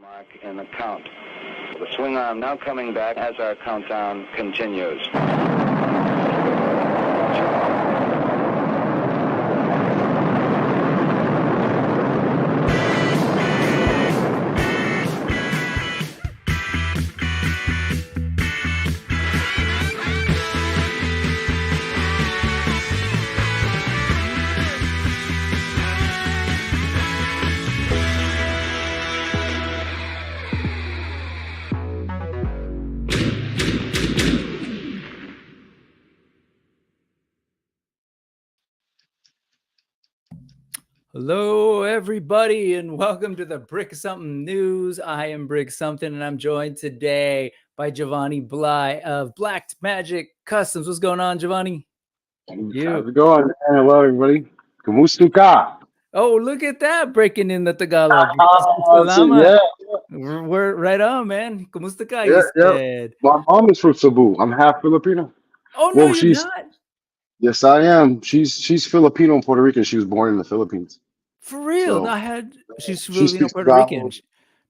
Mark in the count. The swing arm now coming back as our countdown continues. Hello, everybody, and welcome to the Brick Something News. I am Brick Something, and I'm joined today by Jovanny Bly of Black Magic Customs. What's going on, Jovanny? How's it going, man? Hello, everybody. Kumusta ka? Oh, look at that, breaking in the Tagalog. Yeah. We're right on, man. Kumusta ka, Yeah. said. My mom is from Cebu. I'm half Filipino. Oh, no, you're not. Yes, I am. She's Filipino and Puerto Rican. She was born in the Philippines. For real? So, She's she Filipino, speaks Puerto Rican.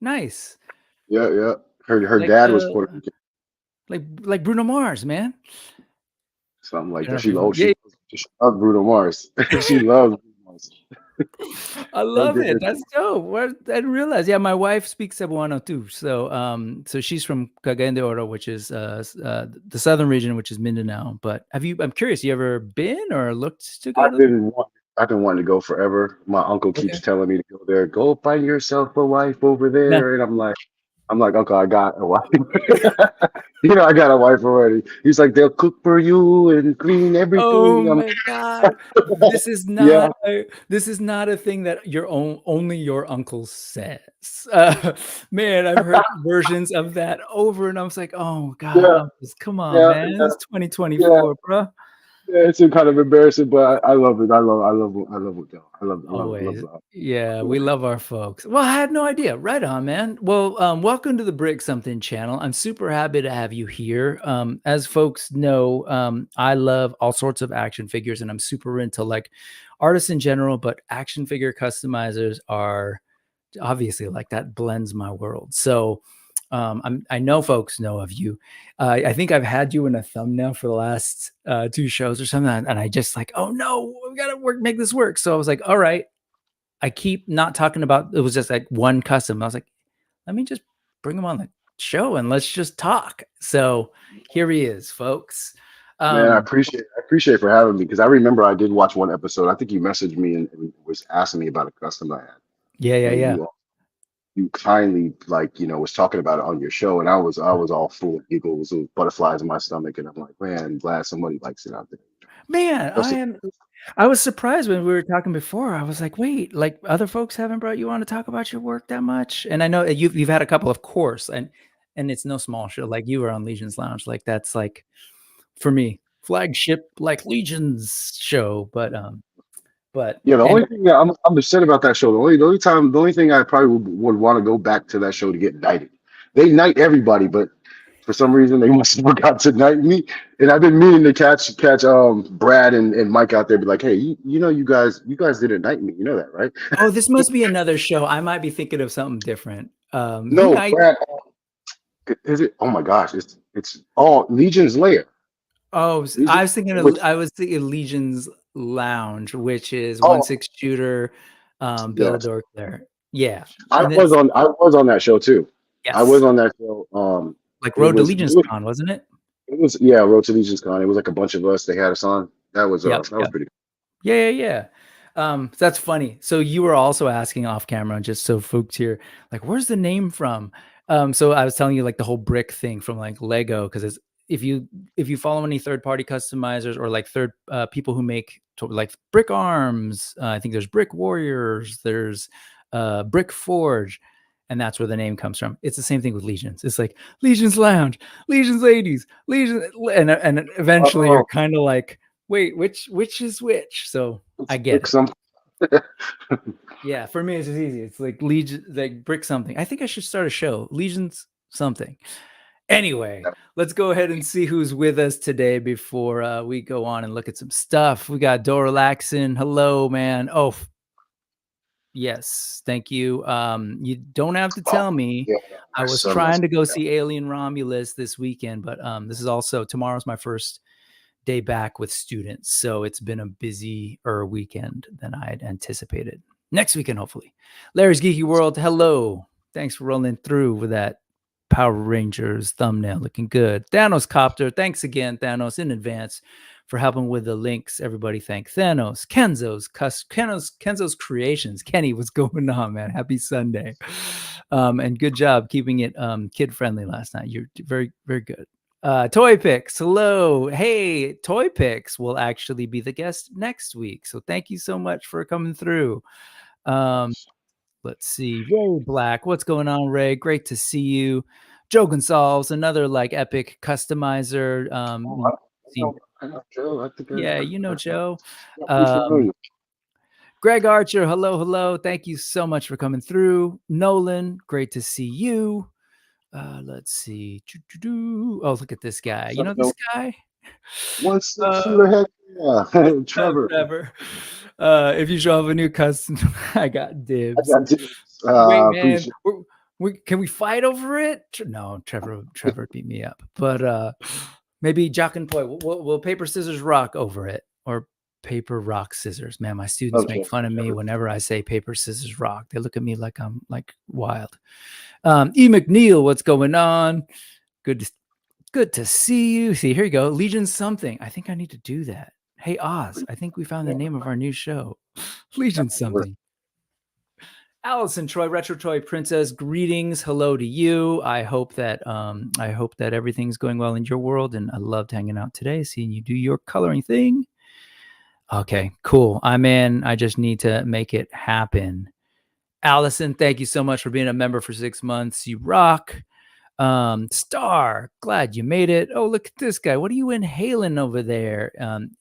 Nice. Yeah. Her Like, dad was Puerto Rican. Like Bruno Mars, man. Something like that. She loves Bruno Mars. She loves Bruno Mars. I love it. That's dope. I didn't realize. Yeah, my wife speaks Cebuano too. So she's from Cagayan de Oro, which is the southern region, which is Mindanao. But I'm curious, you ever been or looked to go? I've been wanting to go forever. My uncle keeps telling me to go there. Go find yourself a wife over there, and I'm like, Uncle, I got a wife. I got a wife already. He's like, they'll cook for you and clean everything. Oh my God. This is not this is not a thing that only your uncle says. Man, I've heard versions of that over, and I was like, oh God, come on, man. It's 2024, bro. Yeah, it's kind of embarrassing, but I love it. I love it. I love it. Yeah, we love our folks. Well, I had no idea. Right on, man. Well, welcome to the Brick Something channel. I'm super happy to have you here. As folks know, I love all sorts of action figures, and I'm super into like artists in general, but action figure customizers are obviously like that blends my world. So I know folks know of you. I think I've had you in a thumbnail for the last 2 shows or something, and I just like, oh no, we gotta make this work. So I was like, all right. I keep not talking about it. Was just like one custom. I was like, let me just bring him on the show and let's just talk. So here he is, folks. Man, I appreciate for having me, because I remember I did watch one episode. I think you messaged me and was asking me about a custom I had. Yeah. You kindly was talking about it on your show, and I was all full of giggles and butterflies in my stomach, and I'm like, man, I'm glad somebody likes it out there. Man, I was surprised when we were talking before. I was like, wait, like other folks haven't brought you on to talk about your work that much? And I know you've had a couple, of course, and it's no small show. Like you were on Legion's Lounge. Like that's like, for me, flagship like Legion's show. But yeah, the only thing that I'm upset about that show, the only thing I probably would want to go back to that show to get knighted. They knight everybody, but for some reason they must have forgot to knight me. And I've been meaning to catch Brad and Mike out there, be like, hey, you guys didn't knight me, you know that, right? Oh, this must be another show. I might be thinking of something different. No, Brad, is it? Oh my gosh, it's Legion's Lair. Oh, I was thinking Legion's Lounge, which is 1/6 shooter, Bill Dork there. Yeah, I was on that show too. Yes. I was on that show. Like Road to Legion's Con, wasn't it? It was, yeah, Road to Legion's Con. It was like a bunch of us. They had us on. That was pretty cool. Yeah. That's funny. So you were also asking off camera, just so folks here, like, where's the name from? So I was telling you like the whole brick thing from like Lego, because it's if you follow any third-party customizers or like people who make like brick arms, I think there's Brick Warriors, there's Brick Forge, and that's where the name comes from. It's the same thing with Legions. It's like Legion's Lounge, Legion's Ladies, Legion, and eventually you're kind of like, wait, which is which? So I get it. Yeah, for me it's just easy. It's like Legion, like Brick something. I think I should start a show, Legion's something. Anyway, let's go ahead and see who's with us today before we go on and look at some stuff. We got Dora Laxon. Hello, man. Oh, Yes, thank you. You don't have to tell me. Yeah, I was trying to go see Alien Romulus this weekend, but this is also tomorrow's my first day back with students, so it's been a busier weekend than I had anticipated. Next weekend, hopefully. Larry's Geeky World, hello. Thanks for rolling through with that Power Rangers thumbnail, looking good. Thanos Copter, thanks again, Thanos, in advance for helping with the links. Everybody thank Thanos. Kenzo's Creations. Kenny, what's going on, man? Happy Sunday. And good job keeping it kid friendly last night. You're very, very good. Toy Picks, hello. Hey, Toy Picks will actually be the guest next week. So thank you so much for coming through. Let's see. Ray Black, what's going on, Ray? Great to see you. Joe Gonsalves, another like epic customizer. I know Joe. I think yeah, you know Joe. Familiar. Greg Archer, hello. Thank you so much for coming through. Nolan, great to see you. Let's see. Oh, look at this guy. You know this guy? 1-6 shooter head. Yeah. Trevor. If you show up a new custom, I got dibs. Wait, man. Can we fight over it? No, Trevor beat me up. But maybe Jock and Poi. We'll paper, scissors, rock over it. Or paper, rock, scissors. Man, my students make fun of me whenever I say paper, scissors, rock. They look at me like I'm like wild. E. McNeil, what's going on? Good to see you. See, here you go. Legion something. I think I need to do that. Hey, Oz, I think we found the name of our new show. Legion something. Allison Troy, Retro Toy Princess, greetings. Hello to you. I hope that everything's going well in your world, and I loved hanging out today, seeing you do your coloring thing. Okay, cool. I'm in. I just need to make it happen. Allison, thank you so much for being a member for 6 months. You rock. Star, glad you made it. Oh, look at this guy. What are you inhaling over there?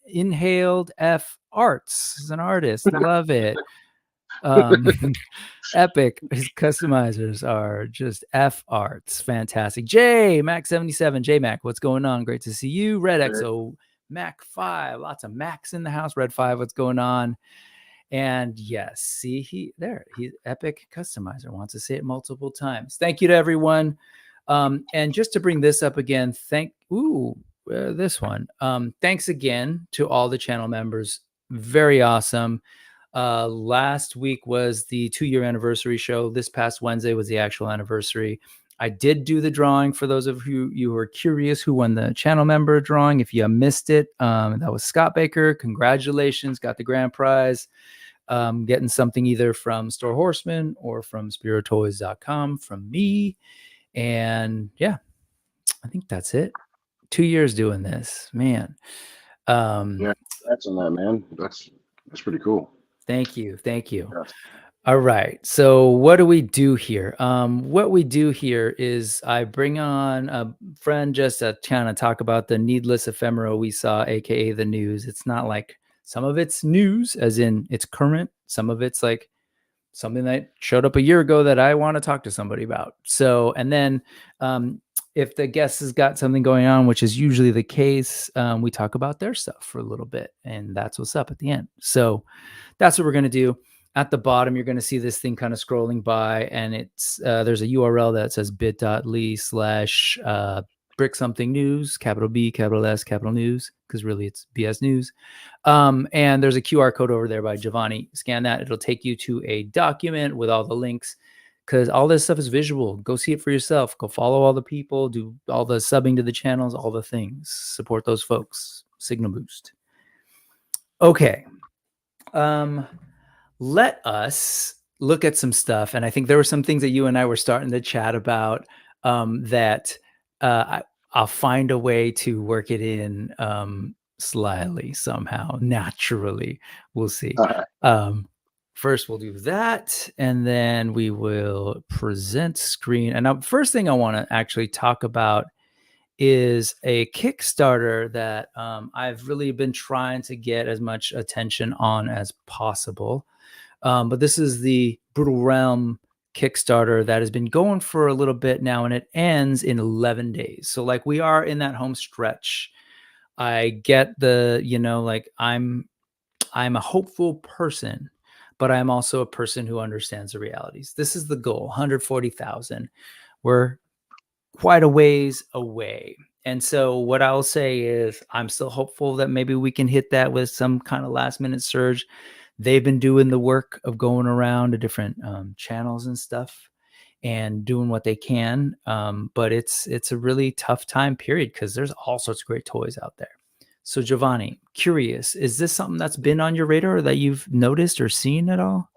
Inhaled F Arts is an artist. Love it. Epic. His customizers are just F Arts. Fantastic. J Mac 77. J Mac, what's going on? Great to see you. Red XO Mac 5. Lots of Macs in the house. Red 5, what's going on? And yes, see, he's epic customizer. Wants to say it multiple times. Thank you to everyone. And just to bring this up again, this one. Thanks again to all the channel members. Very awesome. Last week was the 2-year anniversary show. This past Wednesday was the actual anniversary. I did do the drawing for those of you who are curious who won the channel member drawing. If you missed it, that was Scott Baker. Congratulations, got the grand prize. Getting something either from Store Horseman or from SpiroToys.com from me. And yeah, I think that's it. 2 years doing this, man. Yeah, that's on that, man. That's pretty cool. Thank you. Yeah. All right. So what do we do here? What we do here is I bring on a friend just to kind of talk about the needless ephemera we saw, aka the news. It's not like some of it's news, as in it's current. Some of it's like something that showed up a year ago that I want to talk to somebody about. So, and then if the guest has got something going on, which is usually the case, we talk about their stuff for a little bit, and that's what's up at the end. So that's what we're going to do. At the bottom, you're going to see this thing kind of scrolling by, and it's there's a URL that says bit.ly/brick something news, capital B, capital S, capital news, because really it's BS news. And there's a QR code over there by Jovanny. Scan that. It'll take you to a document with all the links, because all this stuff is visual. Go see it for yourself. Go follow all the people, do all the subbing to the channels, all the things. Support those folks. Signal boost. Okay. Let us look at some stuff. And I think there were some things that you and I were starting to chat about that I'll find a way to work it in slyly, somehow, naturally. We'll see. First, we'll do that, and then we will present screen. And now, first thing I want to actually talk about is a Kickstarter that I've really been trying to get as much attention on as possible. But this is the Brutal Realm Kickstarter that has been going for a little bit now, and it ends in 11 days. So like we are in that home stretch. I get the, like I'm a hopeful person, but I'm also a person who understands the realities. This is the goal, 140,000. We're quite a ways away. And so what I'll say is I'm still hopeful that maybe we can hit that with some kind of last minute surge. They've been doing the work of going around to different channels and stuff and doing what they can. But it's a really tough time period because there's all sorts of great toys out there. So Jovanny, curious, is this something that's been on your radar or that you've noticed or seen at all?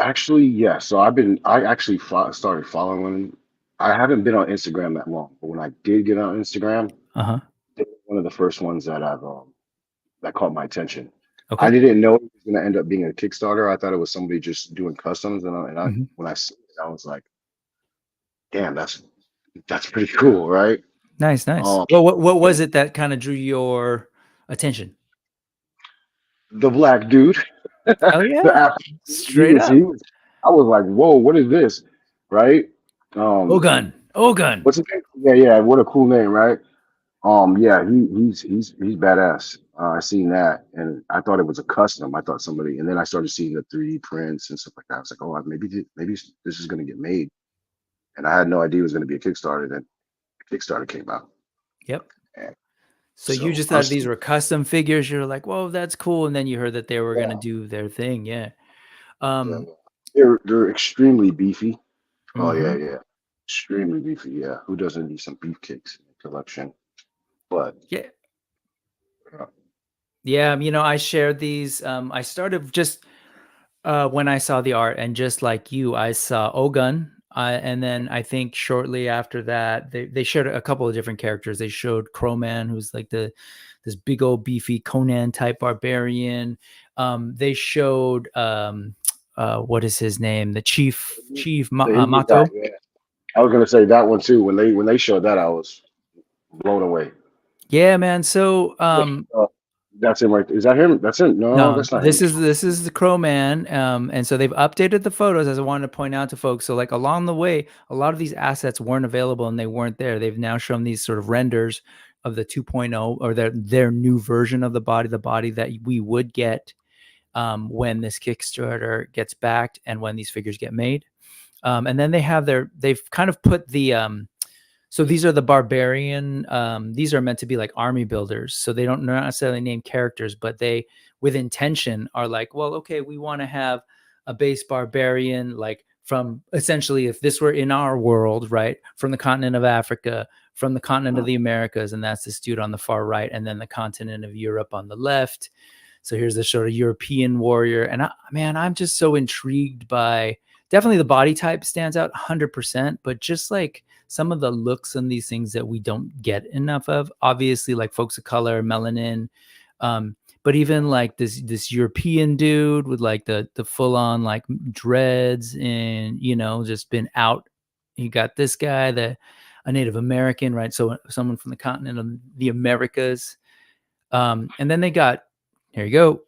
Actually, yeah. So I actually started following. I haven't been on Instagram that long, but when I did get on Instagram, Uh-huh. they were one of the first ones that that caught my attention. Okay. I didn't know it was going to end up being a Kickstarter. I thought it was somebody just doing customs, Mhm. when I see it, I was like, damn, that's pretty cool, right? Nice. Um, Well, what was it that kind of drew your attention? the black dude, Oh the yeah, African, straight up. I was like, whoa, what is this, right? Um, Ogun. what's his name? Yeah, what a cool name, right? Yeah, he's badass. I seen that, and I thought it was a custom. I thought somebody, and then I started seeing the 3D prints and stuff like that. I was like, oh, maybe this is gonna get made, and I had no idea it was gonna be a Kickstarter. Then Kickstarter came out, Yep. and So you so just I'm thought these still, were custom figures. You're like, whoa, that's cool. And then you heard that they were gonna yeah, do their thing. Yeah. yeah. Um, They're extremely beefy. Oh mhm. yeah, extremely beefy. Yeah, who doesn't need some beefcakes in the collection? But Yeah. uh, Yeah. I shared these. I started just when I saw the art, and just like you, I saw Ogun. And then I think shortly after that, they showed a couple of different characters. They showed Crowman, who's like this big old beefy Conan type barbarian. They showed what is his name? The Chief the Indian guy, Mato. yeah. I was gonna say that one too. When they showed that, I was blown away. Yeah, man. So Uh, that's him right there. Is that him? That's him. No, no, that's not him. this is the Crowman, and so they've updated the photos, as I wanted to point out to folks. So like along the way, a lot of these assets weren't available and they weren't there. They've now shown these sort of renders of the 2.0 or their new version of the body that we would get when this Kickstarter gets backed and when these figures get made. And then they've kind of put the so these are the barbarian. These are meant to be like army builders. So they're not necessarily named characters, but they, with intention, are like, well, okay, we want to have a base barbarian, like from essentially, if this were in our world, right, from the continent of Africa, from the continent of the Americas, and that's this dude on the far right, and then the continent of Europe on the left. So here's the sort of European warrior, and man, I'm just so intrigued by. Definitely the body type stands out 100%, but just like some of the looks on these things that we don't get enough of, obviously like folks of color, melanin, but even like this European dude with like the full on like dreads and just been out. You got this guy, a Native American, right? So someone from the continent of the Americas, and then they got, here you go,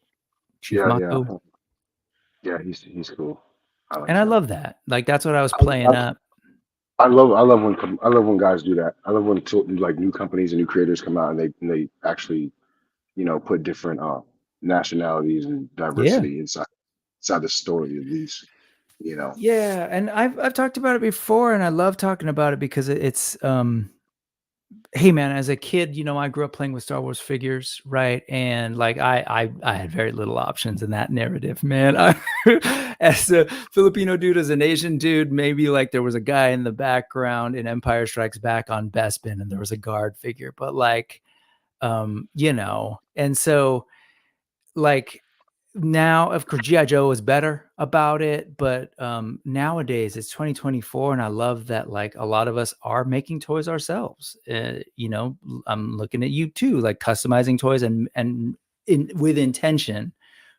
Chief Yeah. Mako. Yeah, he's cool. I And like I him. love that. Like that's what I was I, playing up. I love when guys do that. I love when like new companies and new creators come out and they actually put different nationalities and Yeah. diversity inside the story of these. Yeah, and I've talked about it before, and I love talking about it because it's hey man, as a kid, I grew up playing with Star Wars figures, right? And like I had very little options in that narrative, man. As a Filipino dude, as an Asian dude, maybe like there was a guy in the background in Empire Strikes Back on Bespin, and there was a guard figure, but like and so like now, of course, GI Joe is better about it, but nowadays it's 2024, and I love that like a lot of us are making toys ourselves. I'm looking at you too, like customizing toys and with intention,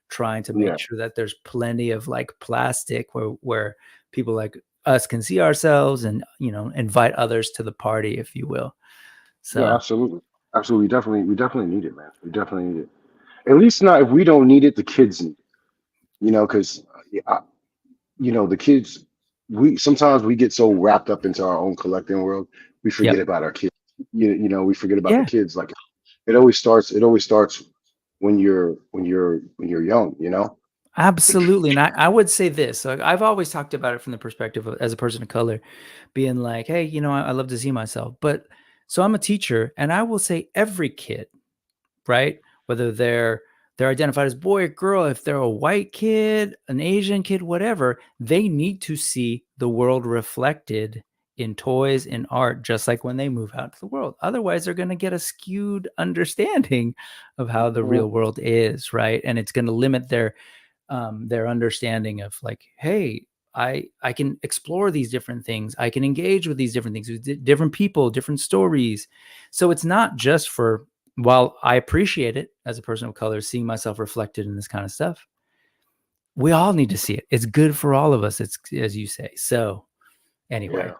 trying to make Yeah. sure that there's plenty of like plastic where people like us can see ourselves and invite others to the party, if you will. Yeah, So absolutely. Absolutely. We definitely need it, man. We definitely need it. At least not if we don't need it, the kids need it. Because the kids, we sometimes we get so wrapped up into our own collecting world, we forget yep, about our kids. We forget about the yeah, kids. Like it always starts when you're young. Absolutely. And I would say this, like, I've always talked about it from the perspective of, as a person of color, being like, hey, I love to see myself. But so I'm a teacher, and I will say every kid, right? Whether they're identified as boy or girl, if they're a white kid, an Asian kid, whatever, they need to see the world reflected in toys and art, just like when they move out to the world. Otherwise, they're going to get a skewed understanding of how the real world is, right? And it's going to limit their understanding of like, hey, I can explore these different things. I can engage with these different things, with different people, different stories. So it's not just for, while I appreciate it as a person of color, seeing myself reflected in this kind of stuff, we all need to see it. It's good for all of us. It's, as you say. So anyway,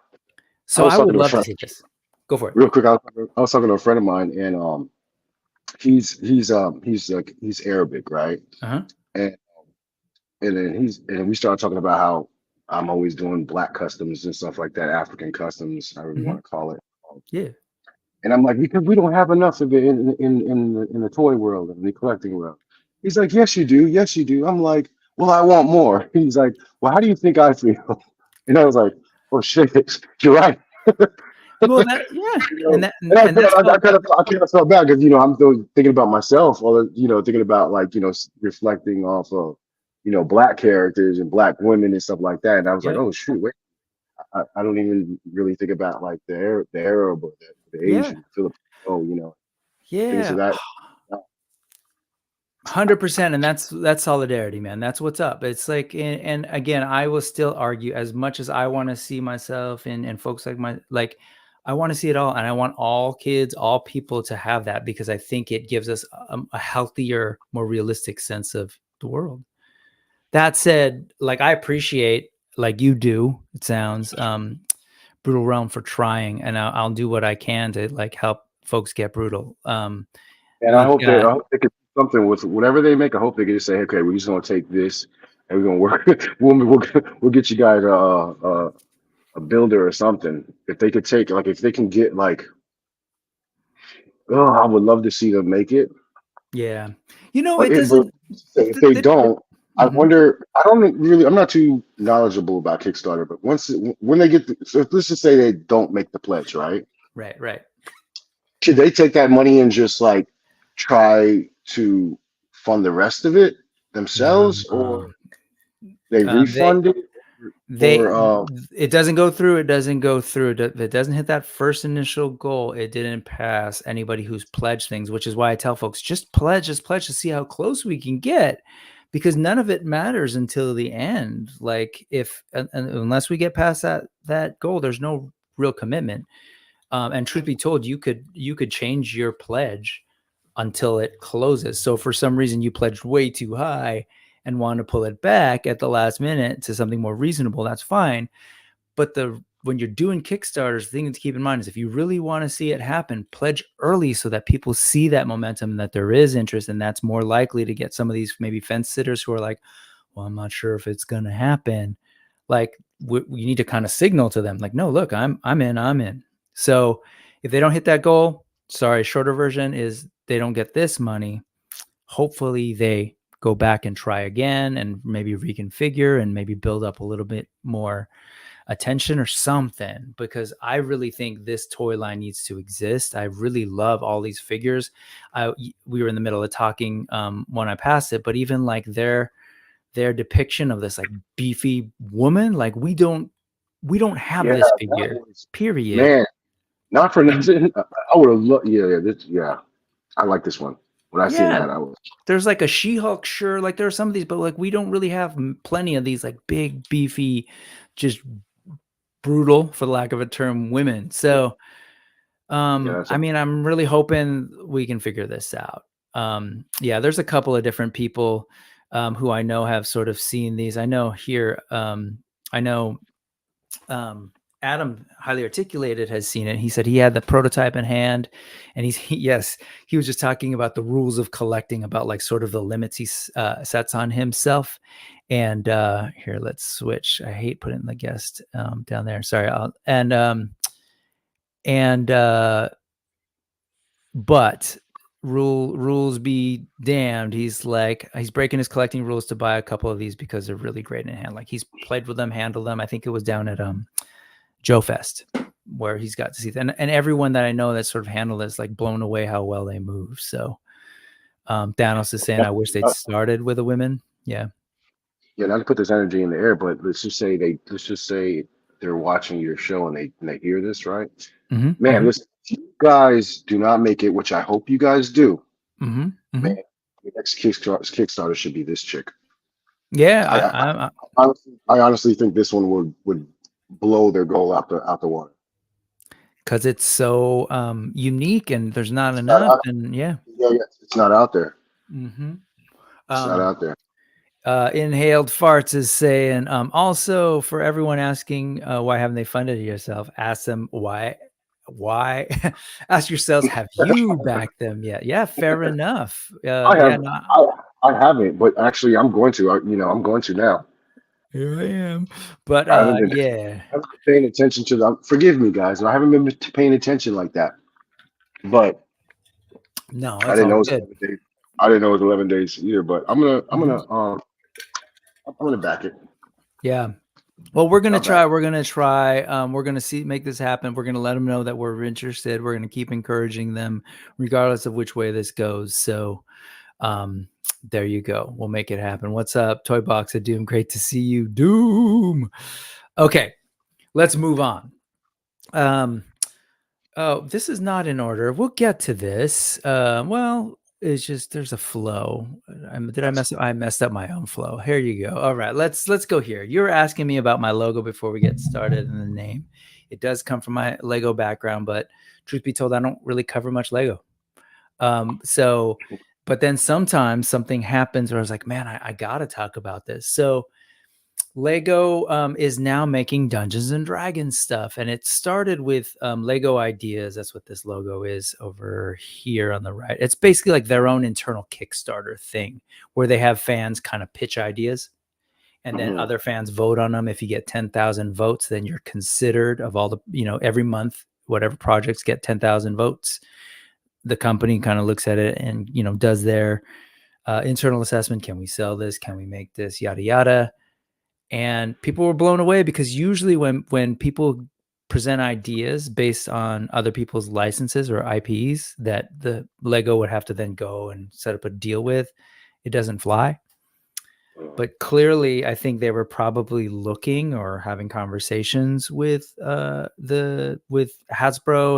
so I would love to see this. Go for it. Real quick, I was talking to a friend of mine, and he's Arabic, right? Uh-huh. And then we started talking about how I'm always doing black customs and stuff like that, African customs, however you want to call it. Yeah. And I'm like, because we don't have enough of it in the toy world and the collecting world. He's like, yes, you do. Yes, you do. I'm like, well, I want more. He's like, well, how do you think I feel? And I was like, oh shit, you're right. Well, yeah, and I kind of felt bad because I'm still thinking about myself, or thinking about like reflecting off of black characters and black women and stuff like that. And I was like, oh shoot, wait, I don't even really think about like the Arab or the Asian, Filipino, things of yeah. that. 100%. And that's solidarity, man. That's what's up. It's like, and again, I will still argue, as much as I want to see myself and folks like I want to see it all. And I want all kids, all people to have that, because I think it gives us a healthier, more realistic sense of the world. That said, like, I appreciate, like you do, it sounds, Brutal Realm for trying, and I'll do what I can to like help folks get brutal. And I hope they can do something with whatever they make. I hope they can just say, okay, we're just gonna take this and we're gonna work. we'll get you guys a builder or something. If they could take, like, if they can get like, oh, I would love to see them make it. Yeah, it doesn't. If they don't, I wonder. I'm not too knowledgeable about Kickstarter, but when they get, so let's just say they don't make the pledge, right? Right. Should they take that money and just like try to fund the rest of it themselves, or they refund it? It doesn't go through. It doesn't go through. It doesn't hit that first initial goal. It didn't pass anybody who's pledged things, which is why I tell folks, just pledge to see how close we can get, because none of it matters until the end. Like, unless we get past that goal, there's no real commitment. And truth be told, you could change your pledge until it closes. So if for some reason you pledged way too high and want to pull it back at the last minute to something more reasonable, that's fine. But when you're doing Kickstarters, the thing to keep in mind is, if you really want to see it happen, pledge early so that people see that momentum and that there is interest, and that's more likely to get some of these maybe fence sitters who are like, well, I'm not sure if it's going to happen. Like, you need to kind of signal to them, like, no, look, I'm in. So if they don't hit that goal, sorry, shorter version is they don't get this money. Hopefully they go back and try again and maybe reconfigure and maybe build up a little bit more attention or something, because I really think this toy line needs to exist. I really love all these figures. We were in the middle of talking when I passed it, but even like their depiction of this like beefy woman, like we don't have this figure, period. Man, not for nothing. I would have loved. I like this one. When I seen that, I was. There's like a She-Hulk, sure. Like there are some of these, but like we don't really have plenty of these like big, beefy, just brutal, for the lack of a term, women. So, I mean, I'm really hoping we can figure this out. There's a couple of different people who I know have sort of seen these. I know here, Adam, Highly Articulated, has seen it. He said he had the prototype in hand, and he was just talking about the rules of collecting, about like sort of the limits he sets on himself. And here, let's switch. I hate putting the guest down there. Sorry. But rules be damned. He's breaking his collecting rules to buy a couple of these because they're really great in hand. Like he's played with them, handled them. I think it was down at Jofest where he's got to see them. And everyone that I know that sort of handled is like blown away how well they move. So Thanos is saying, I wish they'd started with the women. Yeah. Yeah, not to put this energy in the air, but let's just say they're watching your show and they hear this, right? Mm-hmm, Man, mm-hmm. listen, if you guys do not make it, which I hope you guys do, Mm-hmm, mm-hmm. man, the next Kickstarter should be this chick. Yeah, I honestly think this one would blow their goal out the water. Because it's so unique and there's not enough. And yeah, it's not out there. Mm-hmm. It's not out there. Inhaled Farts is saying, also for everyone asking why haven't they funded it yourself, ask them why ask yourselves, have you backed them yet? Yeah, fair enough. I haven't, but actually I'm going to. I'm going to now. Here I am. But I haven't been paying attention to them. Forgive me, guys. I haven't been paying attention like that. But no, I didn't know it was 11 days. I didn't know it was 11 days either. But I'm gonna back it. Yeah. Well, we're gonna try. We're gonna make this happen. We're gonna let them know that we're interested. We're gonna keep encouraging them, regardless of which way this goes. So, there you go. We'll make it happen. What's up, Toy Box of Doom? Great to see you, Doom. Okay, let's move on. Oh, this is not in order. We'll get to this. Well, it's just there's a flow. I messed up my own flow. Here you go. All right, let's go here. You were asking me about my logo before we get started and the name. It does come from my Lego background, but truth be told, I don't really cover much Lego. But then sometimes something happens where I was like, man, I gotta talk about this. So Lego is now making Dungeons and Dragons stuff, and it started with Lego Ideas. That's what this logo is over here on the right. It's basically like their own internal Kickstarter thing where they have fans kind of pitch ideas, and then other fans vote on them. If you get 10,000 votes, then you're considered of all the, every month, whatever projects get 10,000 votes. The company kind of looks at it and, does their internal assessment. Can we sell this? Can we make this? Yada, yada. And people were blown away because usually when people present ideas based on other people's licenses or IPs that the Lego would have to then go and set up a deal with, it doesn't fly. But clearly, I think they were probably looking or having conversations with Hasbro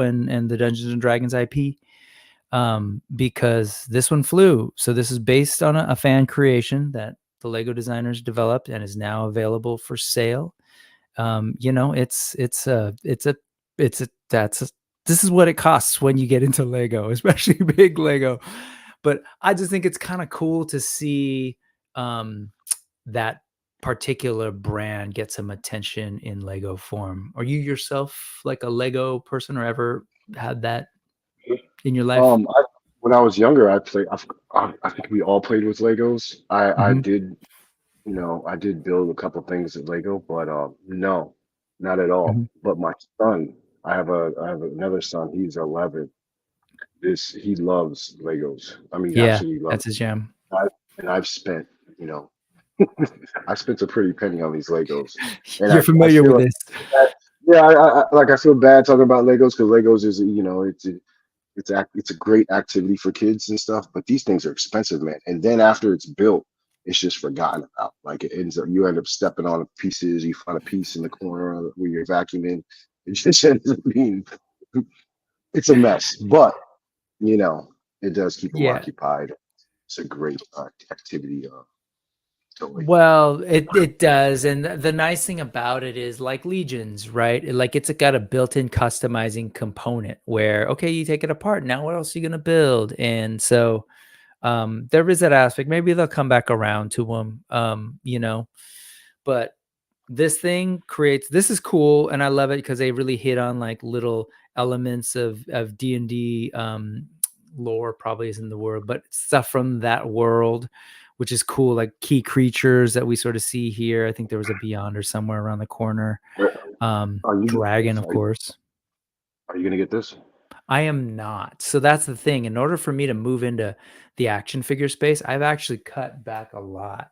and the Dungeons and Dragons IP. Because this one flew. So this is based on a fan creation that the Lego designers developed and is now available for sale. This is what it costs when you get into Lego, especially big Lego. But I just think it's kind of cool to see that particular brand get some attention in Lego form. Are you yourself like a Lego person or ever had that in your life? When I was younger, I think we all played with Legos. I did, I did build a couple things at Lego, but no, not at all. But my son, I have another son. He's 11. He loves Legos. I mean, absolutely loves. That's his jam. I've spent, I spent a pretty penny on these Legos. And You're familiar with this. I feel bad talking about Legos because Legos is, it's a great activity for kids and stuff, but these things are expensive, man. And then after it's built, it's just forgotten about. Like you end up stepping on pieces. You find a piece in the corner where you're vacuuming. It just ends up being, it's a mess. But it does keep them occupied. It's a great activity. Well, it does, and the nice thing about it is like Legions, right? Like it's got a built-in customizing component where you take it apart. Now what else are you gonna build? And so there is that aspect. Maybe they'll come back around to them, But this thing this is cool, and I love it because they really hit on like little elements of D&D lore. Probably isn't the word, but stuff from that world, which is cool, like key creatures that we sort of see here. I think there was a Beyonder somewhere around the corner. Dragon, of course. Are you going to get this? I am not. So that's the thing. In order for me to move into the action figure space, I've actually cut back a lot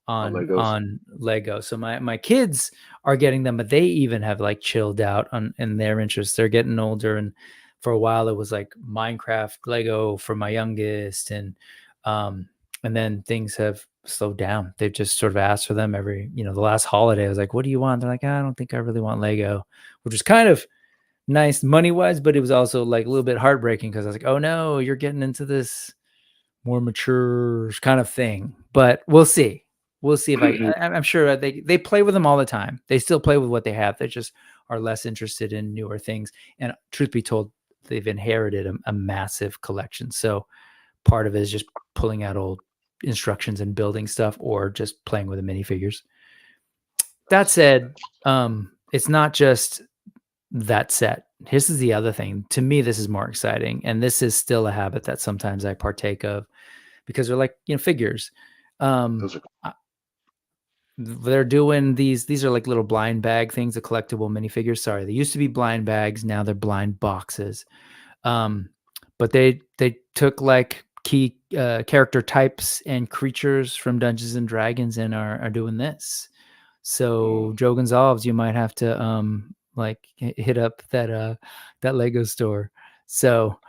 Legos. on Lego. So my kids are getting them, but they even have like chilled out on in their interests. They're getting older, and for a while it was like Minecraft Lego for my youngest, and then things have slowed down. They've just sort of asked for them every, the last holiday. I was like, "What do you want?" They're like, "I don't think I really want Lego," which is kind of nice money wise, but it was also like a little bit heartbreaking because I was like, "Oh no, you're getting into this more mature kind of thing." But we'll see. We'll see if I'm sure they play with them all the time. They still play with what they have. They just are less interested in newer things. And truth be told, they've inherited a massive collection. So part of it is just pulling out old instructions and building stuff, or just playing with the minifigures. That said, it's not just that set. This is the other thing. To me, this is more exciting. And this is still a habit that sometimes I partake of because they're like, figures. Those are They're doing these are like little blind bag things, the collectible minifigures. Sorry, they used to be blind bags, now they're blind boxes. But they took like key character types and creatures from Dungeons and Dragons and are doing this. So Joe Gonzalez, you might have to like hit up that Lego store. So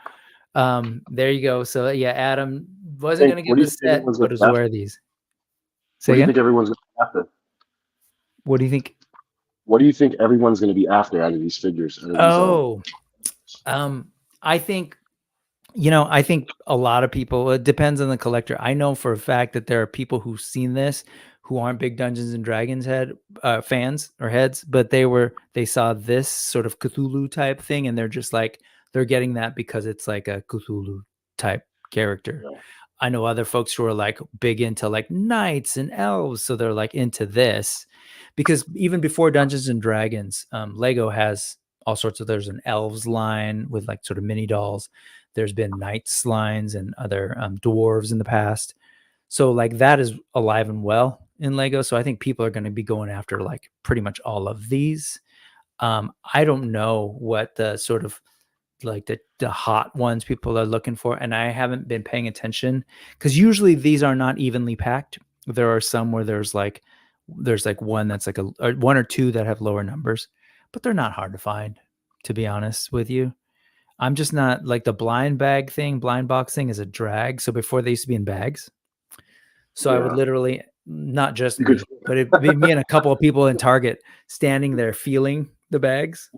there you go. So yeah, Adam wasn't gonna what get do you the think set, everyone's but gonna was be aware after? of these. What Say do you again? think everyone's gonna be after? What do you think? What do you think everyone's gonna be after out of these figures? Out of these Oh, I think, I think a lot of people, it depends on the collector. I know for a fact that there are people who've seen this who aren't big Dungeons and Dragons fans or heads, but they saw this sort of Cthulhu type thing, and they're just like, they're getting that because it's like a Cthulhu type character. Yeah. I know other folks who are like big into like knights and elves, so they're like into this because even before Dungeons and Dragons, Lego has all sorts of. There's an elves line with like sort of mini dolls. There's been knights lines and other dwarves in the past. So like that is alive and well in Lego. So I think people are going to be going after like pretty much all of these. I don't know what the sort of like the hot ones people are looking for, and I haven't been paying attention because usually these are not evenly packed. There are some where there's like one that's like or one or two that have lower numbers, but they're not hard to find, to be honest with you. I'm just not like the blind box thing is a drag. So before they used to be in bags. So I would Yeah. literally, not just You could me, but it'd be me and a couple of people in Target standing there feeling the bags.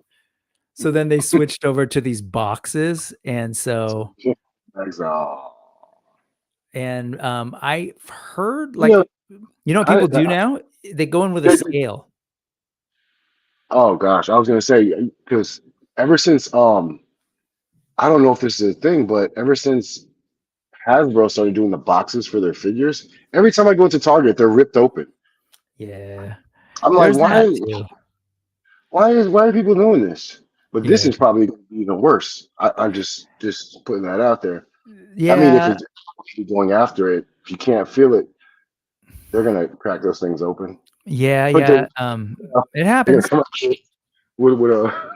So then they switched over to these boxes. And so, I've heard like, know, what I, people do now? They go in with a I, scale. oh gosh, I was gonna say because ever since I don't know if this is a thing, but ever since Hasbro started doing the boxes for their figures, every time I go into Target, they're ripped open. Yeah. I'm like, There's that too. why are people doing this? But this Yeah. is probably gonna be even worse. I'm just putting that out there. I mean, if Yeah. it's going after it, if you can't feel it, they're gonna crack those things open. Yeah. But Yeah. It they're gonna happens. come up with a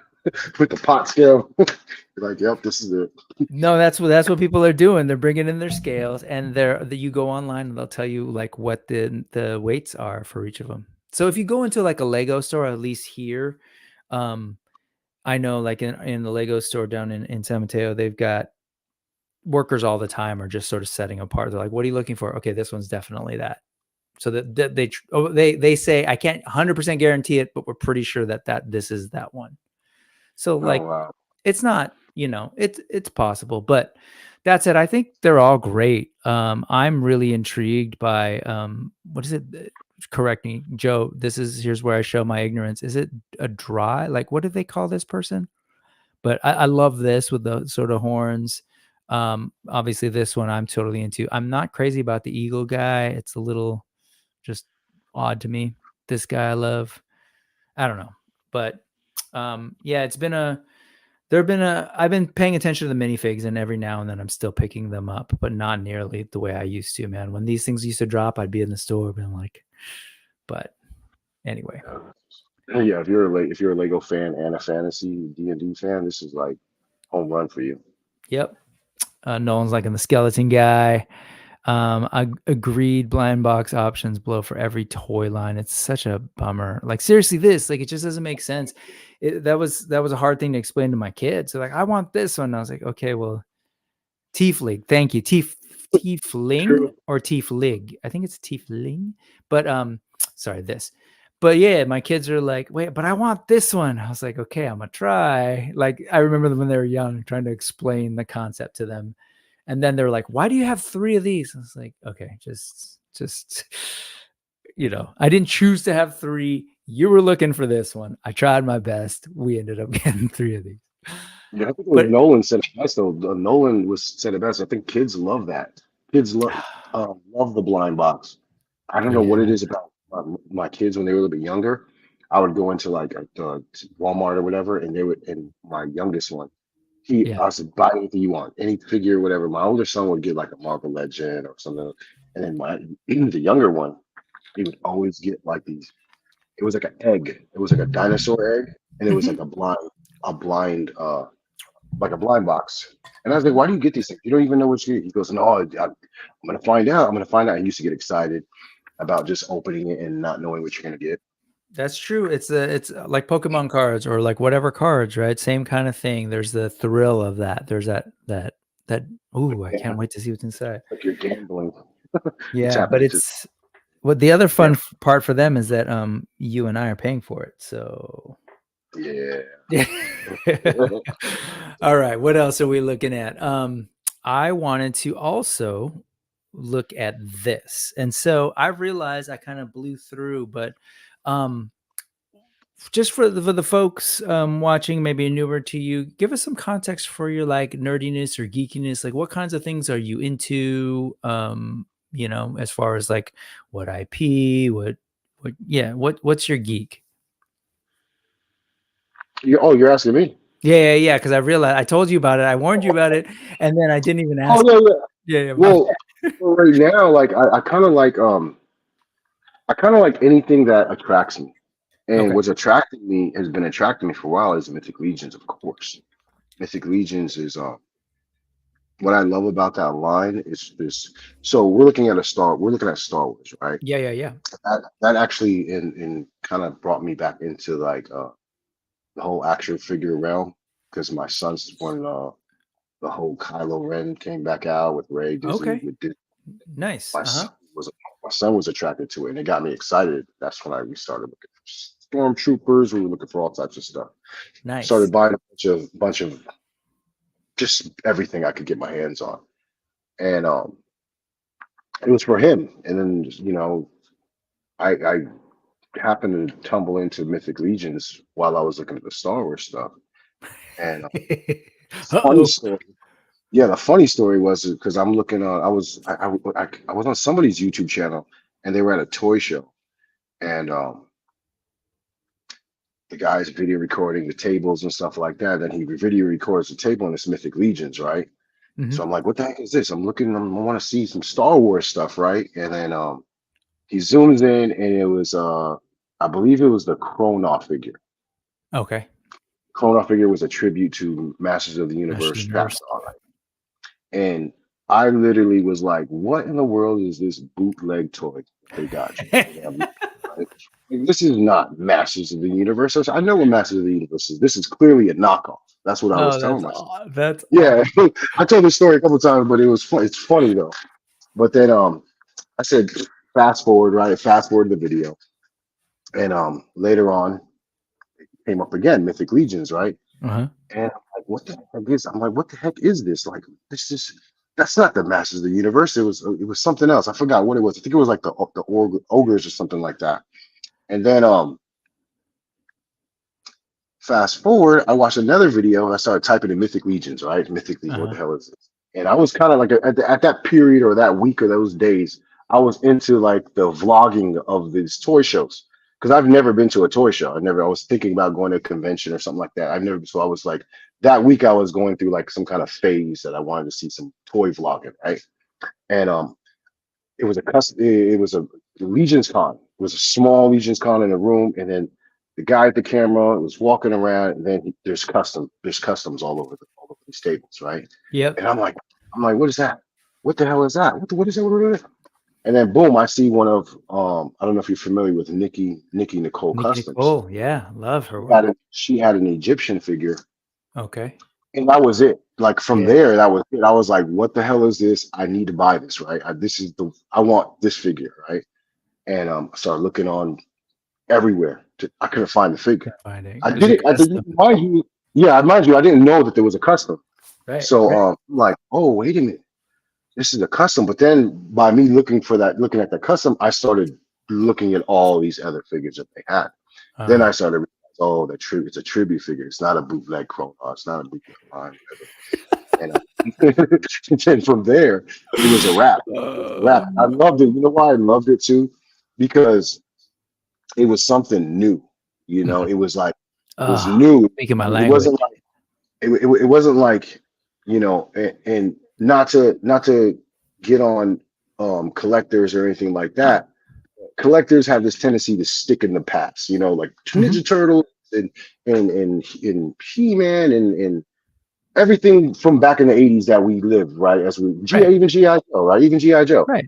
with the pot scale. You're like, yep, this is it. No, that's what people are doing. They're bringing in their scales, and you go online and they'll tell you like what the weights are for each of them. So if you go into like a Lego store, at least here, um, I know like in the Lego store down in San Mateo, they've got workers all the time are just sort of setting apart. They're like, "What are you looking for?" Okay, this one's definitely that. So that they say I can't 100% guarantee it, but we're pretty sure that this is that one. So Oh like wow. it's not, it's possible, but that said, I think they're all great. I'm really intrigued by what is it? Correct me, Joe. Here's where I show my ignorance. Is it a dry? Like, what do they call this person? But I love this with the sort of horns. Obviously, this one I'm totally into. I'm not crazy about the eagle guy. It's a little just odd to me. This guy I love. I don't know, but yeah, I've been paying attention to the minifigs, and every now and then I'm still picking them up, but not nearly the way I used to, man. When these things used to drop, I'd be in the store being like, but anyway. Yeah, if you're a Lego fan and a fantasy D&D fan, this is like home run for you. Yep. Nolan's liking the skeleton guy. I agreed. Blind box options blow for every toy line. It's such a bummer. Like seriously, this like it just doesn't make sense. That was a hard thing to explain to my kids. So like, I want this one. I was like, okay, well, Tiefling. Thank you, Tiefling or Tieflig. I think it's Tiefling. But sorry, this. But yeah, my kids are like, wait, but I want this one. I was like, okay, I'm gonna try. Like I remember them when they were young, trying to explain the concept to them. And then they're like, why do you have 3 of these? I was like, okay, just, I didn't choose to have 3. You were looking for this one. I tried my best. We ended up getting 3 of these. Yeah, I think it was Nolan said it best though. Nolan said it best. I think kids love that. Kids love the blind box. I don't know what it is about my kids when they were a little bit younger. I would go into like Walmart or whatever, and my youngest one, I said, buy anything you want, any figure, whatever. My older son would get like a Marvel Legend or something, and then the younger one, he would always get like these. It was like an egg. It was like a dinosaur egg, and it was like a blind box. And I was like, why do you get these things? You don't even know what you get. He goes, no, I'm gonna find out. I'm gonna find out. I used to get excited about just opening it and not knowing what you're gonna get. That's true. It's like Pokemon cards or like whatever cards, right? Same kind of thing. There's the thrill of that. There's that. Ooh, I can't wait to see what's inside. Like you're gambling. Yeah, but it's what the other fun part for them is that you and I are paying for it. So yeah. All right. What else are we looking at? I wanted to also look at this, and so I realized I kind of blew through, but just for the folks watching, maybe newer to you, give us some context for your like nerdiness or geekiness. Like, what kinds of things are you into? As far as like what IP, what's your geek? You're asking me? Yeah. Because I realized I told you about it. I warned you about it, and then I didn't even ask. Yeah. Well, right now, like I kind of like anything that attracts me. And what's attracting me has been attracting me for a while is Mythic Legions, of course. Mythic Legions is what I love about that line is this. So we're looking at Star Wars, right? Yeah. That actually in kind of brought me back into like the whole action figure realm because my son's when the whole Kylo Ren came back out with Rey Disney. Nice. My son was attracted to it, and it got me excited. That's when we started looking for stormtroopers. We were looking for all types of stuff. Nice. Started buying a bunch of just everything I could get my hands on, and it was for him. And then I happened to tumble into Mythic Legions while I was looking at the Star Wars stuff, and funny story. Yeah, the funny story was because I'm looking on. I was on somebody's YouTube channel, and they were at a toy show, and the guy's video recording the tables and stuff like that. Then he video records the table and it's Mythic Legions, right? Mm-hmm. So I'm like, what the heck is this? I'm looking. I want to see some Star Wars stuff, right? And then he zooms in, and it was I believe it was the Chronoff figure. Okay. Chronoff figure was a tribute to Masters of the Universe. And I literally was like, what in the world is this bootleg toy they got? This is not Masters of the Universe. I know what Masters of the Universe is. This is clearly a knockoff. That's what I was telling myself. I told this story a couple of times, but it's funny though. But then I said, fast forward the video. And later on, it came up again, Mythic Legions, right? Uh-huh. And I'm like, what the heck is? I'm like, what the heck is this? Like, that's not the Masters of the Universe. It was something else. I forgot what it was. I think it was like the ogres or something like that. And then fast forward, I watched another video and I started typing in Mythic Legions, right? Mythic Legions, what the hell is this? And I was kind of like at that period or that week or those days, I was into like the vlogging of these toy shows. Because I've never been to a toy show. I was thinking about going to a convention or something like that. So I was like, that week I was going through like some kind of phase that I wanted to see some toy vlogging, right? And it was a Legions Con. It was a small Legions Con in a room, and then the guy at the camera was walking around, and then there's customs all over the these tables, right? Yep. And I'm like, what is that? What the hell is that? What is that? What is that? And then boom, I see one of I don't know if you're familiar with Nikki Nicole Nikki Customs. Nicole, yeah, love her work. She had an Egyptian figure. Okay. And that was it. Like from Yeah. there, that was it. I was like, what the hell is this? I need to buy this, right? I want this figure, right? And I started looking on everywhere. I couldn't find the figure. Can't find it. I It was a didn't, custom. mind you, yeah, mind you, I didn't know that there was a custom. Right. So right. I'm like, oh, wait a minute. This is a custom. But then by me looking at the custom, I started looking at all these other figures that they had. Then I started realizing, oh, it's a tribute figure. It's not a bootleg Chrono. It's not a bootleg line. And then from there, it was a wrap. I loved it. You know why I loved it too? Because it was something new. You know, it was like it was new. Speaking my It language. wasn't like it wasn't like, you know, and not to get on collectors or anything like that. Collectors have this tendency to stick in the past, you know, like Ninja Turtles and He-Man and everything from back in the 80s that we lived, right? As we even G.I. Joe, right? Even G.I. Joe. Right.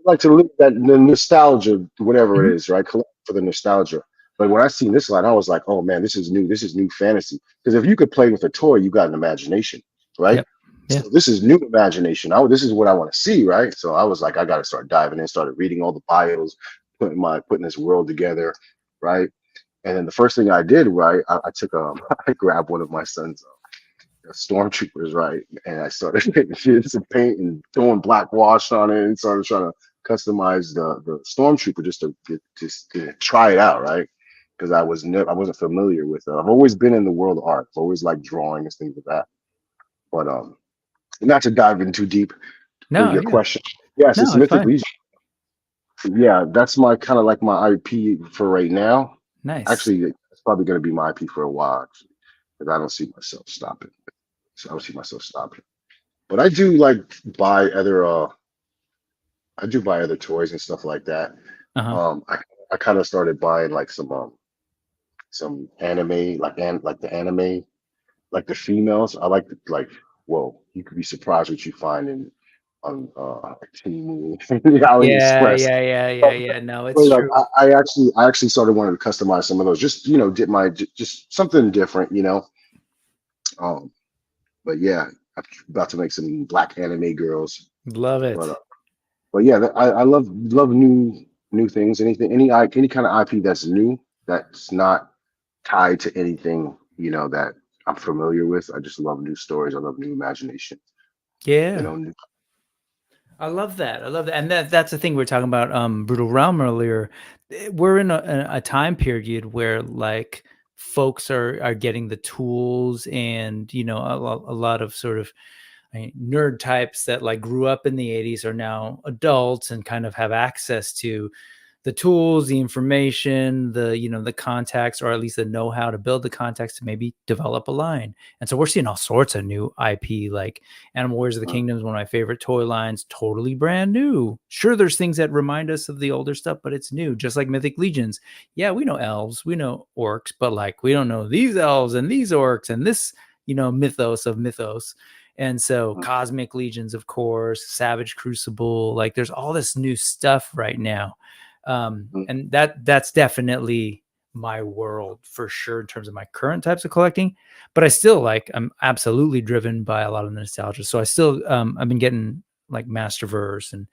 Like to live the nostalgia, whatever it is, right? Collect for the nostalgia. But when I seen this line, I was like, oh man, this is new. This is new fantasy. Because if you could play with a toy, you got an imagination, right? Yep. Yeah. So this is new imagination. This is what I want to see, right? So I was like, I got to start diving in, started reading all the bios, putting this world together, right? And then the first thing I did, right, I took I grabbed one of my son's stormtroopers, right, and I started getting some paint and throwing black wash on it, and started trying to customize the stormtrooper just to try it out, right? Because I wasn't familiar with it. I've always been in the world of art. I've always liked drawing and things like that. But not to dive in too deep for your question. Yes, it's Mythic Legion. Yeah, that's my kind of like my IP for right now. Nice. Actually, it's probably going to be my IP for a while, actually, because I don't see myself stopping. So I don't see myself stopping. But I do like buy other toys and stuff like that. I kind of started buying like some anime, like the anime, like the females. I like whoa, you could be surprised what you find on Temu, AliExpress. Yeah. No, it's like, true. I actually started wanting to customize some of those. Just just something different, you know. But yeah, I'm about to make some black anime girls. Love it. But yeah, I love new things. Any kind of IP that's new, that's not tied to anything, you know, that I'm familiar with. I just love new stories. I love new imagination. Yeah. You know, I love that. And that's the thing we were talking about Brutal Realm earlier. We're in a time period where like folks are getting the tools, and you know, a lot of sort of nerd types that like grew up in the 80s are now adults and kind of have access to the tools, the information, the contacts, or at least the know-how to build the contacts to maybe develop a line. And so we're seeing all sorts of new IP, like Animal Wars of the Kingdom is one of my favorite toy lines, totally brand new. Sure, there's things that remind us of the older stuff, but it's new, just like Mythic Legions. Yeah, we know elves, we know orcs, but like we don't know these elves and these orcs and this, mythos of mythos. And so Cosmic Legions, of course, Savage Crucible, like there's all this new stuff right now. And that's definitely my world for sure in terms of my current types of collecting, but I still I'm absolutely driven by a lot of nostalgia. So I still, I've been getting like Masterverse, and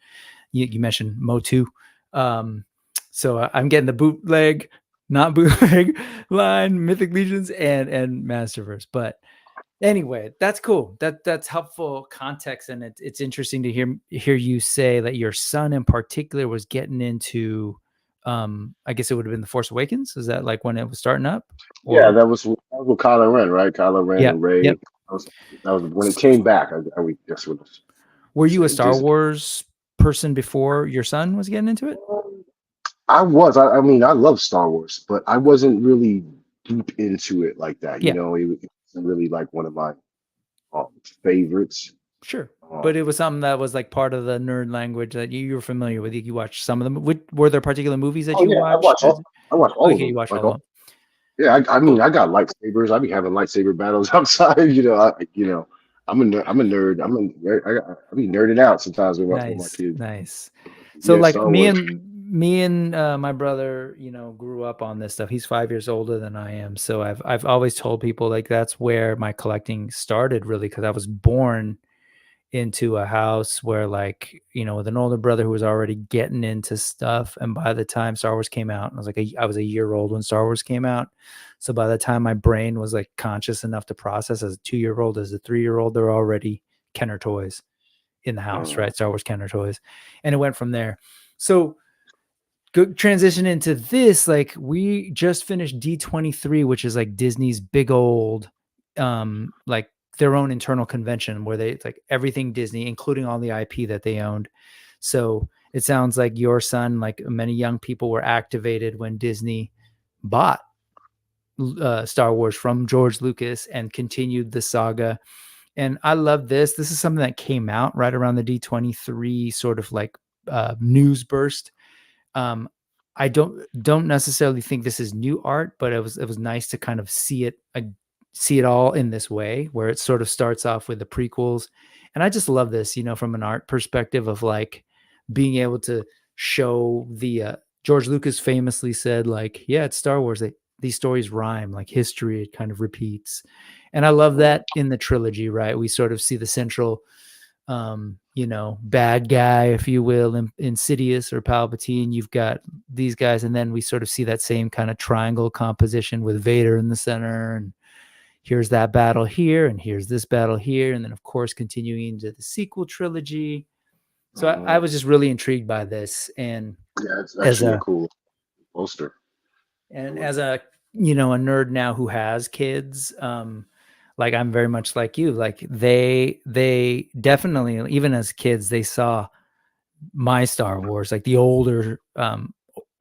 you mentioned Motu. So I'm getting the bootleg, not bootleg line, Mythic Legions and Masterverse. But anyway, that's cool. That's helpful context, and it's interesting to hear you say that your son in particular was getting into. I guess it would have been The Force Awakens. Is that like when it was starting up? Or? Yeah, that was with Kylo Ren, right? Kylo Ren and Rey. Yep. That was when it came back. That's what. Were you a Star Wars person before your son was getting into it? I was. I mean, I love Star Wars, but I wasn't really deep into it like that. You know, it wasn't really like one of my favorites. Sure. But it was something that was like part of the nerd language that you were familiar with. You watched some of them. Were there particular movies that you watched? I watched all of them. You watched all of them. Yeah, I mean, I got lightsabers. I be having lightsaber battles outside. I'm a nerd. I be nerding out sometimes with my Nice, kids. nice. So Yeah, like Star Wars. me and my brother, grew up on this stuff. He's 5 years older than I am. So I've always told people like that's where my collecting started really, because I was born into a house where with an older brother who was already getting into stuff. And by the time Star Wars came out, I was a year old when Star Wars came out. So by the time my brain was like conscious enough to process as a 2-year old, as a 3-year old, they're already Kenner toys in the house, right? Star Wars Kenner toys. And it went from there. So good transition into this. Like we just finished D23, which is like Disney's big old, like their own internal convention where it's like everything Disney, including all the IP that they owned. So it sounds like your son, like many young people, were activated when Disney bought Star Wars from George Lucas and continued the saga. And I love this. This is something that came out right around the D23 sort of like news burst. I don't necessarily think this is new art, but it was nice to kind of see it all in this way, where it sort of starts off with the prequels. And I just love this, from an art perspective of like being able to show the George Lucas famously said, like, yeah, it's Star Wars. These stories rhyme, like history, it kind of repeats. And I love that in the trilogy, right? We sort of see the central bad guy, if you will, Insidious or Palpatine. You've got these guys, and then we sort of see that same kind of triangle composition with Vader in the center, and here's that battle here, and here's this battle here, and then of course continuing into the sequel trilogy. So I was just really intrigued by this, and Yeah, it's actually a cool poster. And as a nerd now who has kids, like I'm very much like you. Like they definitely, even as kids, they saw my Star Wars, like the older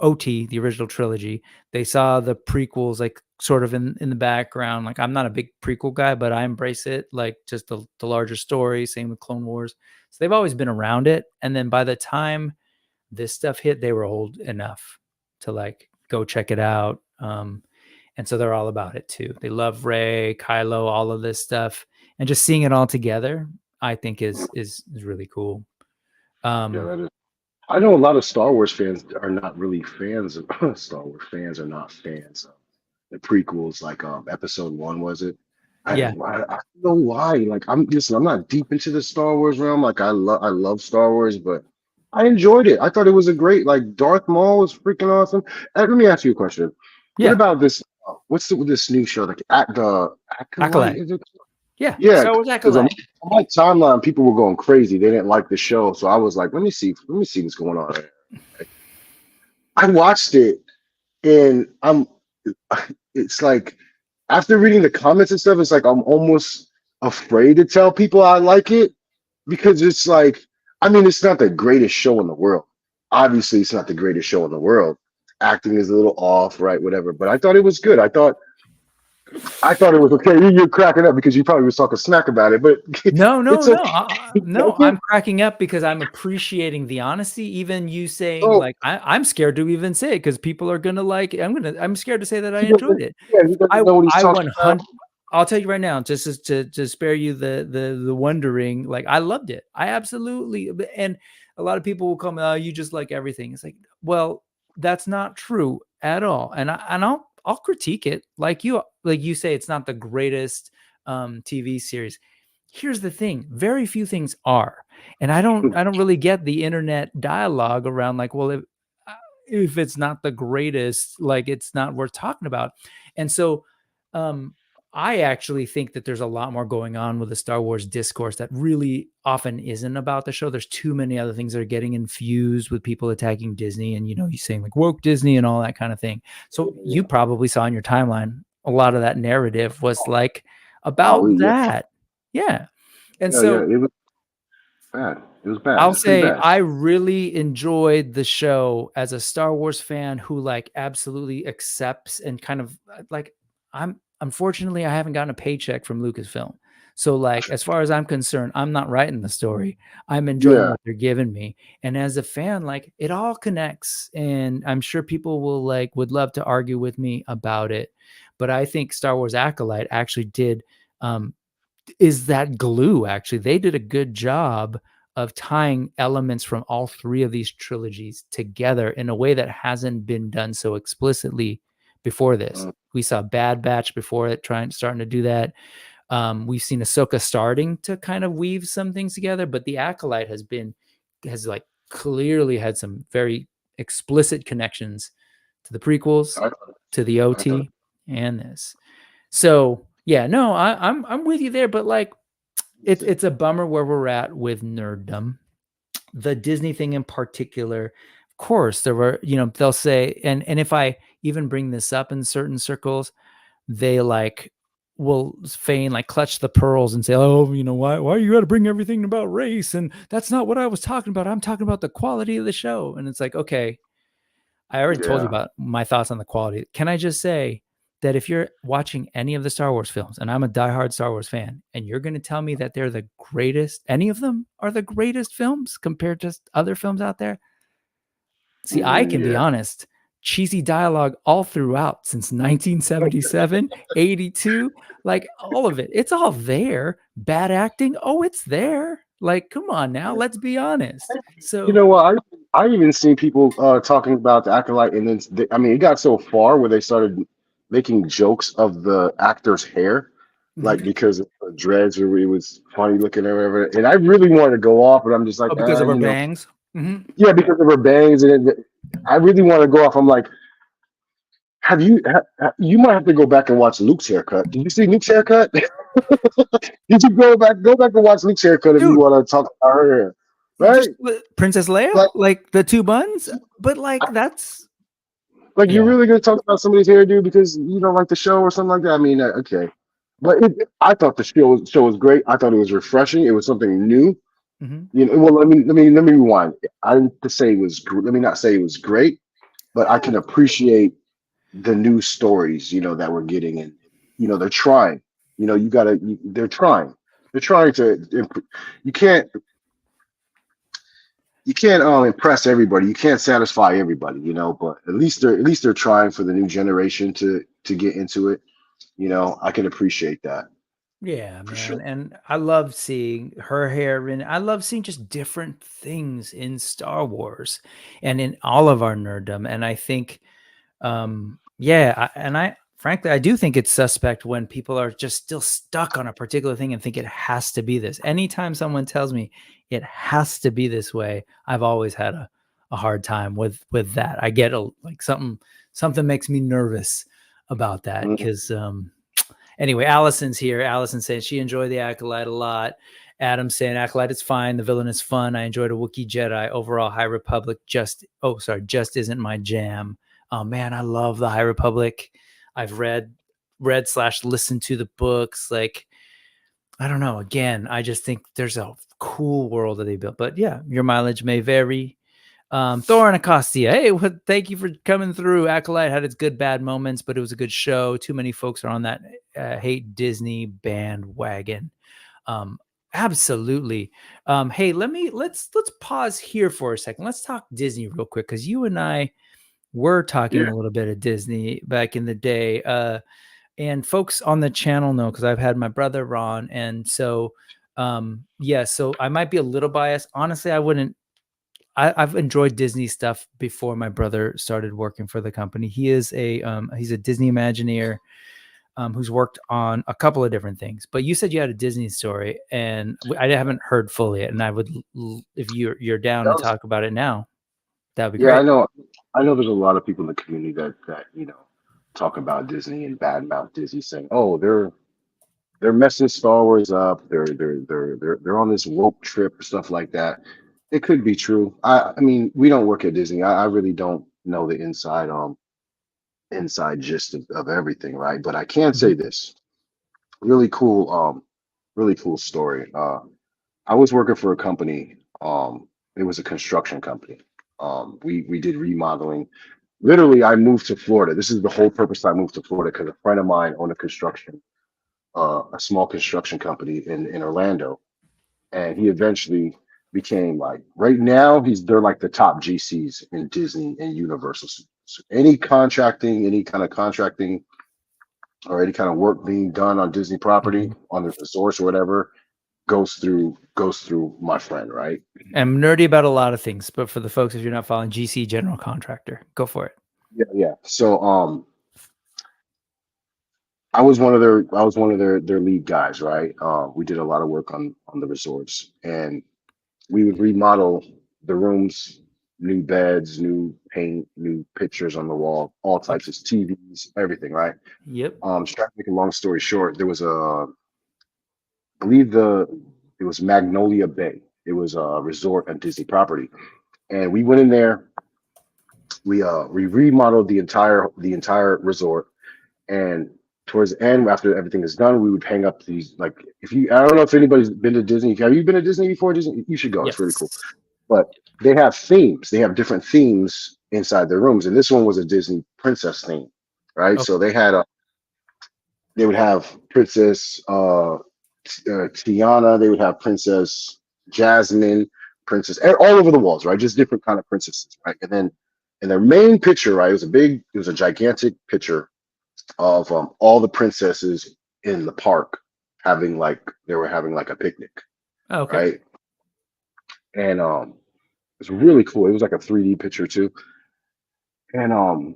OT, the original trilogy. They saw the prequels like sort of in the background. Like I'm not a big prequel guy, but I embrace it, like just the larger story. Same with Clone Wars. So they've always been around it. And then by the time this stuff hit, they were old enough to like go check it out. And so they're all about it too. They love Rey, Kylo, all of this stuff, and just seeing it all together, I think is really cool. Yeah, that is. I know a lot of Star Wars fans are not really fans of Star Wars fans are not fans of the prequels, like Episode 1, was it? I Yeah. don't know why. Like I'm not deep into the Star Wars realm. Like I love Star Wars, but I enjoyed it. I thought it was a great, like, Darth Maul was freaking awesome. Let me ask you a question. What Yeah. about this? This new show? Like the Acolyte? Acolyte. Is it? Yeah. Yeah, Star Wars because on Acolyte. my timeline, people were going crazy. They didn't like the show, so I was like, let me see what's going on there. I watched it, and it's like, after reading the comments and stuff, it's like I'm almost afraid to tell people I like it, because it's like, I mean, it's not the greatest show in the world. Obviously, it's not the greatest show in the world. Acting is a little off, right? Whatever. But I thought it was good. I thought it was okay. You're cracking up because you probably was talking smack about it, but No. okay. I'm cracking up because I'm appreciating the honesty. Even you saying Oh, like, I'm scared to even say it because people are gonna like. I'm scared to say that I enjoyed it. he doesn't know what he's I talking about. 100. I'll tell you right now, just as to spare you the wondering. Like I loved it. I absolutely. And a lot of people will come, oh, you just like everything. It's like, well, that's not true at all. And I'll critique it like you say. It's not the greatest TV series. Here's the thing: very few things are, and I don't really get the internet dialogue around like, well, if it's not the greatest, like it's not worth talking about. And so I actually think that there's a lot more going on with the Star Wars discourse that really often isn't about the show. There's too many other things that are getting infused with people attacking Disney and, you saying like woke Disney and all that kind of thing. So you probably saw in your timeline, a lot of that narrative was like about that. Yeah. And so it was bad. It was bad. I'll It's pretty say bad. I really enjoyed the show as a Star Wars fan who like absolutely accepts and kind of like, unfortunately, I haven't gotten a paycheck from Lucasfilm. So like, as far as I'm concerned, I'm not writing the story. I'm enjoying what they're giving me. And as a fan, like it all connects, and I'm sure people would love to argue with me about it. But I think Star Wars Acolyte actually did is that glue. Actually, they did a good job of tying elements from all three of these trilogies together in a way that hasn't been done so explicitly before this. We saw Bad Batch before it starting to do that. We've seen Ahsoka starting to kind of weave some things together, but the Acolyte has like clearly had some very explicit connections to the prequels, to the OT, and this. So yeah, no, I'm with you there, but like it's a bummer where we're at with nerddom. The Disney thing in particular, of course, there were, they'll say, and if I even bring this up in certain circles, they like will feign like clutch the pearls and say, oh, why you got to bring everything about race, and that's not what I was talking about. I'm talking about the quality of the show. And it's like, okay, I already told you about my thoughts on the quality. Can I just say that if you're watching any of the Star Wars films, and I'm a diehard Star Wars fan, and you're going to tell me that they're the greatest, any of them are the greatest films compared to other films out there? See, I can be honest. Cheesy dialogue all throughout since 1977, 82, like all of it. It's all there. Bad acting. Oh, it's there. Like, come on now. Let's be honest. So, you know what? I even seen people talking about the Acolyte, and then it got so far where they started making jokes of the actor's hair, like because of the dreads, or it was funny looking or whatever. And I really wanted to go off, but I'm just like, because of her bangs. Yeah, because of her bangs, and I really want to go off. I'm like, you might have to go back and watch Luke's haircut. Did you see Luke's haircut? Did you go back and watch Luke's haircut if you want to talk about her hair? Right? Princess Leia, like the two buns, but like that's like you're really gonna talk about somebody's hairdo because you don't like the show or something like that. I mean, okay, but I thought the show was great. I thought it was refreshing. It was something new. Well, let me rewind. I didn't say it was. Let me not say it was great, but I can appreciate the new stories. That we're getting, and they're trying. They're trying. They're trying to. You can't impress everybody. You can't satisfy everybody, but at least they're trying for the new generation to get into it. I can appreciate that. Yeah, man. Sure. And I love seeing her hair, and I love seeing just different things in Star Wars and in all of our nerddom. And I think, frankly, I do think it's suspect when people are just still stuck on a particular thing and think it has to be this. Anytime someone tells me it has to be this way, I've always had a hard time with that. I get like something makes me nervous about that because, anyway, Allison's here. Allison says she enjoyed the Acolyte a lot. Adam's saying Acolyte is fine. The villain is fun. I enjoyed a Wookiee Jedi. Overall, High Republic just isn't my jam. Oh man, I love the High Republic. I've read / listened to the books. Like, I don't know. Again, I just think there's a cool world that they built. But yeah, your mileage may vary. Thorin Acostia, hey, thank you for coming through. Acolyte had its good, bad moments, but it was a good show. Too many folks are on that hate Disney bandwagon. Absolutely. Hey, let's pause here for a second. Let's talk Disney real quick because you and I were talking a little bit of Disney back in the day. And folks on the channel know because I've had my brother Ron, and so so I might be a little biased. Honestly, I've enjoyed Disney stuff before my brother started working for the company. He is he's a Disney Imagineer who's worked on a couple of different things. But you said you had a Disney story, and I haven't heard fully yet. And I would, if you're down to talk about it now, that would be great. I know there's a lot of people in the community that talk about Disney and badmouth Disney, saying, "Oh, they're messing Star Wars up. They're on this woke trip or stuff like that." It could be true. I mean, we don't work at Disney. I really don't know the inside gist of everything, right? But I can say this. Really cool story. I was working for a company. It was a construction company. We did remodeling. Literally, I moved to Florida. This is the whole purpose I moved to Florida because a friend of mine owned a small construction company in Orlando, and he eventually became like, right now they're like the top GCs in Disney and Universal. So any kind of contracting or any kind of work being done on Disney property, on the resorts or whatever, goes through my friend, right? I'm nerdy about a lot of things, but for the folks, if you're not following, GC General Contractor, go for it. Yeah. So I was one of their lead guys, right? We did a lot of work on the resorts, and we would remodel the rooms, new beds, new paint, new pictures on the wall, all types of TVs, everything, right? Yep. Just trying to make a long story short, there was I believe it was Magnolia Bay. It was a resort and Disney property, and we went in there. We remodeled the entire resort, and towards the end, after everything is done, we would hang up these, like, if you, I don't know if anybody's been to Disney. Have you been to Disney before? Disney, you should go. It's really cool. Yes. But they have themes. They have different themes inside their rooms, and this one was a Disney princess theme, right? Okay. So they would have Princess Tiana. They would have Princess Jasmine, Princess, all over the walls, right? Just different kind of princesses, right? And then in their main picture, right, it was a gigantic picture of all the princesses in the park having like a picnic, Okay. right? And it's really cool. It was like a 3D picture too. And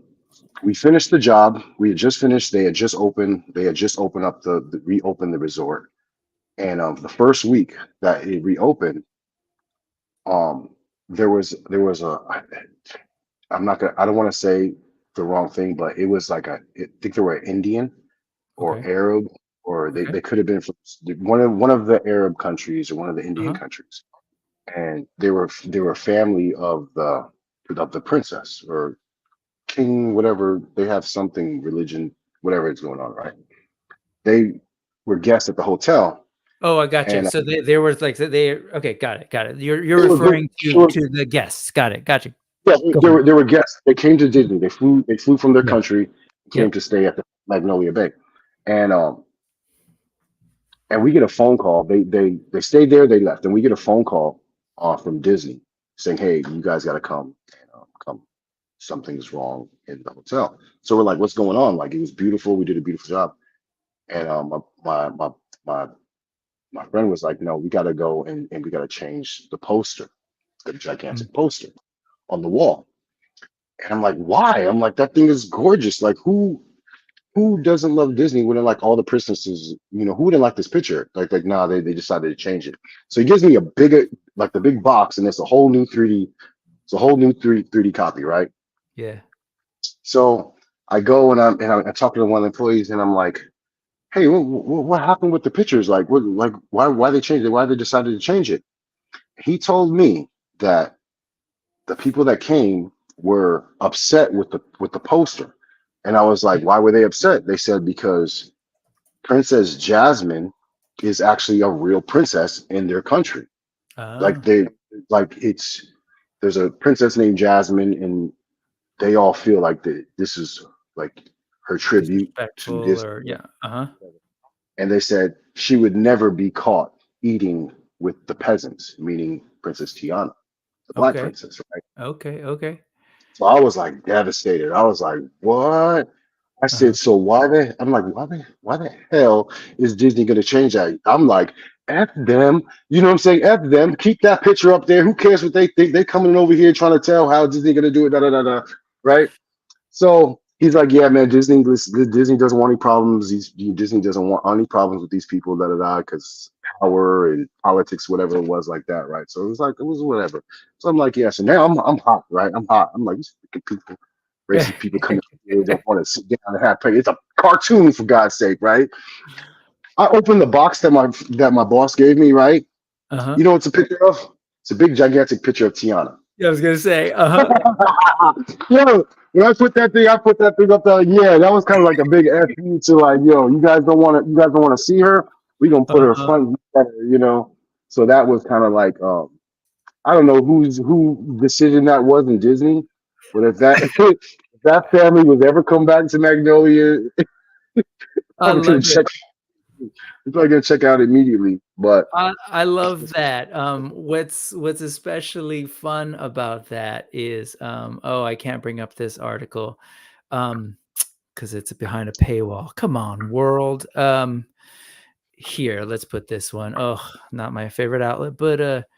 we finished the job. We had just finished. They had just opened. They had just opened up reopened the resort. And the first week that it reopened, um, there was I'm not gonna. I don't want to say the wrong thing, but it was like I think they were Indian or Okay. Arab, or Okay. they could have been from one of the Arab countries or one of the Indian Uh-huh. countries, and they were family of the princess or king, whatever. They have something religion, whatever is going on, right? They were guests at the hotel, Oh, I gotcha. and So they were like they. Okay, got it. You're they were, they, referring they were to the guests. Got it. Gotcha. yeah, Go they for were it. they were guests. They came to Disney. They flew from their Yeah. country, came Yep. to stay at the Magnolia Bay, and we get a phone call. They stayed there. They left, and we get a phone call from Disney saying, "Hey, you guys got to come. Come. Something's wrong in the hotel." So we're like, "What's going on?" Like, it was beautiful. We did a beautiful job, and my my friend was like, "No, we got to go and we got to change the poster, the Mm. gigantic poster on the wall." And I'm like, "Why?" I'm like, "That thing is gorgeous. Like, who doesn't love Disney? Wouldn't like all the princesses, who wouldn't like this picture?" Like, nah, they decided to change it. So he gives me a bigger, like the big box, and it's a whole new 3D, it's a whole new 3D copy, right? Yeah. So I go and I talk to one of the employees, and I'm like, "Hey, what happened with the pictures? Like why they changed it? Why they decided to change it?" He told me that the people that came were upset with the poster. And I was like, "Why were they upset?" They said because Princess Jasmine is actually a real princess in their country. Like Oh, it's there's a princess named Jasmine, and they all feel like this is like her tribute to disrespectful or Disney. yeah. Uh-huh. And they said she would never be caught eating with the peasants, meaning Princess Tiana, the Black Okay. Princess, right? Okay. So I was like devastated. I was like, "What?" I Uh-huh. said, "So why the hell is Disney gonna change that?" I'm like, "F them." You know what I'm saying? F them. Keep that picture up there. Who cares what they think? They coming over here trying to tell how Disney gonna do it, da da da da. Right? So he's like, "Yeah, man, Disney doesn't want any problems. Disney doesn't want any problems with these people, da da da, because power and politics, whatever it was, like that, right?" So it was whatever. So I'm like, "Yeah." So now I'm hot, right? I'm hot. I'm like, "These freaking people, racist people coming here, don't want to sit down and have pay. It's a cartoon, for God's sake, right?" I opened the box that my boss gave me, right? Uh-huh. You know what it's a picture of? It's a big gigantic picture of Tiana. Yeah, I was gonna say, uh-huh. Yo, when I put that thing up there. Yeah, that was kind of like a big FU to like, yo, you guys don't want to see her. We gonna put her Uh-huh. front and center. So that was kind of like, I don't know who decision that was in Disney, but if that if that family was ever come back to Magnolia, I probably gonna love it. check. We're probably gonna check out immediately. But I love that. What's especially fun about that is oh, I can't bring up this article. Um because it's behind a paywall. Come on, world. Here, let's put this one. Oh, not my favorite outlet, but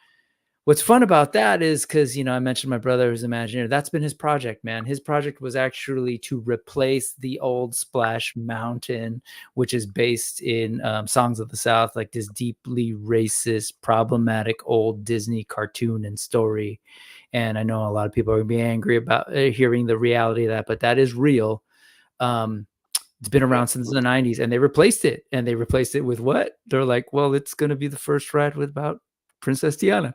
what's fun about that is because, I mentioned my brother who's an Imagineer. That's been his project, man. His project was actually to replace the old Splash Mountain, which is based in Songs of the South, like this deeply racist, problematic old Disney cartoon and story. And I know a lot of people are going to be angry about hearing the reality of that, but that is real. It's been around since the 90s, and they replaced it. And they replaced it with what? They're like, well, it's going to be the first ride with about Princess Tiana.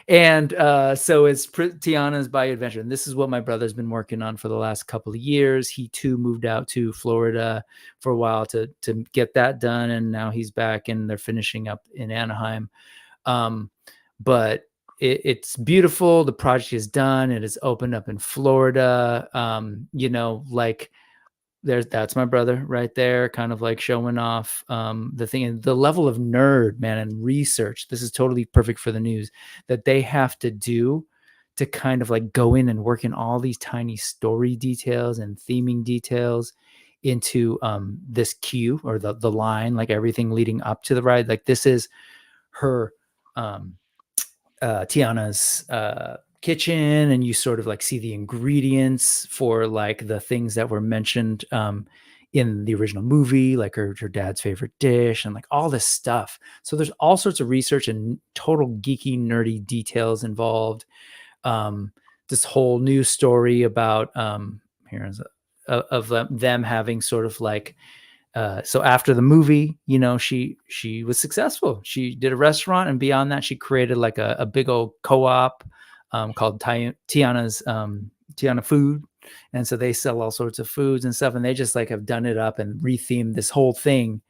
And so it's Tiana's Bayou Adventure. And this is what my brother's been working on for the last couple of years. He too moved out to Florida for a while to get that done. And now he's back and they're finishing up in Anaheim. But it's beautiful. The project is done. It is opened up in Florida. That's my brother right there, kind of like showing off the thing and the level of nerd, man, and research. This is totally perfect for the news that they have to do to kind of like go in and work in all these tiny story details and theming details into this queue or the line, like everything leading up to the ride. Like this is her Tiana's kitchen, and you sort of like see the ingredients for like the things that were mentioned in the original movie, like her dad's favorite dish and like all this stuff. So there's all sorts of research and total geeky, nerdy details involved. This whole new story about of them having sort of like so after the movie, she was successful. She did a restaurant, and beyond that, she created like a big old co-op called Tiana's Tiana Food. And so they sell all sorts of foods and stuff, and they just like have done it up and rethemed this whole thing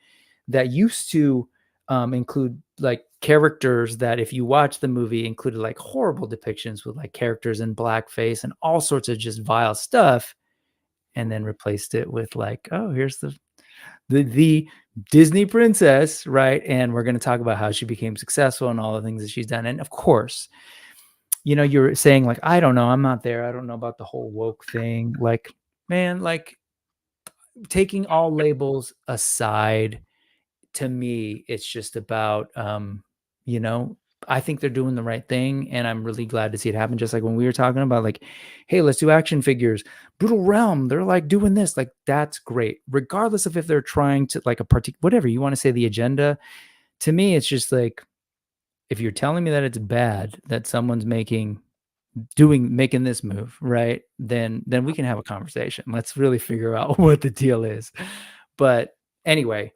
that used to include like characters that, if you watch the movie, included like horrible depictions with like characters in blackface and all sorts of just vile stuff, and then replaced it with like, oh, here's the Disney princess, right? And we're going to talk about how she became successful and all the things that she's done. And of course, you're saying like, I don't know, I'm not there. I don't know about the whole woke thing. Like, man, like taking all labels aside, to me, it's just about, I think they're doing the right thing, and I'm really glad to see it happen. Just like when we were talking about like, hey, let's do action figures, Brutal Realm, they're like doing this, like that's great, regardless of if they're trying to like a particular, whatever you want to say, the agenda. To me, it's just like, if you're telling me that it's bad that someone's making this move, right, then we can have a conversation. Let's really figure out what the deal is. But anyway,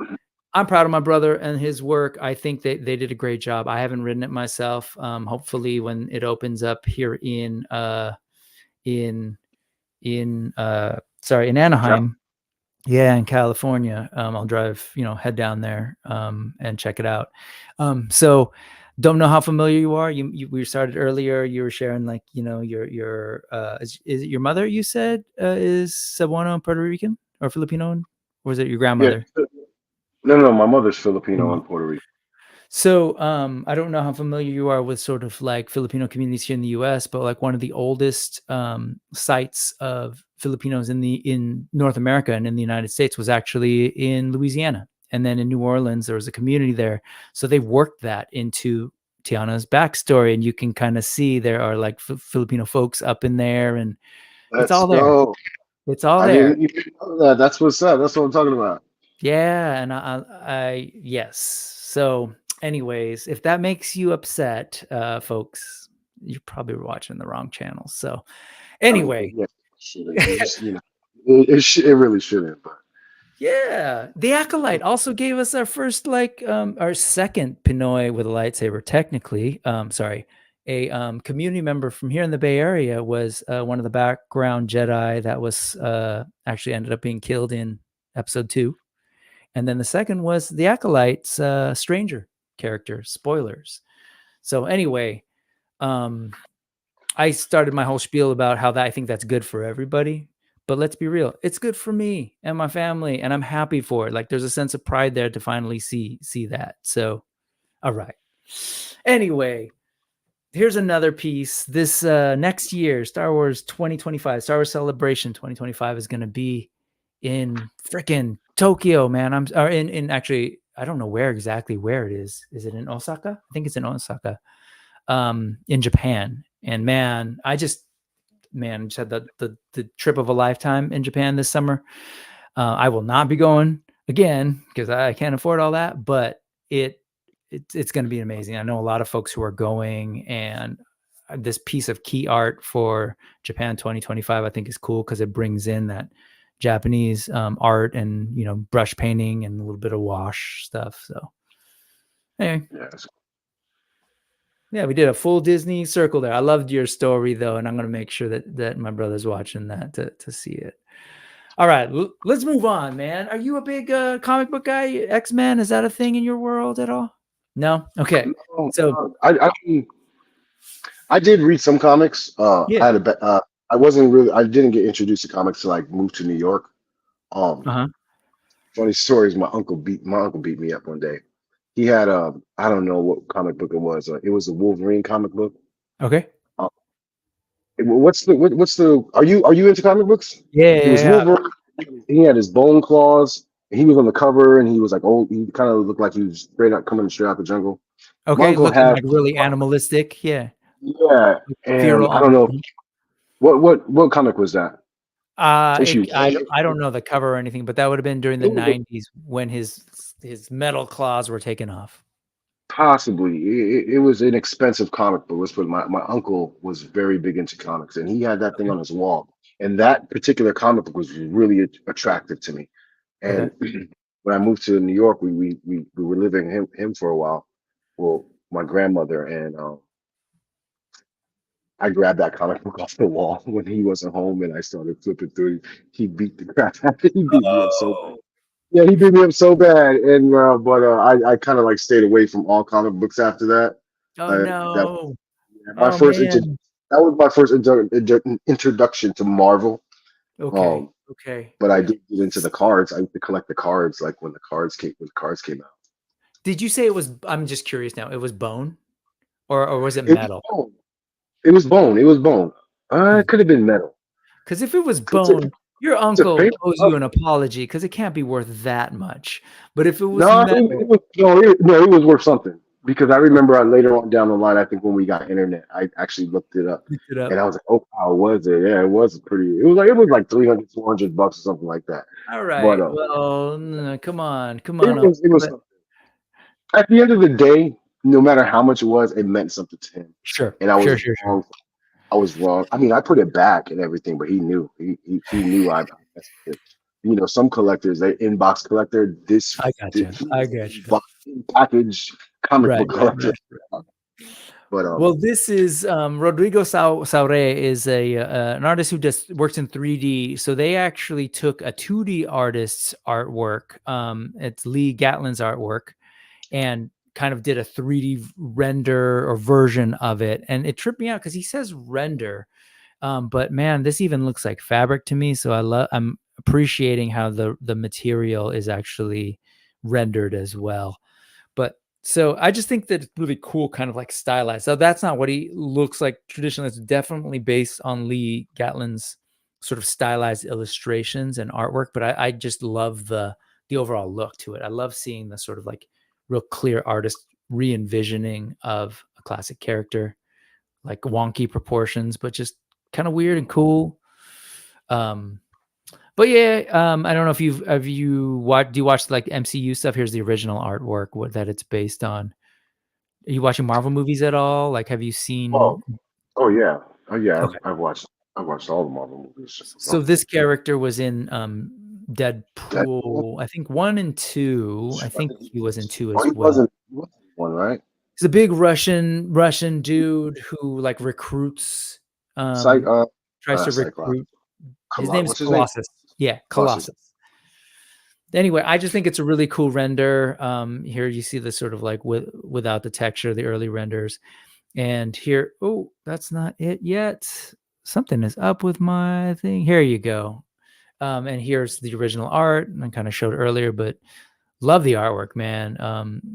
I'm proud of my brother and his work. I think they did a great job. I haven't ridden it myself. Hopefully when it opens up here in Anaheim, in California, I'll drive, head down there and check it out. So don't know how familiar you are. We started earlier. You were sharing like, your is it your mother, you said, is Cebuano, Puerto Rican or Filipino, or is it your grandmother? Yeah. No, my mother's Filipino and Puerto Rican. So I don't know how familiar you are with sort of like Filipino communities here in the U.S., but like one of the oldest sites of Filipinos in North America and in the United States was actually in Louisiana. And then in New Orleans, there was a community there. So they worked that into Tiana's backstory, and you can kind of see there are like Filipino folks up in there, and it's all there. It's all there. That's what's up. That's what I'm talking about. Yeah, and I yes. So anyways, if that makes you upset, folks, you're probably watching the wrong channel. So anyway, it really shouldn't. But yeah, the Acolyte also gave us our first, like, our second Pinoy with a lightsaber. Technically, a community member from here in the Bay Area was one of the background Jedi that was actually ended up being killed in Episode 2. And then the second was the Acolyte's stranger character. Spoilers. So anyway, I started my whole spiel about how I think that's good for everybody. But let's be real, it's good for me and my family, and I'm happy for it. Like there's a sense of pride there to finally see that. So, all right. Anyway, here's another piece. This next year, Star Wars 2025, Star Wars Celebration 2025 is going to be in freaking Tokyo, man. Or in actually, I don't know where exactly where it is. Is it in Osaka? I think it's in Osaka, in Japan. And man, just had the trip of a lifetime in Japan this summer. I will not be going again because I can't afford all that, but it's going to be amazing. I know a lot of folks who are going, and this piece of key art for Japan 2025, I think is cool because it brings in that Japanese art and, you know, brush painting and a little bit of wash stuff. So anyway, yeah, we did a full Disney circle there. I loved your story though, and I'm going to make sure that my brother's watching that to see it. All right, let's move on, man. Are you a big comic book guy? X-Men, is that a thing in your world at all? No? Okay. No, So I did read some comics. yeah. I had I didn't get introduced to comics till I moved to New York. Funny stories. My uncle beat me up one day. He had I don't know what comic book it was. It was a Wolverine comic book. Okay. What's the are you into comic books? Yeah. It was Wolverine. He had his bone claws. He was on the cover, and he was like old. He kind of looked like he was coming straight out the jungle. Okay, looking like really animalistic. Yeah. Yeah, and I don't know what comic was that. I don't know the cover or anything, but that would have been during the 90s when his metal claws were taken off. Possibly. It was an expensive comic book. Let's put it, my uncle was very big into comics, and he had that thing on his wall. And that particular comic book was really attractive to me. And when I moved to New York, we were living him for a while. Well, my grandmother, and I grabbed that comic book off the wall when he wasn't home, and I started flipping through. He beat the crap out of me. He beat me up so bad. Yeah, he beat me up so bad, and I kind of like stayed away from all comic books after that. Oh no! That was my first introduction to Marvel. Okay. But I did get into the cards. I used to collect the cards, like when the cards came out. Did you say it was? I'm just curious now. It was bone, or was it metal? It was bone. It was bone. It could have been metal. Because if it was bone, your uncle owes you an apology because it can't be worth that much. But if it was it was worth something, because I remember later on down the line, I think when we got internet, I actually looked it up. And I was like, oh, how was it? Yeah, it was pretty. It was like $300, $400 or something like that. All right. But, well, come on. It was at the end of the day, no matter how much it was, it meant something to him. Sure. And I was wrong. I was wrong. I mean, I put it back and everything, but he knew. He knew I messed with it. You know, some collectors, they inbox collector. I got you. Package comic book collector. Right. But well, this is Rodrigo Saure is an artist who just works in 3D. So they actually took a 2D artist's artwork. It's Lee Gatlin's artwork, and kind of did a 3D render or version of it. And it tripped me out because he says render. But man, this even looks like fabric to me. So I'm appreciating how the material is actually rendered as well. But so I just think that it's really cool, kind of like stylized. So that's not what he looks like traditionally. It's definitely based on Lee Gatlin's sort of stylized illustrations and artwork. But I just love the overall look to it. I love seeing the sort of like real clear artist re-envisioning of a classic character, like wonky proportions, but just kind of weird and cool. But yeah, I don't know if do you watch like MCU stuff? Here's the original artwork that it's based on. Are you watching Marvel movies at all? Like, have you seen? Oh yeah. Okay. I've watched all the Marvel movies. So this character was in Deadpool, I think 1 and 2. I think he was in 2 as well. He wasn't one, right? He's a big Russian dude who like recruits. Tries to recruit. His name's Colossus. Yeah, Colossus. Anyway, I just think it's a really cool render. Here you see the sort of like without the texture, the early renders. And here, oh, that's not it yet. Something is up with my thing. Here you go. And here's the original art. I kind of showed earlier, but love the artwork, man.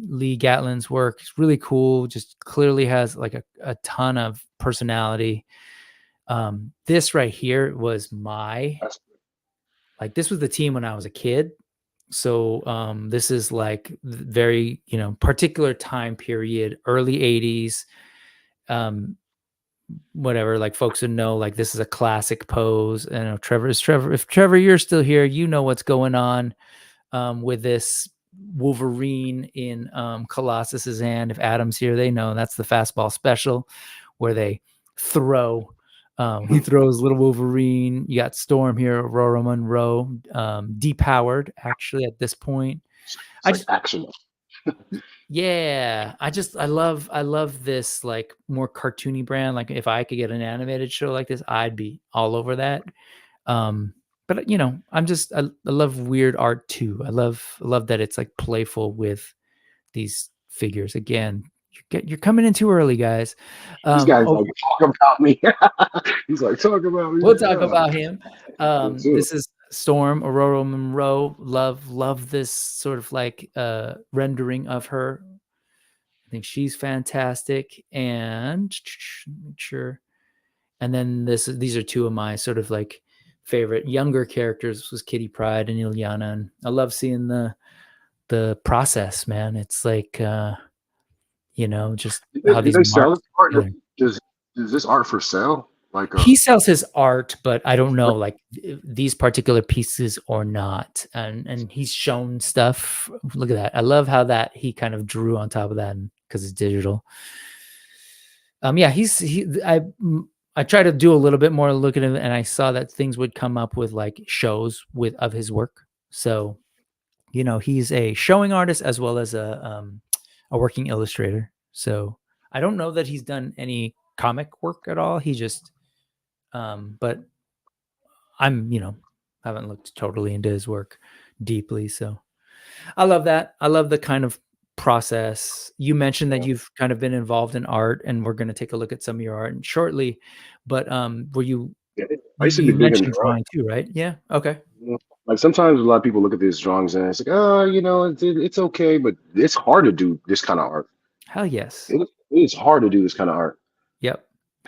Lee Gatlin's work is really cool. Just clearly has like a ton of personality. This right here was my like this was the team when I was a kid. So this is like very, particular time period, early 80s. Whatever, like folks would know, like this is a classic pose. And Trevor, if Trevor, you're still here, you know what's going on with this Wolverine in Colossus's hand. If Adam's here, they know that's the fastball special where they throw. He throws little Wolverine. You got Storm here, Aurora Monroe, depowered actually at this point. It's like action. Yeah, I love this like more cartoony brand. Like if I could get an animated show like this, I'd be all over that. But I love weird art too. I love that it's like playful with these figures. Again, you're coming in too early, guys. This guy's like, talk about me. He's like, talk about me. We'll talk about him. This is Storm, Aurora Monroe. Love this sort of like rendering of her. I think she's fantastic. And make sure. And then these are two of my sort of like favorite younger characters was Kitty Pryde and Ilyana. And I love seeing the process, man. It's like just how these they sell marks. art. Is this art for sale? Like he sells his art, but I don't know like these particular pieces or not. And he's shown stuff. Look at that. I love how that he kind of drew on top of that because it's digital. Yeah, I try to do a little bit more look at him, and I saw that things would come up with like shows of his work. So, he's a showing artist as well as a working illustrator. So I don't know that he's done any comic work at all. He just, but I'm, haven't looked totally into his work deeply. So I love that. I love the kind of process. You mentioned that you've kind of been involved in art, and we're going to take a look at some of your art shortly. But were you? Yeah, I used to be big mentioned drawing too, right? Yeah. Okay. Like sometimes a lot of people look at these drawings and it's like, oh, it's okay, but it's hard to do this kind of art. Hell yes. It is hard to do this kind of art. Yep.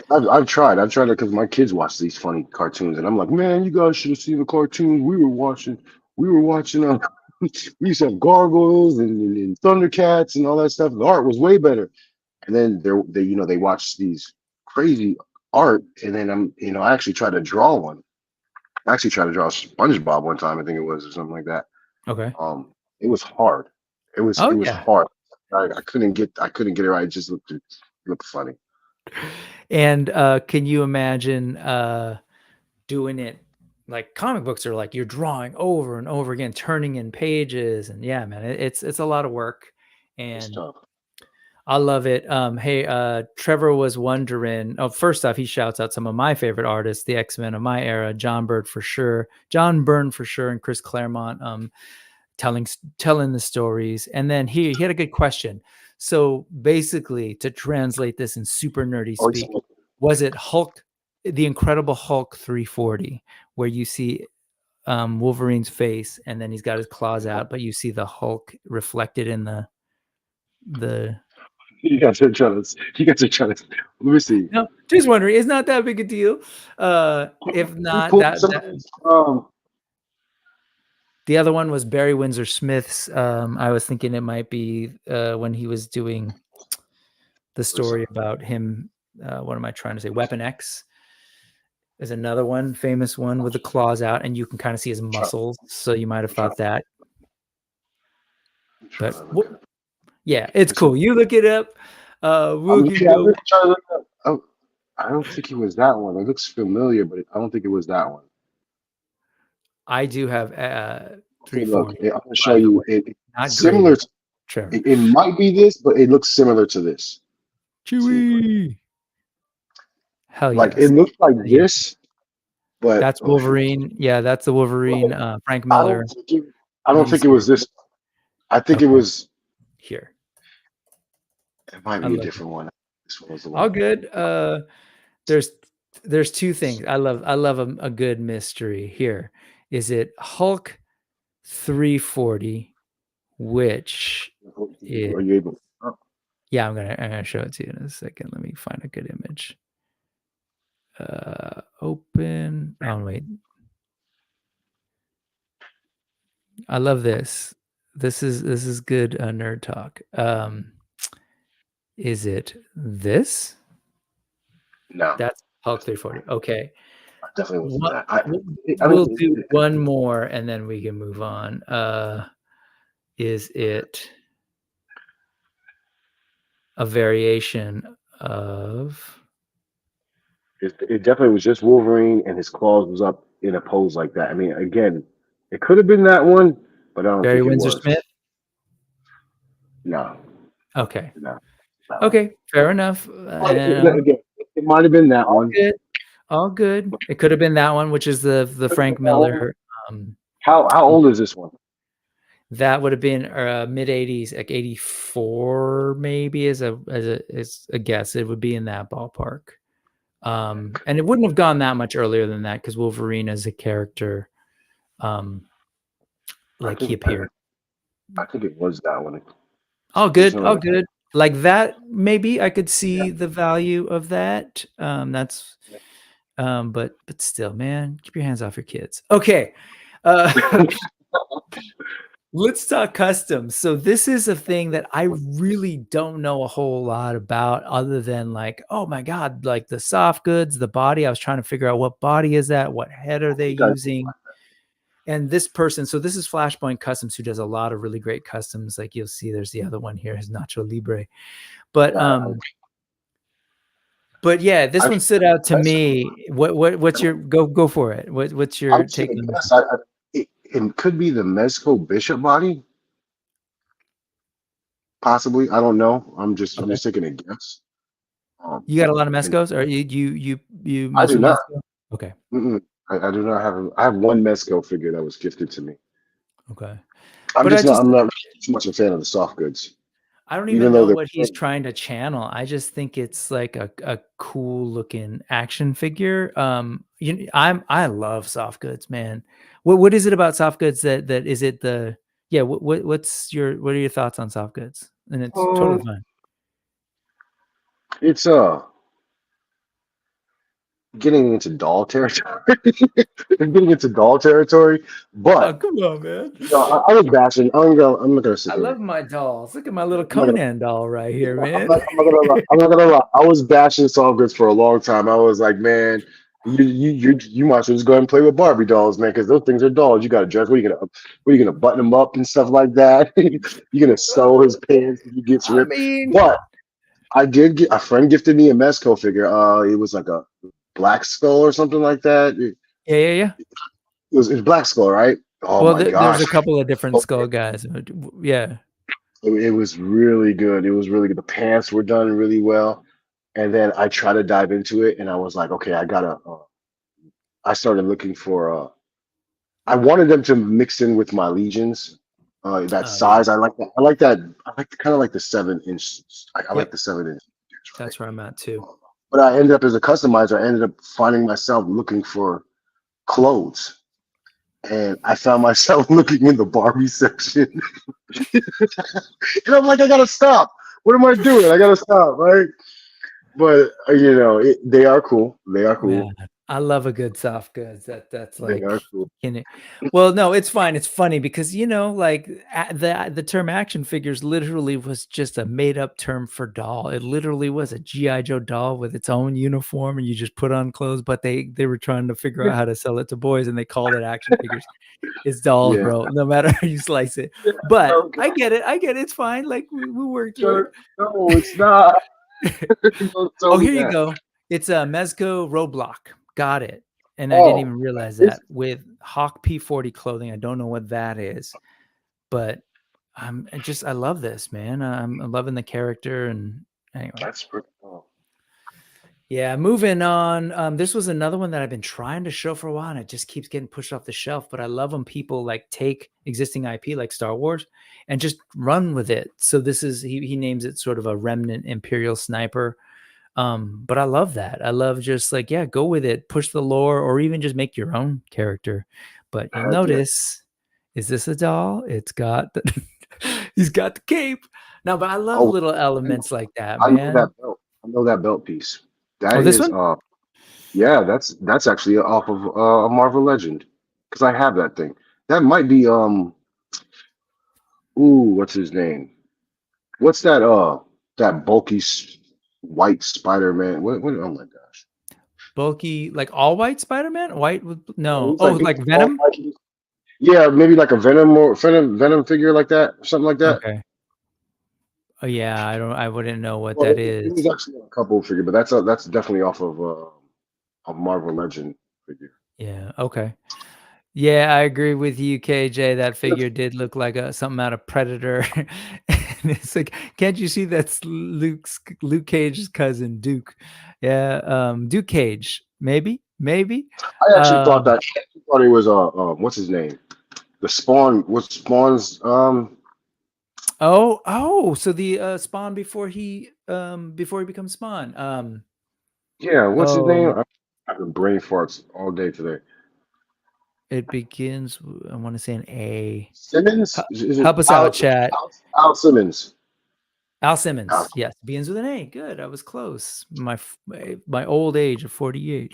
I've tried it because my kids watch these funny cartoons, and I'm like, man, you guys should have seen the cartoons we were watching. We used to have gargoyles and Thundercats and all that stuff. The art was way better. And then they watch these crazy art, and then I actually tried to draw one. I actually tried to draw SpongeBob one time, I think it was, or something like that. Okay. It was hard. It was hard. I couldn't get it right. It just looked funny. And can you imagine doing it like comic books are like you're drawing over and over again, turning in pages, and yeah, man, it's a lot of work, and I love it. Hey, Trevor was wondering. Oh, first off, he shouts out some of my favorite artists, the X-Men of my era, John Byrne for sure, and Chris Claremont, telling the stories. And then he had a good question. So basically, to translate this in super nerdy speak, was it Hulk, the Incredible Hulk 340, where you see Wolverine's face and then he's got his claws out, but you see the Hulk reflected in the. You guys are jealous. Let me see. No, just wondering. It's not that big a deal. If not, the other one was Barry Windsor Smith's. I was thinking it might be when he was doing the story about him. What am I trying to say? Weapon X is another one, famous one with the claws out, and you can kind of see his muscles. So you might have thought that. But yeah, it's cool. You look it up. I don't think it was that one. It looks familiar, but I don't think it was that one. I do have 340. Look, I'm gonna show you. It's similar. Trevor. It might be this, but it looks similar to this. Chewie. Hell yeah! Like it looks like this, but that's Wolverine. Yeah, that's the Wolverine. Frank Miller. I don't think it was this. I think it was here. It might be a different one. This one was the one. All good. There's two things. I love a good mystery. Here is it Hulk 340, which is, are you able? Yeah, I'm gonna show it to you in a second. Let me find a good image. Open. Oh wait. I love this. This is good nerd talk. Is it this? No, That's Hulk 340. Okay. definitely wasn't What that. we'll do one more and then we can move on. Is it a variation of it definitely was just Wolverine and his claws was up in a pose like that. I mean, again, it could have been that one, but I don't Barry think it Windsor was. Smith? No, Okay. no. That one. Okay, fair enough. Again, it might have been that All one. good. All good. It could have been that one, which is the Frank Miller. How old is this one? That would have been mid 80s, like 84 maybe as a guess. It would be in that ballpark. And it wouldn't have gone that much earlier than that because Wolverine as a character, like he appeared. I think it was that one. Oh, good. Oh, good. Like that, maybe I could see the value of that. That's, but still, man, keep your hands off your kids. Okay. Let's talk customs. So this is a thing that I really don't know a whole lot about other than like, oh my God, like the soft goods, the body. I was trying to figure out what body is that? What head are they using? And this person, so this is Flashpoint Customs, who does a lot of really great customs. Like you'll see there's the other one here, his Nacho Libre. But yeah, this one stood out to me. What's your go for it? What's your take on this? It could be the Mezco Bishop body. Possibly. I don't know. I'm just taking a guess. You got a lot of Mezcos, or you I do not. Mezco? Okay. I do not have. I have one Mezco figure that was gifted to me. Okay. I'm not too much a fan of the soft goods. I don't even know what he's trying to channel. I just think it's like a cool looking action figure. I love soft goods, man. What is it about soft goods that is it the what are your thoughts on soft goods? And it's totally fine. It's getting into doll territory. But oh, come on, man. I was bashing. I'm not gonna sit I there. love my dolls. Look at my little Conan doll right here, man. I'm not gonna lie. I was bashing soft goods for a long time. I was like, man, you might as well just go ahead and play with Barbie dolls, man, because those things are dolls. You gotta dress. What are you gonna button them up and stuff like that? You're gonna sew his pants if he gets ripped. But I did get a friend gifted me a Mezco figure. It was like a Black Skull or something like that. Yeah. It was Black Skull, right? Oh my gosh. There's a couple of different skull guys. Yeah. It was really good. It was really good. The pants were done really well. And then I tried to dive into it and I was like, okay, I started looking for I wanted them to mix in with my Legions. That size. Yeah. I like that. I like kind of like the 7-inch. I like the 7-inch. Right? That's where I'm at too. But I ended up as a customizer, I ended up finding myself looking for clothes. And I found myself looking in the Barbie section. And I'm like, I gotta stop. What am I doing? I gotta stop, right? But they are cool. They are cool. Man, I love a good soft goods. That's like, they are cool. Well, no, it's fine. It's funny because like the term action figures literally was just a made up term for doll. It literally was a G.I. Joe doll with its own uniform, and you just put on clothes. But they were trying to figure out how to sell it to boys, and they called it action figures. It's dolls, bro. No matter how you slice it. But I get it. It's fine. Like we worked through it. No, it's not. Oh, here you go. It's a Mezco Roblox. Got it. And I didn't even realize that with Hawk P40 clothing. I don't know what that is, but I love this, man. I'm loving the character. And anyway, that's pretty cool. Yeah, moving on. This was another one that I've been trying to show for a while, and it just keeps getting pushed off the shelf. But I love when people like take existing IP like Star Wars and just run with it. So this is he names it sort of a Remnant Imperial Sniper. But I love that. I love just like, go with it, push the lore, or even just make your own character. But you'll notice, is this a doll? It's got he's got the cape. No, but I love little elements like that, man. I know that belt piece. That is one? That's actually off of a Marvel Legend because I have that thing. That might be Ooh, what's his name? What's that? That bulky white Spider-Man. What? Oh my gosh. Bulky, like all white Spider-Man? White with Yeah, no. Oh, like Venom? yeah, maybe like a Venom figure like that, something like that. Okay. Oh yeah, I wouldn't know what Well, that it is. was actually a couple figure, but that's definitely off of a Marvel Legend figure. Yeah, okay. Yeah, I agree with you, KJ. That figure did look like something out of Predator. And it's like, can't you see that's Luke Cage's cousin, Duke? Yeah, Duke Cage, maybe. I actually Um, thought it was what's his name? The Spawn. What's Spawn's oh, so the Spawn before he becomes Spawn. Yeah, what's his name? Oh, I've been brain farts all day today. it begins. I want to say an A. Simmons? Is it Help us out, chat. Al Simmons? Al Al, Simmons, yes, begins with an A. Good, I was close. My old age of 48.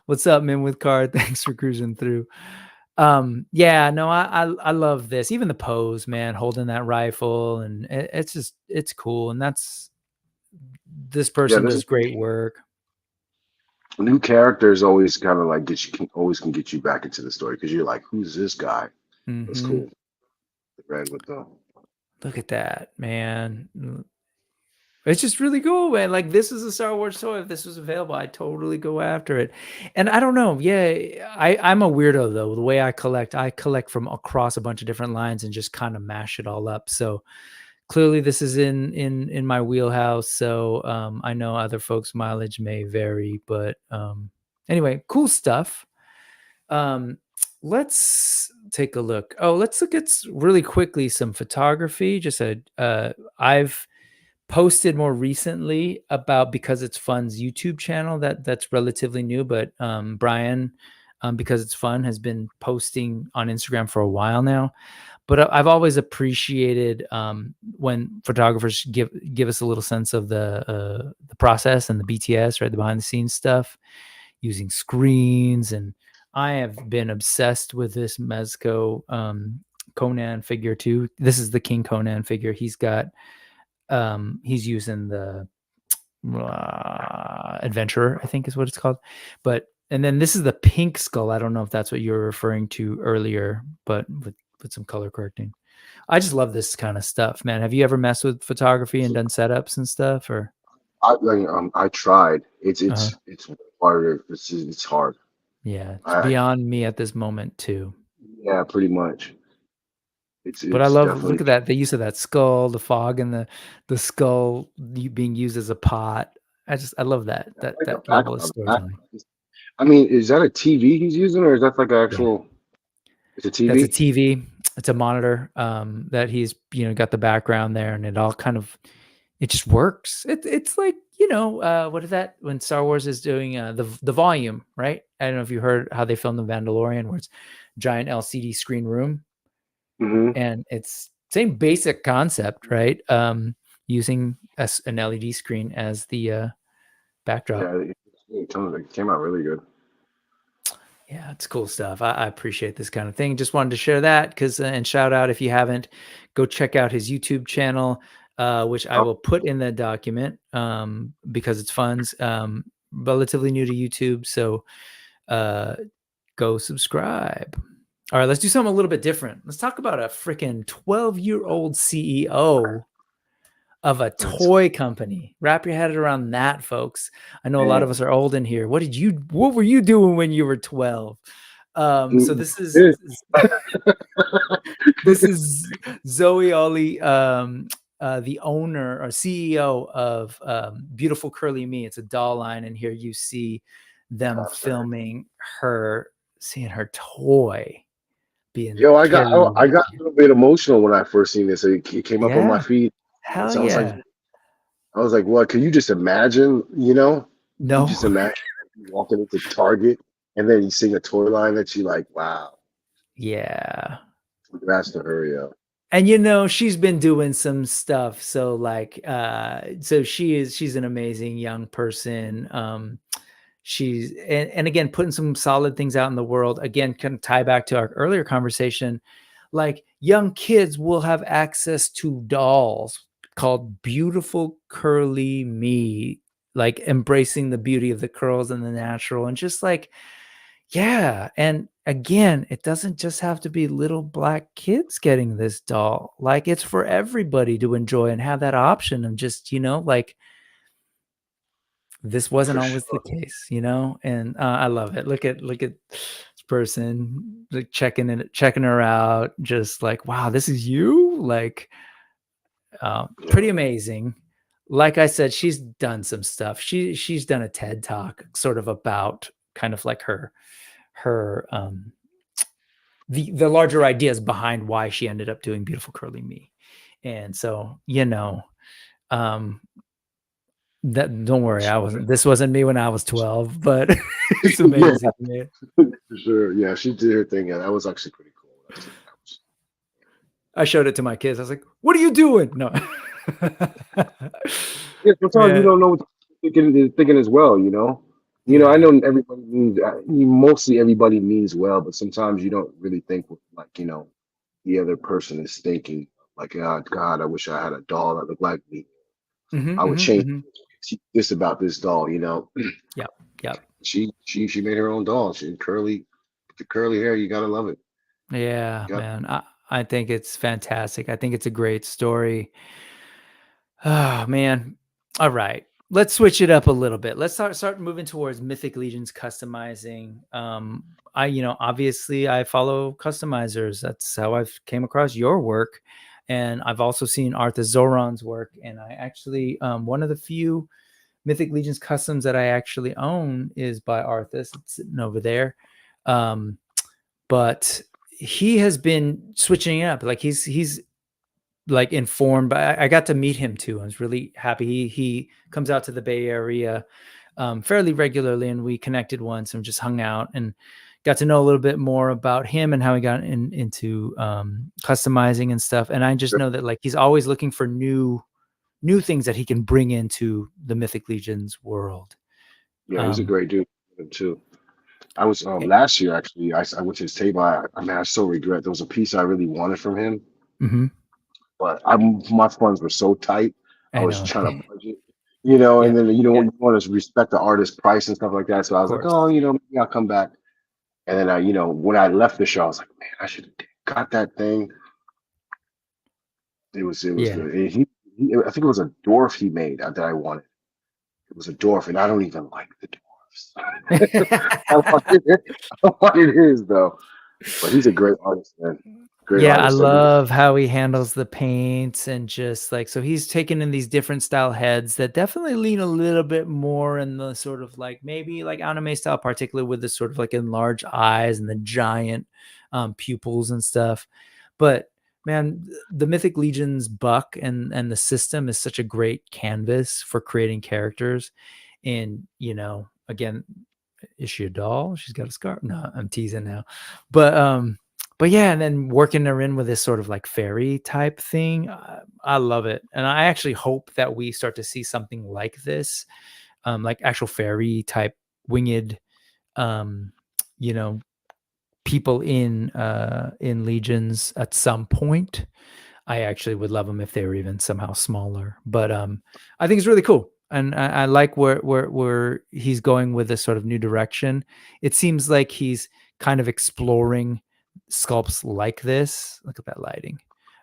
What's up, man? With card, thanks for cruising through. Yeah, no, I love this. Even the pose, man, holding that rifle, and it's cool. And this yeah, person this does is great work. new characters always kind of like can get you back into the story because you're like, who's this guy? That's Hmm. cool. Red with the Look at that, man. It's just really cool, man. Like, this is a Star Wars toy. If this was available, I'd totally go after it. And I don't know. Yeah, I'm a weirdo though. The way I collect from across a bunch of different lines and just kind of mash it all up. So clearly this is in my wheelhouse. So I know other folks' mileage may vary, but anyway, cool stuff. Um, let's take a look. Oh, let's look at really quickly some photography. Just I've posted more recently about Because It's Fun's YouTube channel that's relatively new, but Brian, Because It's Fun, has been posting on Instagram for a while now. But I've always appreciated when photographers give us a little sense of the process and the BTS, right, the behind the scenes stuff, using screens. And I have been obsessed with this Mezco Conan figure too. This is the King Conan figure. He's using the Adventurer, I think is what it's called. And then this is the pink skull. I don't know if that's what you were referring to earlier, but with some color correcting. I just love this kind of stuff, man. Have you ever messed with photography and done setups and stuff? Or I tried. It's uh it's harder. It's hard. yeah, it's I beyond me at this moment too. Yeah, pretty much. But I It's love, look definitely at that, the use of that skull, the fog, and the skull being used as a pot. I love that like the that level of background. storytelling. I mean, is that a TV he's using, or is that like an Yeah. actual? It's a That's a TV. TV. It's a monitor that he's got the background there, and it all kind of it just works. It's like what is that when Star Wars is doing the volume, right? I don't know if you heard how they filmed the Mandalorian, where it's giant LCD screen room, Mm-hmm. and it's same basic concept, right? Using an LED screen as the backdrop. Yeah, it came out really good. Yeah, it's cool stuff. I appreciate this kind of thing. Just wanted to share that and shout out, if you haven't, go check out his YouTube channel, which I will put in the document because it's fun's relatively new to YouTube. So go subscribe. All right, let's do something a little bit different. Let's talk about a freaking 12-year-old CEO of a That's toy company. Wrap your head around that, folks. I know a lot man. of us are old in here. What were you doing when you were 12? So this is Yeah. this is Zoe Ollie, the owner or CEO of Beautiful Curly Me. It's a doll line, and here you see them filming her, seeing her toy being Yo, carried. I got a little bit emotional when I first seen this. It came up on my Yeah, feed. hell So yeah. I was like, what? Can you just imagine? You No. just imagine walking into Target and then you seeing a toy line that you like, wow. Yeah. Congrats to her, yo. And she's been doing some stuff. So like so she's an amazing young person. She's and again putting some solid things out in the world. Again, kind of tie back to our earlier conversation. like young kids will have access to dolls called Beautiful Curly Me, like embracing the beauty of the curls and the natural, and just like, yeah. And again, it doesn't just have to be little black kids getting this doll. Like, it's for everybody to enjoy and have that option of just, like, this wasn't For always the sure. case, and I love it. Look at this person, like, checking her out, just like, wow, this is you. Like, pretty amazing. Like I said, she's done some stuff. She's done a TED talk sort of about kind of like her the larger ideas behind why she ended up doing Beautiful Curly Me. And so, that, don't worry, this wasn't me when I was 12, but it's amazing, man. For sure. Yeah, she did her thing. Yeah, that was actually pretty cool. I showed it to my kids. I was like, "What are you doing?" No. Yeah, sometimes you don't know what they're thinking as well, you know. I know everybody means mostly everybody means well, but sometimes you don't really think what, like, the other person is thinking. Like, oh, God, I wish I had a doll that looked like me. I would change this about this doll, Yep. She made her own doll. She curly, the curly hair. You gotta love it. Yeah, man. I think it's fantastic. I think it's a great story. Oh, man. All right. Let's switch it up a little bit. Let's start moving towards Mythic Legions customizing. Obviously I follow customizers. That's how I've came across your work. And I've also seen Arthus Zoron's work. And I actually, one of the few Mythic Legions customs that I actually own is by Arthus. It's sitting over there. But he has been switching it up. Like, he's like informed, but I got to meet him too. I was really happy. He comes out to the Bay Area fairly regularly, and we connected once and just hung out and got to know a little bit more about him and how he got into customizing and stuff. And I just know that, like, he's always looking for new things that he can bring into the Mythic Legions world. Yeah, he's a great dude too. I was last year actually. I went to his table. I so regret. There was a piece I really wanted from him, but my funds were so tight. I was trying to budget, and then you want to respect the artist's price and stuff like that. So I was like, oh, maybe I'll come back. And then when I left the show, I was like, man, I should have got that thing. It was good. And I think it was a dwarf he made that I wanted. It was a dwarf, and I don't even like the dwarfs. I wanted his though. But he's a great artist, man. Great artist. I love how he handles the paints, and just like, so he's taken in these different style heads that definitely lean a little bit more in the sort of like maybe like anime style, particularly with the sort of like enlarged eyes and the giant pupils and stuff. But man, the Mythic Legions buck and the system is such a great canvas for creating characters. And again, is she a doll? She's got a scarf. No, I'm teasing now. But yeah, and then working her in with this sort of like fairy type thing. I love it. And I actually hope that we start to see something like this, like actual fairy type winged, people in Legions at some point. I actually would love them if they were even somehow smaller. But I think it's really cool. And I like where he's going with this sort of new direction. It seems like he's kind of exploring sculpts like this. Look at that lighting.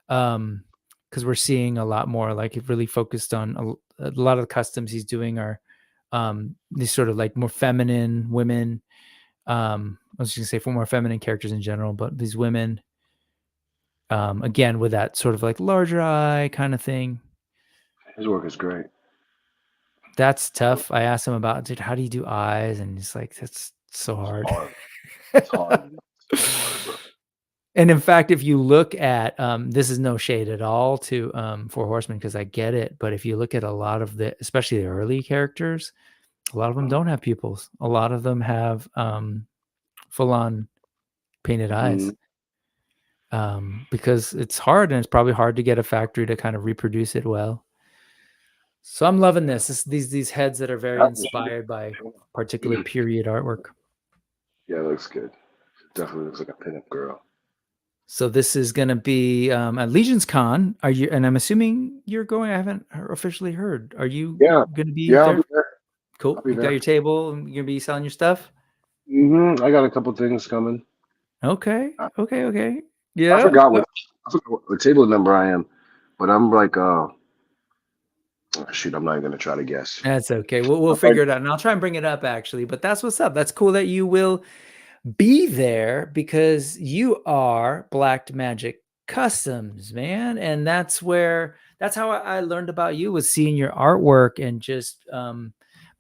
Because we're seeing a lot more, like, it really focused on a lot of the customs he's doing are these sort of like more feminine women. I was just gonna say for more feminine characters in general, but these women, again, with that sort of like larger eye kind of thing. His work is great. That's tough. I asked him about, dude, how do you do eyes? And he's like, that's so hard. It's hard. It's hard, bro. And in fact, if you look at, this is no shade at all to Four Horsemen, because I get it. But if you look at a lot of especially the early characters, a lot of them don't have pupils. A lot of them have full on painted eyes. Because it's hard, and it's probably hard to get a factory to kind of reproduce it well. So I'm loving these heads that are very inspired by particular period artwork. Yeah, it looks good. It definitely looks like a pinup girl. So this is going to be at Legions Con. Are you? And I'm assuming you're going. I haven't officially heard. Are you Yeah, going to be yeah, I'll there? be there. Cool. I'll be You got there. your table. And you're gonna be selling your stuff. I got a couple things coming. Okay. I, Okay. Okay. I Yeah. forgot what table number I am, but I'm like shoot, I'm not even gonna try to guess. That's okay. We'll I'm like, figure it out, and I'll try and bring it up actually. But that's what's up. That's cool that you will be there because you are Black Magic Customs, man, and that's how I learned about you, was seeing your artwork and just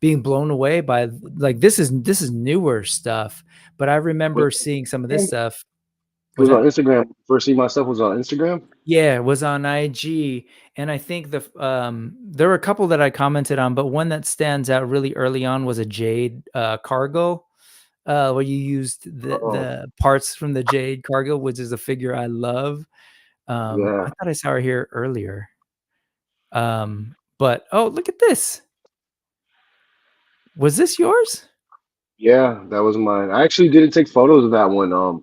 being blown away by, like, this is newer stuff, but I remember seeing some of this it stuff. Was was on that? Instagram. First see my stuff was on Instagram. Yeah, it was on IG, and I think there were a couple that I commented on, but one that stands out really early on was a jade cargo, where you used Oh, the parts from the jade cargo, which is a figure I love. I yeah, thought I saw her here earlier. But oh, look at this. Was this yours? yeah, that was mine. I actually didn't take photos of that one. Oh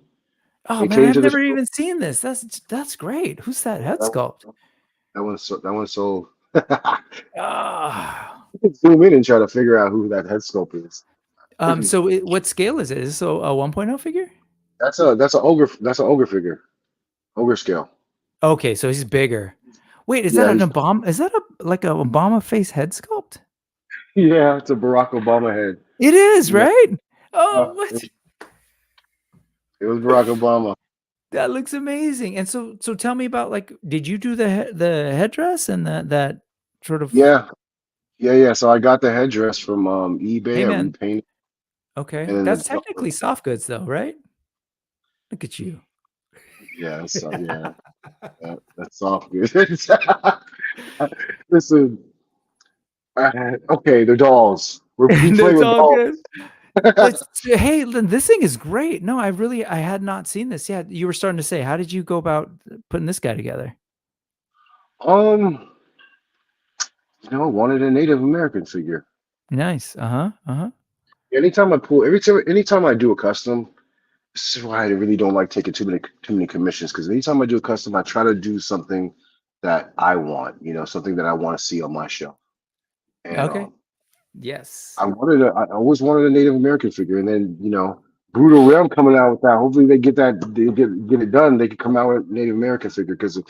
It man, came I've to the never show. even seen this. That's great. Who's that head That, sculpt? that one sold. You Ah. can zoom in and try to figure out who that head sculpt is. So what scale is it? Is this a 1.0 figure? That's an ogre figure. Ogre scale. Okay, so he's bigger. Wait, is that Yeah, an Obama? Is that a Obama face head sculpt? yeah, it's a Barack Obama head. It is, Yeah, right? Oh, it what? it was Barack Obama. That looks amazing. And so tell me about, like, did you do the headdress and that sort of? Yeah, yeah. So I got the headdress from Hey eBay. I man, repainted, okay, and then that's technically soft goods though, right? Look at you. yeah, so yeah, that's soft good. Listen, okay, they're dolls. We play That's with all dolls. good. But hey, this thing is great. No, I had not seen this yet. You were starting to say, how did you go about putting this guy together? um, wanted a Native American figure. Nice. Uh-huh. Anytime I do a custom, this is why I really don't like taking too many commissions. Because anytime I do a custom, I try to do something that I want. Something that I want to see on my shelf. And Okay. Yes. I always wanted a Native American figure, and then Brutal Realm coming out with that. Hopefully they get it done. They can come out with Native American figure because if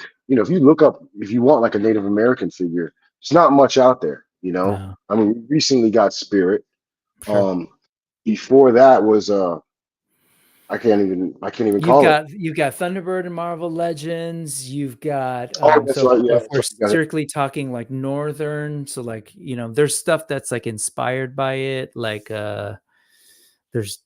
you want like a Native American figure, it's not much out there. No. I mean, we recently got Spirit. Sure. Before that was I can't even call it. You've got Thunderbird and Marvel Legends. You've got Oh, that's so right. Yeah, if that's we're right. You got it. strictly talking like Northern, so like, there's stuff that's like inspired by it. Like there's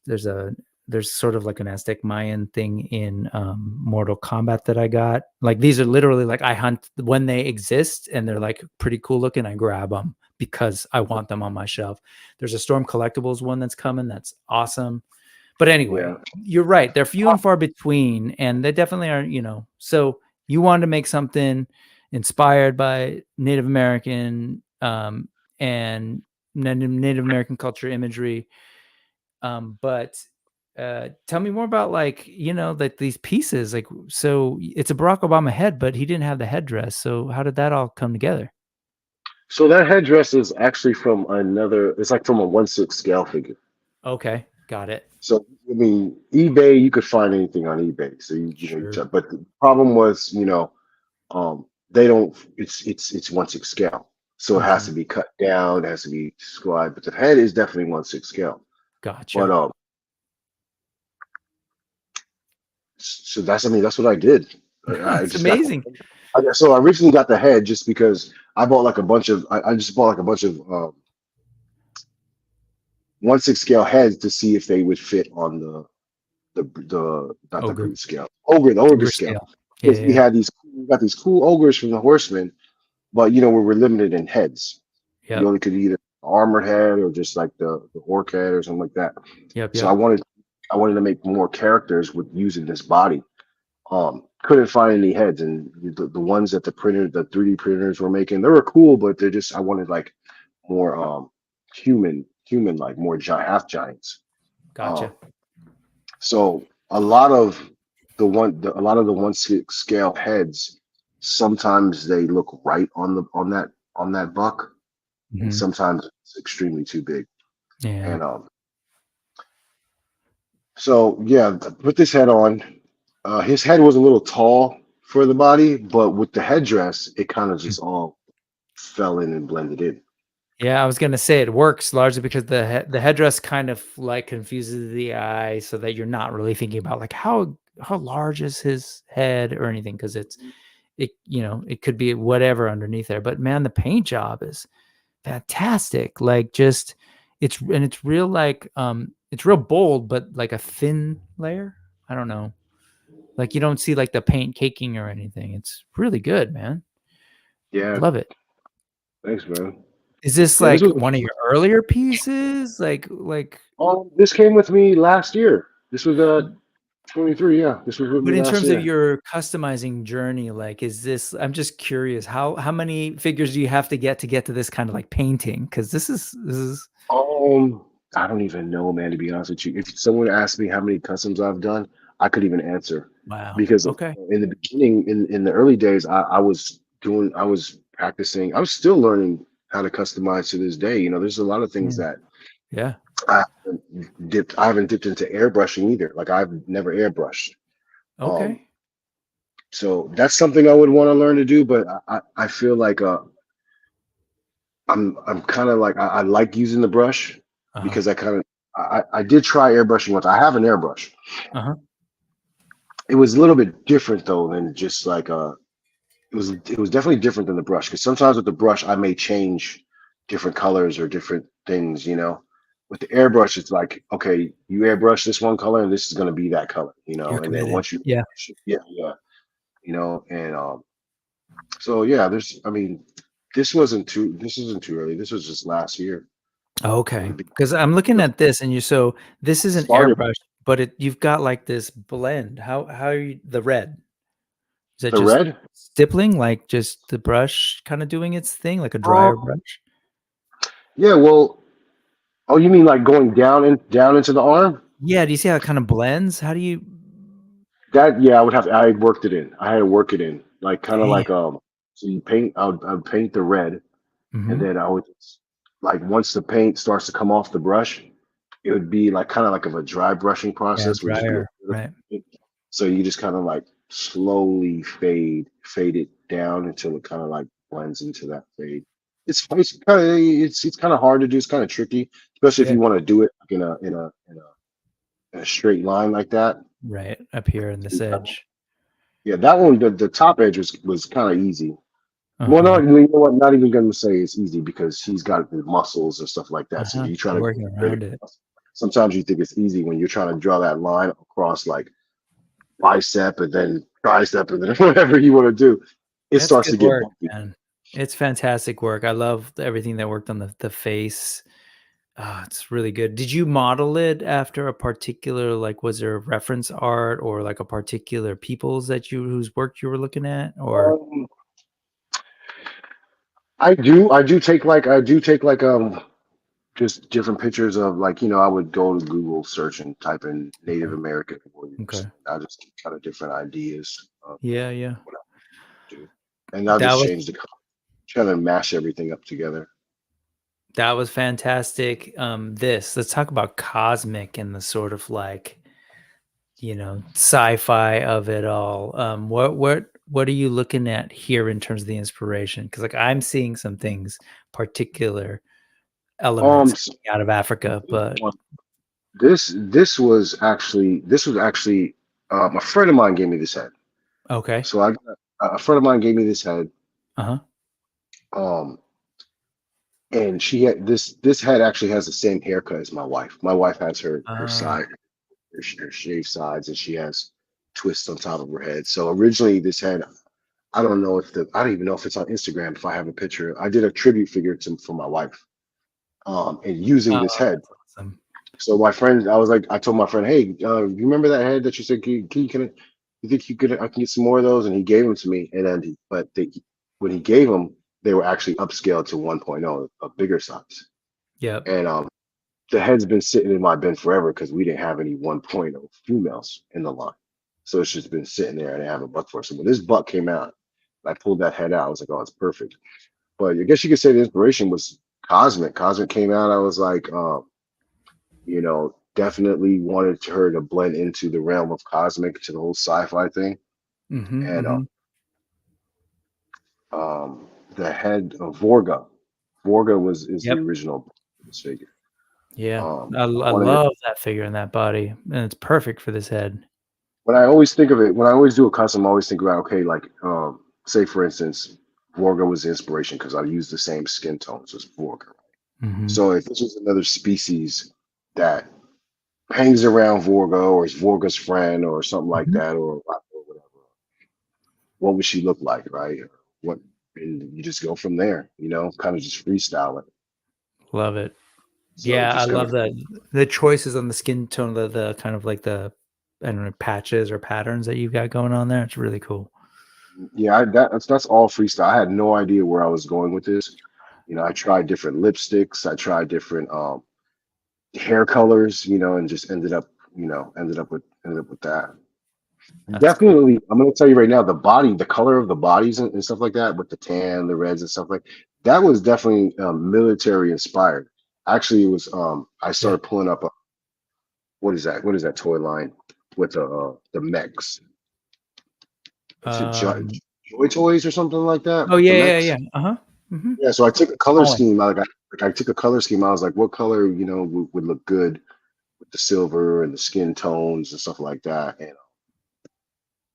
sort of like an Aztec Mayan thing in Mortal Kombat that I got. Like these are literally like, I hunt when they exist and they're like pretty cool looking. I grab them because I want them on my shelf. There's a Storm Collectibles one that's coming. That's awesome. But anyway, Yeah. you're right. They're few and far between, and they definitely are, so you wanted to make something inspired by Native American and Native American culture imagery. But tell me more about, like, like these pieces. Like, so it's a Barack Obama head, but he didn't have the headdress. So how did that all come together? So that headdress is actually from another. It's like from a 1/6 scale figure. Okay, got it. So I mean, eBay, you could find anything on eBay. So Sure. but the problem was, they don't. It's 1/6 scale, so it has to be cut down. It has to be scribed. But the head is definitely 1/6 scale. But Gotcha. so that's what I did. I That's just got. amazing. So I originally got the head just because I bought like a bunch of. I just bought like a bunch of 1/6 scale heads to see if they would fit on the not the Ogre. brute scale, the ogre scale. Scale. Because Yeah. we got these cool ogres from the Horsemen, but we were limited in heads. You Yep. only could either armored head or just like the orc head or something like that. Yep. So I wanted to make more characters with using this body. Couldn't find any heads, and the ones that the 3D printers were making, they were cool, but I wanted like more human like more half giants. Gotcha. So a lot of a lot of the 1/6 scale heads, sometimes they look right on that buck, and Mhm. sometimes it's extremely too big. Yeah. And so yeah, put this head on. His head was a little tall for the body, but with the headdress, it kind of just all fell in and blended in. Yeah, I was gonna say it works largely because the headdress kind of like confuses the eye, so that you're not really thinking about like how large is his head or anything, because it it could be whatever underneath there. But man, the paint job is fantastic. Like just it's real like it's real bold, but like a thin layer. I don't know. Like you don't see like the paint caking or anything. It's really good, man. Yeah, Love it. thanks, man. Is this Yeah, this like was. one of your earlier pieces? This came with me last year. This was 23. Yeah, this was with me But in last terms of year. your customizing journey, like, is this? I'm just curious. How many figures do you have to get to this kind of like painting? Because this is Um, I don't even know, man. To be honest with you, if someone asked me how many customs I've done, I could even answer wow. because Okay. in the beginning, in the early days, I was practicing. I was still learning how to customize to this day. There's a lot of things Yeah. that Yeah. I haven't dipped into airbrushing either. Like I've never airbrushed. Um, Okay. so that's something I would want to learn to do, but I feel like I'm kind of like I like using the brush Uh huh. because I did try airbrushing once. I have an airbrush. Uh huh. It was a little bit different though than just like it was definitely different than the brush because sometimes with the brush I may change different colors or different things. With the airbrush, it's like, okay, you airbrush this one color and this is going to be that color. You're And then committed. once you Yeah. airbrush it, yeah, yeah, and so yeah, I mean, this isn't too early. This was just last year. Okay. And Because I'm looking because at this, and this I is an started airbrush, but you've got like this blend. How are you the red? Is that the just red. stippling, like just the brush kind of doing its thing, like a drier Um, brush? yeah, well, oh, you mean like going down into the arm? Yeah. Do you see how it kind of blends? How do you? That yeah, I had worked it in. I had to work it in, like kind of Damn. like so you paint. I would paint the red, and Hmm. then I would like once the paint starts to come off the brush, it would be like kind of like of a dry brushing Yeah, process, which is good. drier. Right. So you just kind of like slowly fade it down until it kind of like blends into that fade. It's kind of hard to do. It's kind of tricky, especially if Yeah. you want to do it like in a straight line like that. Right. Up here in this edge. Yeah, that one, the top edge was kind of easy. Well, no, Uh-huh. you know what? Not even gonna say it's easy because he's got the muscles and stuff like that. So Uh-huh. you try You're to go working very. around it. Sometimes you think it's easy when you're trying to draw that line across like bicep and then tricep and then whatever you want to do. It That's starts good to get work, bumpy. man. It's fantastic work. I love everything that worked on the face. Ah, it's really good. Did you model it after a particular, like, was there reference art or like a particular people's whose work you were looking at? Or Um, I do take like just different pictures of like I would go to Google search and type in Native okay, American warriors. okay. I just get kind of different ideas of Yeah, yeah. what I do, and I'll That just was change the color, try to mash everything up together. that was fantastic. Let's talk about cosmic and the sort of like, sci-fi of it all. What are you looking at here in terms of the inspiration? Because like I'm seeing some things, particular elements So coming out of Africa, but this was actually a friend of mine gave me this head. okay. So a friend of mine gave me this head. Uh-huh. Um, and she had this head actually has the same haircut as my wife. My wife has her Uh, side her shaved sides, and she has twists on top of her head. So originally this head, I don't even know if it's on Instagram. If I have a picture, I did a tribute figure for my wife, and using oh, this head. that's awesome. So I told my friend, hey, you remember that head that you said, you think you could, I can get some more of those? And he gave them to me. And then, when he gave them, they were actually upscaled to 1.0, a bigger size. Yep. And the head's been sitting in my bin forever because we didn't have any 1.0 females in the line. So it's just been sitting there and I have a buck for it. So when this buck came out, I pulled that head out. I was like, oh, it's perfect. But I guess you could say the inspiration was Cosmic. Cosmic came out. I was like, definitely wanted her to blend into the realm of Cosmic, to the whole sci-fi thing. And the head of Vorga. Vorga is the Yep. original figure. Yeah. I I wanted love that figure and that body. And it's perfect for this head. when I always think of it, when I always do a custom, I always think about, okay, like say for instance, Vorga was the inspiration because I use the same skin tones as Vorga. So if this was another species that hangs around Vorga or is Vorga's friend or something like that, or whatever, what would she look like, right? What, and you just go from there, kind of just freestyle it. Love it. So Yeah, I just kind love of that. The choices on the skin tone, the kind of like the, I don't know, patches or patterns that you've got going on there. It's really cool. yeah, that's all freestyle. I had no idea where I was going with this. I tried different lipsticks, I tried different hair colors, and just ended up with that. That's cool. Definitely, I'm gonna tell you right now, the color of the bodies and stuff like that, with the tan, the reds and stuff like that was definitely military inspired. Actually, it was I Yeah. started pulling up what is that? What is that toy line with the mechs? Is it Joy Toys or something like that? Oh The yeah. mechs? Mm-hmm. Yeah, so I took a color Colin. scheme. I took a color scheme. I was like, what color, would look good with the silver and the skin tones and stuff like that, and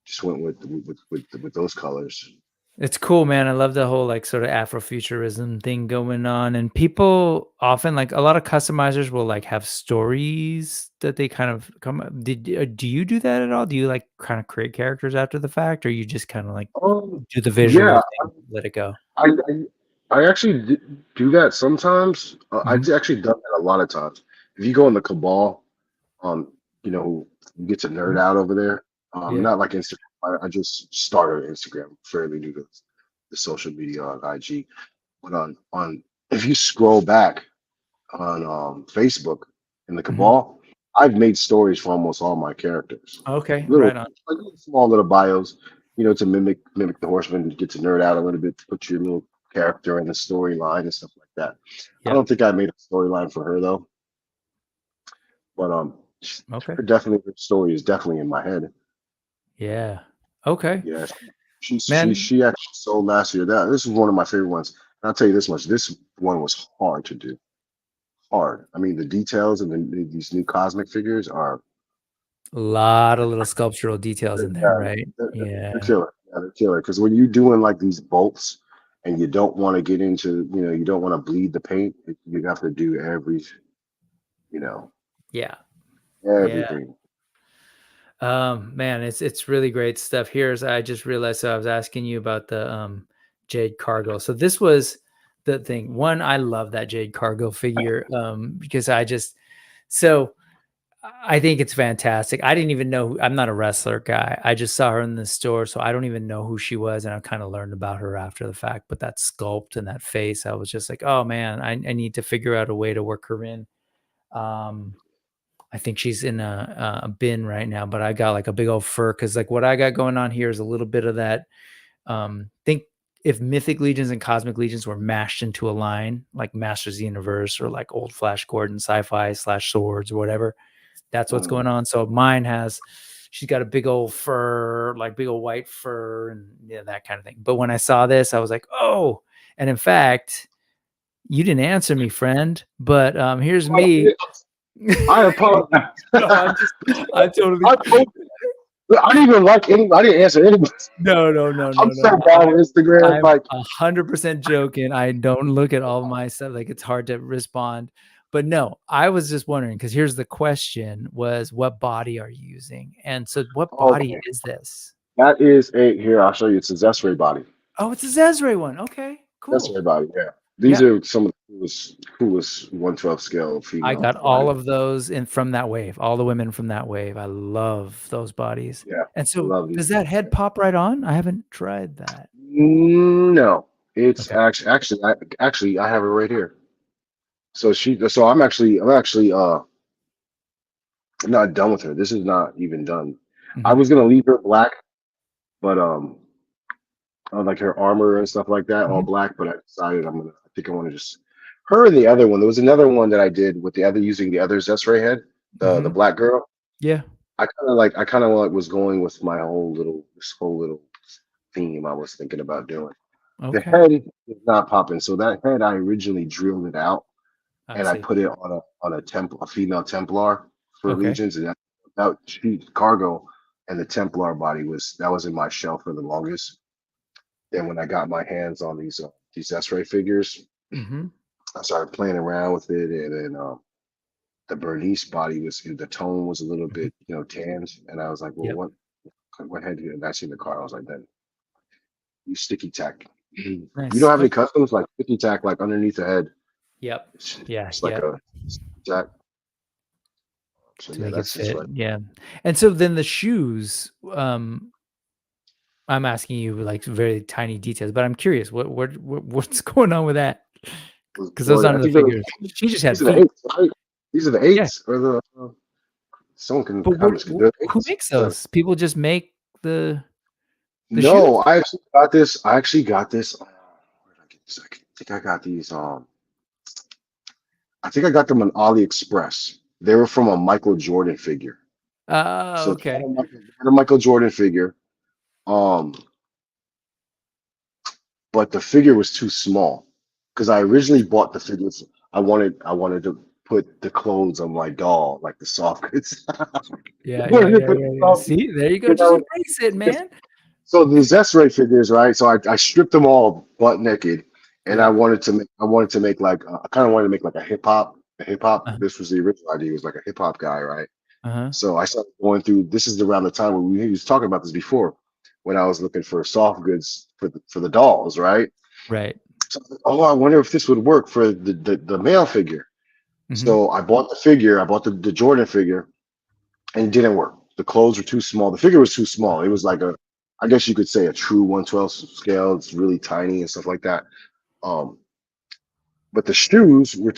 just went with those colors. It's cool, man. I love the whole like sort of Afrofuturism thing going on. And people often like a lot of customizers will like have stories that they kind of come up. Do you do that at all? Do you like kind of create characters after the fact, or you just kind of like do the visual Yeah, thing, let it go? I I actually do that sometimes. Mhm. Actually done that a lot of times. If you go in the Cabal, you get to nerd Mhm. out over there. Yeah. Not like Instagram. I just started Instagram, fairly new to the social media on IG. But on if you scroll back on Facebook in the Mhm. Cabal, I've made stories for almost all my characters. Okay. Little Right on. like little small little bios, to mimic the horseman, get to nerd out a little bit, put your little character in the storyline and stuff like that. I Yep. don't think I made a storyline for her though, but Okay. her story is definitely in my head. Yeah. Okay. Yeah, she Man, actually sold last year. This is one of my favorite ones. And I'll tell you this much: this one was hard to do. Hard. I mean, the details and these new cosmic figures are a lot of little sculptural details in there, yeah, right? they're Yeah. killer. Yeah, they're killer. Because when you're doing like these bolts and you don't want to get into, you don't want to bleed the paint, you have to do you know, Yeah. Yeah. everything. Man, it's really great stuff. Here's I just realized, so I was asking you about the Jade Cargo. So this was the thing. One, I love that Jade Cargo figure because so I think it's fantastic. I didn't even know I'm not a wrestler guy. I just saw her in the store, so I don't even know who she was, and I kind of learned about her after the fact. But that sculpt and that face, I was just like, oh man, I need to figure out a way to work her in. Um, I think she's in a bin right now, but I got like a big old fur because like what I got going on here is a little bit of that. Think if Mythic Legions and Cosmic Legions were mashed into a line, like Masters of the Universe or like old Flash Gordon sci-fi / swords or whatever. That's what's going on. So mine she's got a big old fur, like big old white fur and that kind of thing. But when I saw this, I was like, oh, and in fact, you didn't answer me, friend, but here's me. I apologize. No, I totally. I didn't even like any. I didn't answer anybody. I'm so No. bad with Instagram. I'm Like, 100% joking. I don't look at all my stuff. Like it's hard to respond. But no, I was just wondering because here's the question: was what body are you using? And so, what body okay, is this? that is here. I'll show you. It's a Zesray body. Oh, it's a Zezre one. Okay, cool. Zesray body. Yeah, these Yeah, are some of the coolest 112 scale I female got body. all of those in from that wave. All the women from that wave. I love those bodies. Yeah, And I so, love these. does that head pop right on? I haven't tried that. No, it's Okay. actually I have it right here. So I'm actually not done with her. This is not even done. I was gonna leave her black, but like her armor and stuff like that, all black. But I decided I think I want to just her and the other one. There was another one that I did with the other using the other Zesray head, the black girl. Yeah. I kind of like was going with my whole little theme I was thinking about doing. The Okay. head is not popping, so that head I originally drilled it out and I see. put it on a female Templar for Okay. Legions, and that she cargo and the Templar body was in my shelf for the longest. Then when I got my hands on these S-ray figures, I started playing around with it, and then the Bernice body the tone was a little bit tanned, and I was like, well, what head? And I seen the car, I was like, then you sticky tack. You Nice. don't have any customs like sticky tack like underneath the head. Yep. Yeah. It's like a tack. So To yeah, make it that's just fit. right. Yeah. And so then the shoes, I'm asking you like very tiny details, but I'm curious what's going on with that? Because those aren't the figures. She just had these are feet. the eights, right? These are the eights or the someone can But comments. who makes those? People just make the shoes? No, I actually got this. Where did I get this? I think I got these. I think I got them on AliExpress. They were from a Michael Jordan figure. So they Okay. had a Michael Jordan figure. But the figure was too small because I originally bought the figures. I wanted to put the clothes on my doll, like the soft goods. Yeah. Yeah. See, there you go. Just embrace it, man. So the Zesray figures, right? So I stripped them all butt naked, and I wanted to make like I kind of wanted to make like a hip hop. This was the original idea. It was like a hip hop guy, right? So I started going through. This is around the time when we was talking about this before, when I was looking for soft goods for the dolls, right? Right. So I was like, oh, I wonder if this would work for the male figure. So I bought the figure. I bought the Jordan figure, and it didn't work. The clothes were too small. The figure was too small. It was like I guess you could say a true 1/12 scale. It's really tiny and stuff like that. But the shoes were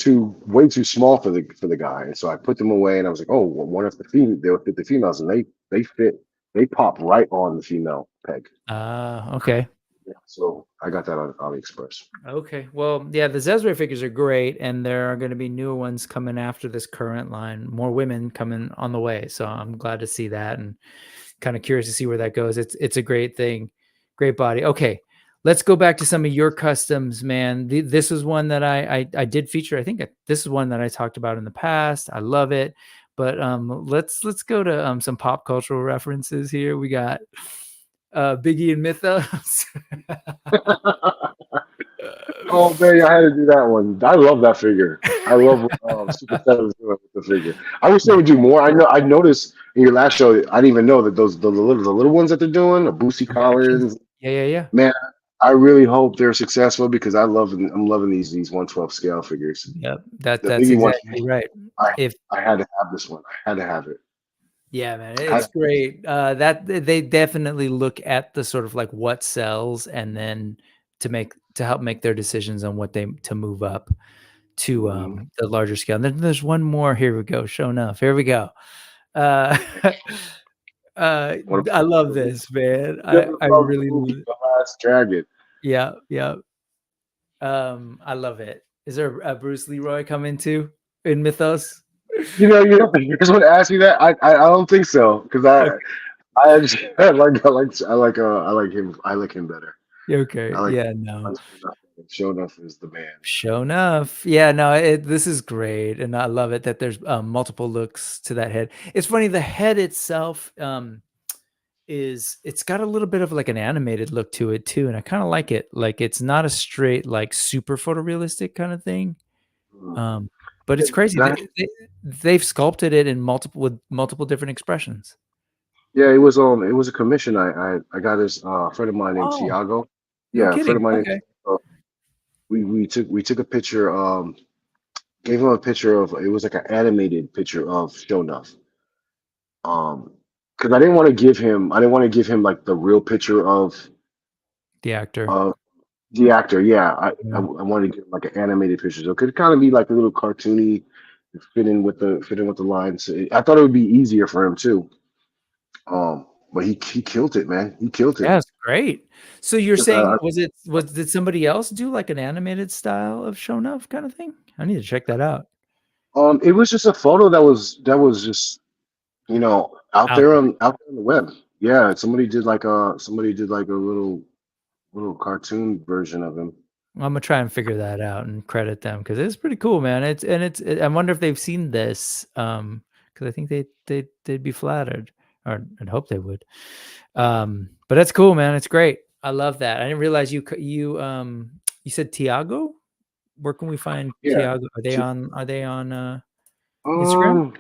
way too small for the guy, and so I put them away. And I was like, oh, well, what if they'll fit the females, and they pop right on the female peg. Okay. Yeah, so I got that on AliExpress. Okay. Well, yeah, the Zesray figures are great, and there are going to be newer ones coming after this current line. More women coming on the way, so I'm glad to see that, and kind of curious to see where that goes. It's a great thing, great body. Okay, let's go back to some of your customs, man. This is one that I did feature. I think this is one that I talked about in the past. I love it, but let's go to some pop cultural references here. We got Biggie and Mythos. Oh man, I had to do that one. I love that figure. I love Super Seven doing with the figure. I wish they would do more. I noticed in your last show. I didn't even know that the little ones that they're doing, the Boosie Collins. Yeah. Man, I really hope they're successful because I'm loving these 1/12 scale figures. Yep, The that's Biggie one, exactly right. I had to have this one. I had to have it. Yeah, man, it's great. That they definitely look at the sort of like what sells, and then to help make their decisions on what to move up to the larger scale. And then there's one more. Here we go. Show enough. Here we go. I love this, man. I really The Last Dragon. Yeah. I love it. Is there a Bruce Leroy coming too in Mythos? You just want to ask me that. I don't think so because I like him. I like him better. Okay. Yeah. No. Show enough is the man. Show enough. Yeah. No. This is great, and I love it that there's multiple looks to that head. It's funny. The head itself it's got a little bit of like an animated look to it too, and I kind of like it. Like it's not a straight like super photorealistic kind of thing. But it's crazy. They've sculpted it in multiple different expressions. Yeah, it was a commission. I got his friend of mine named Tiago. No Yeah, kidding. friend of mine. Okay. We took a picture. Gave him a picture of it was like an animated picture of Show Enough. Because I didn't want to give him like the real picture of the actor. Yeah, I wanted to get like an animated picture, so it could kind of be like a little cartoony, fit in with the lines. I thought it would be easier for him too. But he killed it, man. He killed it. Yeah, it's great. So you're saying Uh, did somebody else do like an animated style of shown up kind of thing? I need to check that out. it was just a photo that was just out Out there there. on the web. Yeah, somebody did like a little cartoon version of him. I'm gonna try and figure that out and credit them because it's pretty cool, man. I wonder if they've seen this, because I think they'd be flattered, or I'd hope they would. But that's cool, man. It's great. I love that. I didn't realize you said Tiago. Where can we find Yeah. Tiago? Are they on Instagram? Um,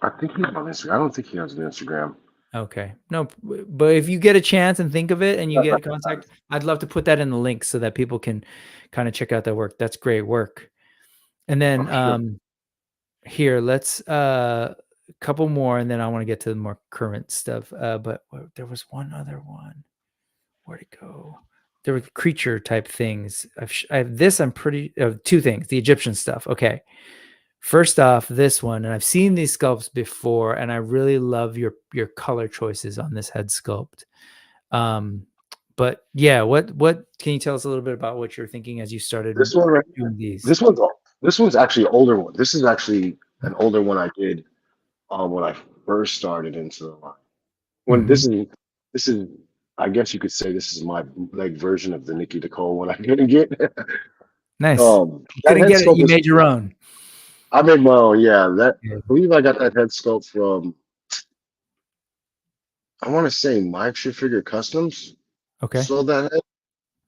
I think he's on Instagram. I don't think he has an Instagram. Okay. No, but if you get a chance and think of it and you get contact, I'd love to put that in the link so that people can kind of check out their work. That's great work. And then Sure. here, let's a couple more and then I want to get to the more current stuff. But there was one other one. Where'd it go? There were creature type things. I'm pretty two things, the Egyptian stuff. Okay. First off, this one, and I've seen these sculpts before, and I really love your color choices on this head sculpt. But yeah, what can you tell us a little bit about what you're thinking as you started This one right doing these? this one's actually an older one. This is actually an older one I did when I first started into the line. When this is I guess you could say this is my like version of the Nikki Nicole one I didn't get. Nice. You That couldn't head get it. sculpt You was made your own. I made my own, yeah. Yeah. I believe I got that head sculpt from I want to say My Action Figure Customs. Okay. Sold that head.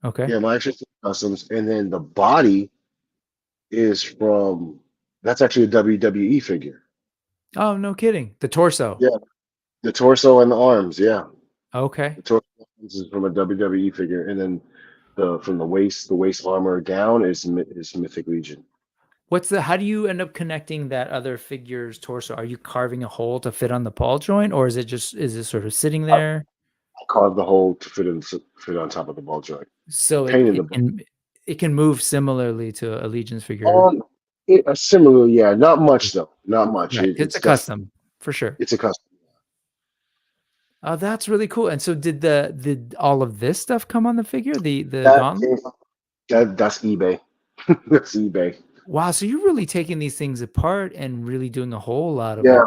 Okay. Yeah, My Action Figure Customs. And then the body is from that's actually a WWE figure. Oh, no kidding. The torso. Yeah, the torso and the arms, yeah. Okay. The torso is from a WWE figure, and then from the waist armor down is Mythic Legion. How do you end up connecting that other figure's torso? Are you carving a hole to fit on the ball joint, or is it sort of sitting I there? carved the hole to fit on top of the ball joint. So Painted the ball. it can move similarly to a Legion's figure. Similar, yeah. Not much though. Not much. Right. It's It's a definitely custom for sure. it's a custom. Oh, that's really cool. And so did all of this stuff come on the figure? The That gauntlet? that's eBay. That's eBay. Wow, so you're really taking these things apart and really doing a whole lot of Yeah,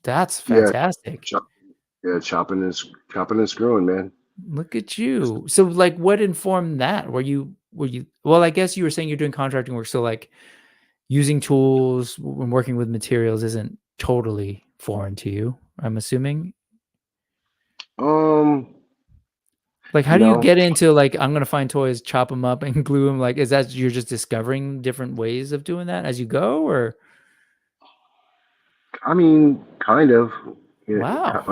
that's yeah. fantastic. Chopping and screwing, man. Look at you. So like what informed that? Well, I guess you were saying you're doing contracting work, so like using tools when working with materials isn't totally foreign to you, I'm assuming. Um, Like, how do you no. get into like I'm gonna find toys, chop them up, and glue them? Like, is that you're just discovering different ways of doing that as you go, or I mean, kind of. Yeah, wow,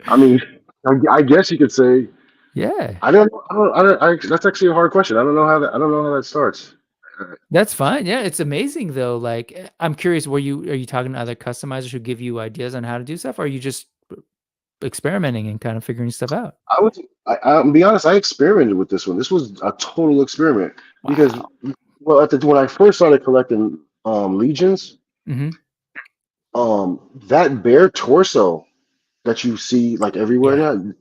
I mean, I guess you could say. yeah, I don't. That's actually a hard question. I don't know how that starts. that's fine. Yeah, it's amazing though. Like, I'm curious, are you talking to other customizers who give you ideas on how to do stuff, or are you just experimenting and kind of figuring stuff out? I'll be honest. I experimented with this one. This was a total experiment because, Wow. well, when I first started collecting legions, Mm-hmm. that bare torso that you see like everywhere Yeah. now,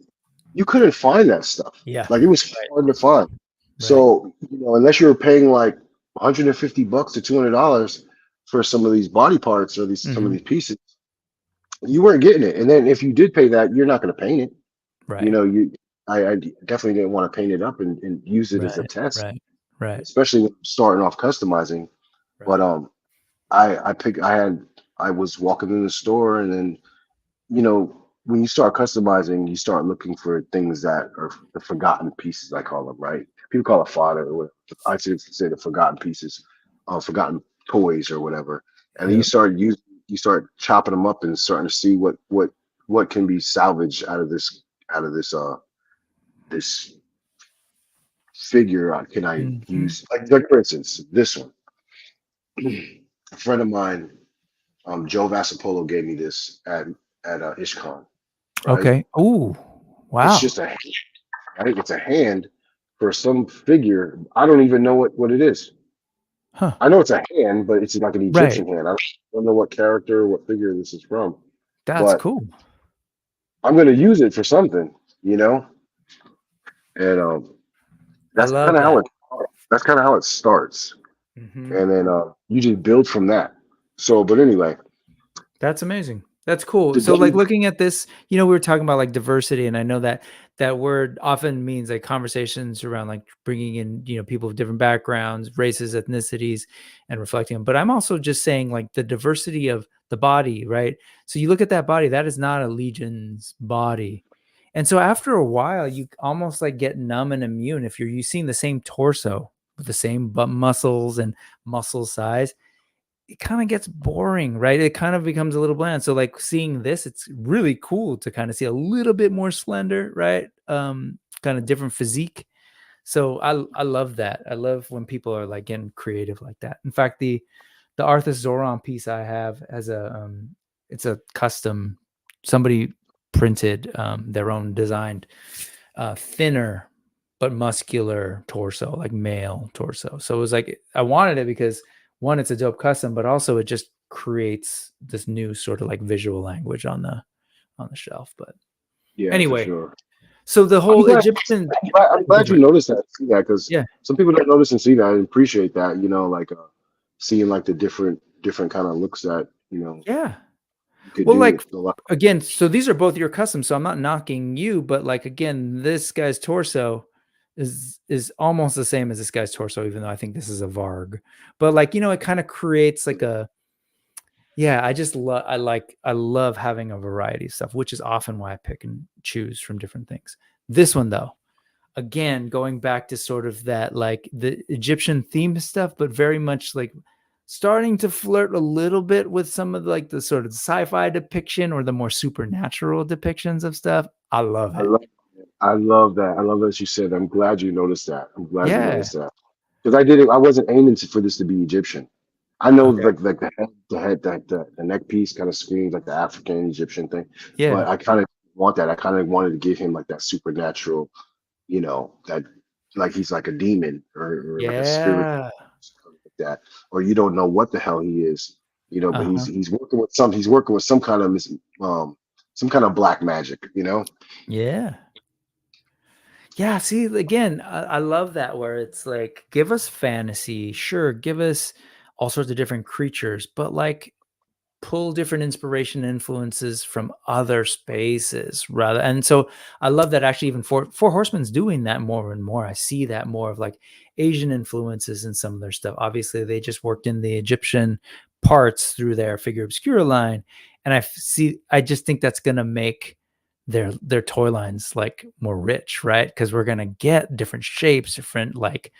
you couldn't find that stuff. Yeah. Like it was hard to find. So, unless you were paying like $150 to $200 for some of these body parts or some of these pieces, you weren't getting it. And then if you did pay that, you're not going to paint it. Right. I definitely didn't want to paint it up and use it as a test, Right. especially when starting off customizing. But I was walking in the store, and then when you start customizing, you start looking for things that are the forgotten pieces. I call them, right? People call it fodder, or I should say the forgotten pieces, forgotten toys or whatever. And then you start chopping them up and starting to see what can be salvaged out of this this figure. Can I use like for instance this one? A friend of mine, Joe Vassapolo, gave me this at IshCon. Right? Okay. Ooh. Wow. It's just a hand, right? It's a hand for some figure. I don't even know what it is. Huh. I know it's a hand, but it's like an Egyptian hand. I don't know what character, what figure this is from. That's but cool. I'm going to use it for something, and I that's love kind of how that. it starts, Hmm. and then you just build from that. So, but anyway, That's amazing. That's cool. the So like game, looking at this, we were talking about like diversity, and I know that that word often means like conversations around like bringing in, people of different backgrounds, races, ethnicities, and reflecting them. But I'm also just saying like the diversity of the body, right? So you look at that body, that is not a legion's body. And so after a while, you almost like get numb and immune if you're seeing the same torso with the same butt muscles and muscle size. It kind of gets boring, right? It kind of becomes a little bland. So like seeing this, it's really cool to kind of see a little bit more slender, right? Kind of different physique. So I love that. I love when people are like getting creative like that. In fact, the Arthus Zoron piece I have as it's a custom, somebody printed their own designed thinner but muscular torso, like male torso. So it was like I wanted it because one, it's a dope custom, but also it just creates this new sort of like visual language on the shelf. But yeah, for anyway, sure. so the I'm whole glad, Egyptian, I'm glad you noticed that, see that, because yeah, some people don't notice and see that. I appreciate that, like seeing like the different kind of looks that yeah. you could Well, do like with a lot. again, so these are both your custom. So I'm not knocking you, but like again, this guy's torso is almost the same as this guy's torso, even though I think this is a Varg. But like, it kind of creates like a yeah, I just love I love having a variety of stuff, which is often why I pick and choose from different things. This one though, again, going back to sort of that like the Egyptian theme stuff, but very much like starting to flirt a little bit with some of like the sort of sci-fi depiction or the more supernatural depictions of stuff. I love I it. love, I love that. I love that you said. I'm glad you noticed that. I'm glad you Yeah. noticed that because I didn't. I wasn't aiming for this to be Egyptian. I know Okay. like the neck piece kind of screams like the African Egyptian thing, Yeah. but I kind of want that. I kind of wanted to give him like that supernatural, that like he's like a demon or like a spirit Yeah. like that, or you don't know what the hell he is, but Uh-huh. he's working with some kind of some kind of black magic. Yeah. Yeah, see, again, I love that where it's like, give us fantasy, sure, give us all sorts of different creatures, but like pull different inspiration influences from other spaces rather. And so I love that actually even Four Horsemen's doing that more and more. I see that more of like Asian influences in some of their stuff. Obviously, they just worked in the Egyptian parts through their Figure Obscura line, and I just think that's gonna make their toy lines like more rich, right? Because we're gonna get different shapes, different like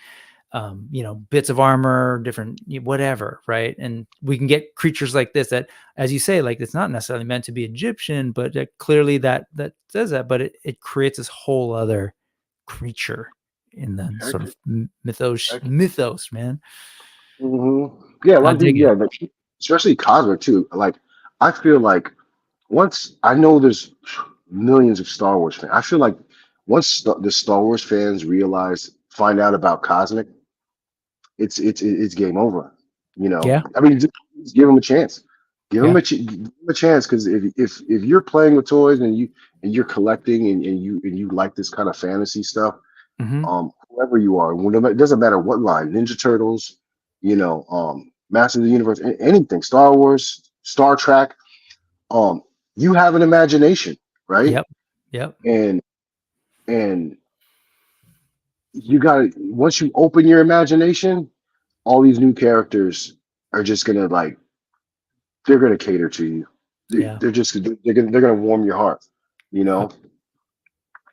bits of armor, different whatever, right? And we can get creatures like this that, as you say, like it's not necessarily meant to be Egyptian, but clearly that says that, but it creates this whole other creature in the Heck, sort of heck. mythos, man. Yeah, a lot I of people. dig it. Yeah, like, especially cosmic too. Like, I feel like once I know there's millions of Star Wars fans. I feel like once the Star Wars fans find out about cosmic, it's game over. Yeah. I mean, just give them a chance. Yeah. Give them a chance because if you're playing with toys and you're collecting and you like this kind of fantasy stuff, Hmm. whoever you are, it doesn't matter what line, Ninja Turtles, Masters of the Universe, anything, Star Wars, Star Trek, um, you have an imagination, right? Yep. Yep. And and you got to once you open your imagination, all these new characters are just gonna like they're gonna cater to you. Yeah. They're gonna warm your heart, you know. Yep.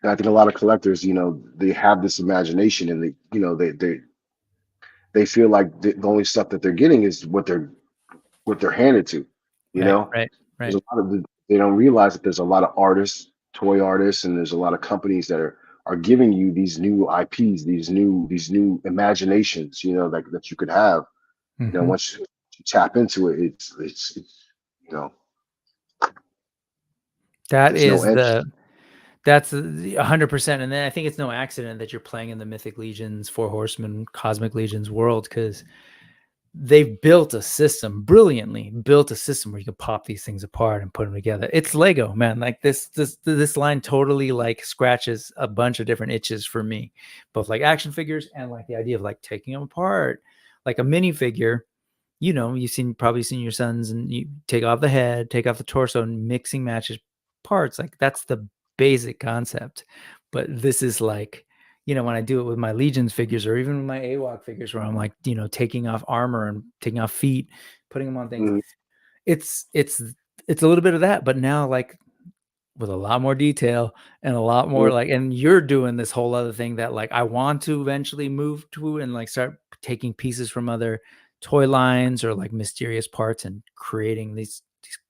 And I think a lot of collectors, they have this imagination and they feel like the only stuff that they're getting is what they're handed to. You Right. know, Right. there's Right. a lot of they don't realize that there's a lot of artists, toy artists, and there's a lot of companies that are giving you these new IPs, these new imaginations. That you could have. Hmm. Once you tap into it, it's you know That there's no is end. that's 100%. And then I think it's no accident that you're playing in the Mythic Legions, Four Horsemen, Cosmic Legions world, because they've built a system, brilliantly built a system where you can pop these things apart and put them together. It's Lego, man. Like this line totally like scratches a bunch of different itches for me, both like action figures and like the idea of like taking them apart, like a minifigure. You know, probably seen your sons, and you take off the head, take off the torso, and mixing matches parts. Like that's the basic concept. But this is like, you know, when I do it with my Legions figures or even with my AWOC figures, where I'm like, you know, taking off armor and taking off feet, putting them on things. It's a little bit of that, but now like with a lot more detail and a lot more like, and you're doing this whole other thing that like I want to eventually move to and like start taking pieces from other toy lines or like mysterious parts and creating these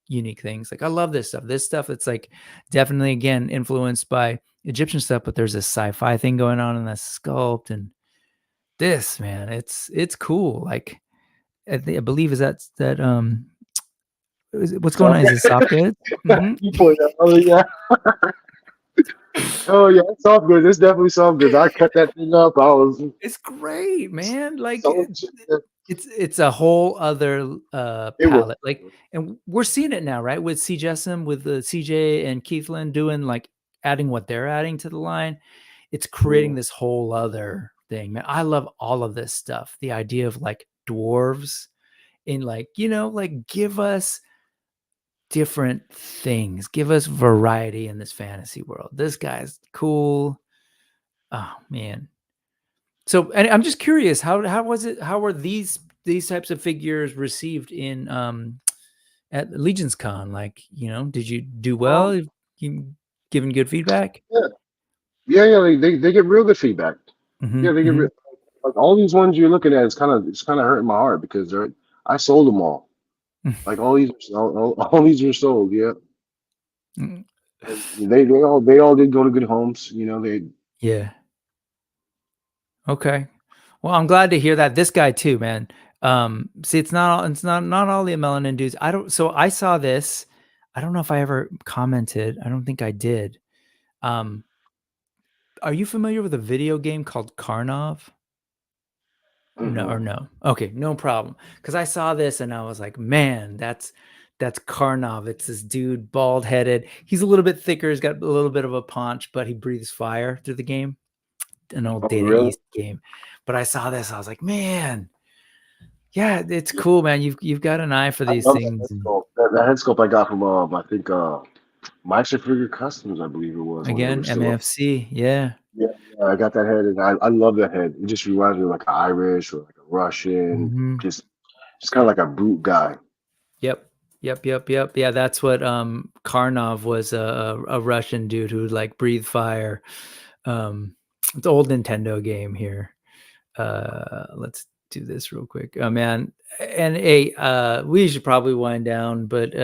unique things. Like I love this stuff. This stuff, it's like definitely again influenced by Egyptian stuff, but there's this sci-fi thing going on in that sculpt. And this, man, it's cool. Like I believe is that what's going on? Is it soft goods? Oh yeah. Oh yeah, it's soft goods. It's definitely soft goods. I cut that thing up. It's great, man. Like so it's a whole other palette. Like, was. and we're seeing it now, right? With CJSM, with the CJ and Keithlin doing like adding what they're adding to the line. It's creating this whole other thing, man. I love all of this stuff. The idea of like dwarves in like, you know, like give us different things, give us variety in this fantasy world. This guy's cool. Oh man. So, and I'm just curious, how was it? How were these types of figures received in at Legions Con? Like, you know, did you do well? You given good feedback? Yeah. They get real good feedback. Yeah, they get real. Like all these ones you're looking at, it's kind of hurting my heart because I sold them all. Like all these are sold. Yeah. And they all did go to good homes. You know Yeah. Okay. Well, I'm glad to hear that. This guy too, man. See, it's not all the melanin dudes. So I saw this. I don't know if I ever commented. I don't think I did. Are you familiar with a video game called Karnov? No. Okay, no problem. Because I saw this and I was like, man, that's Karnov. It's this dude, bald headed. He's a little bit thicker. He's got a little bit of a paunch, but he breathes fire through the game. An old Data East game. But I saw this. I was like, man, yeah, it's cool, man. You've got an eye for these things. That head sculpt I got from I think My Figure Customs, I believe it was. Again, MFC, yeah. Yeah, I got that head, and I love that head. It just reminds me of like an Irish or like a Russian, just kind of like a brute guy. Yep. Yeah, that's what Karnov was, a Russian dude who like breathed fire. It's an old Nintendo game here. Let's do this real quick. Oh man, and we should probably wind down, but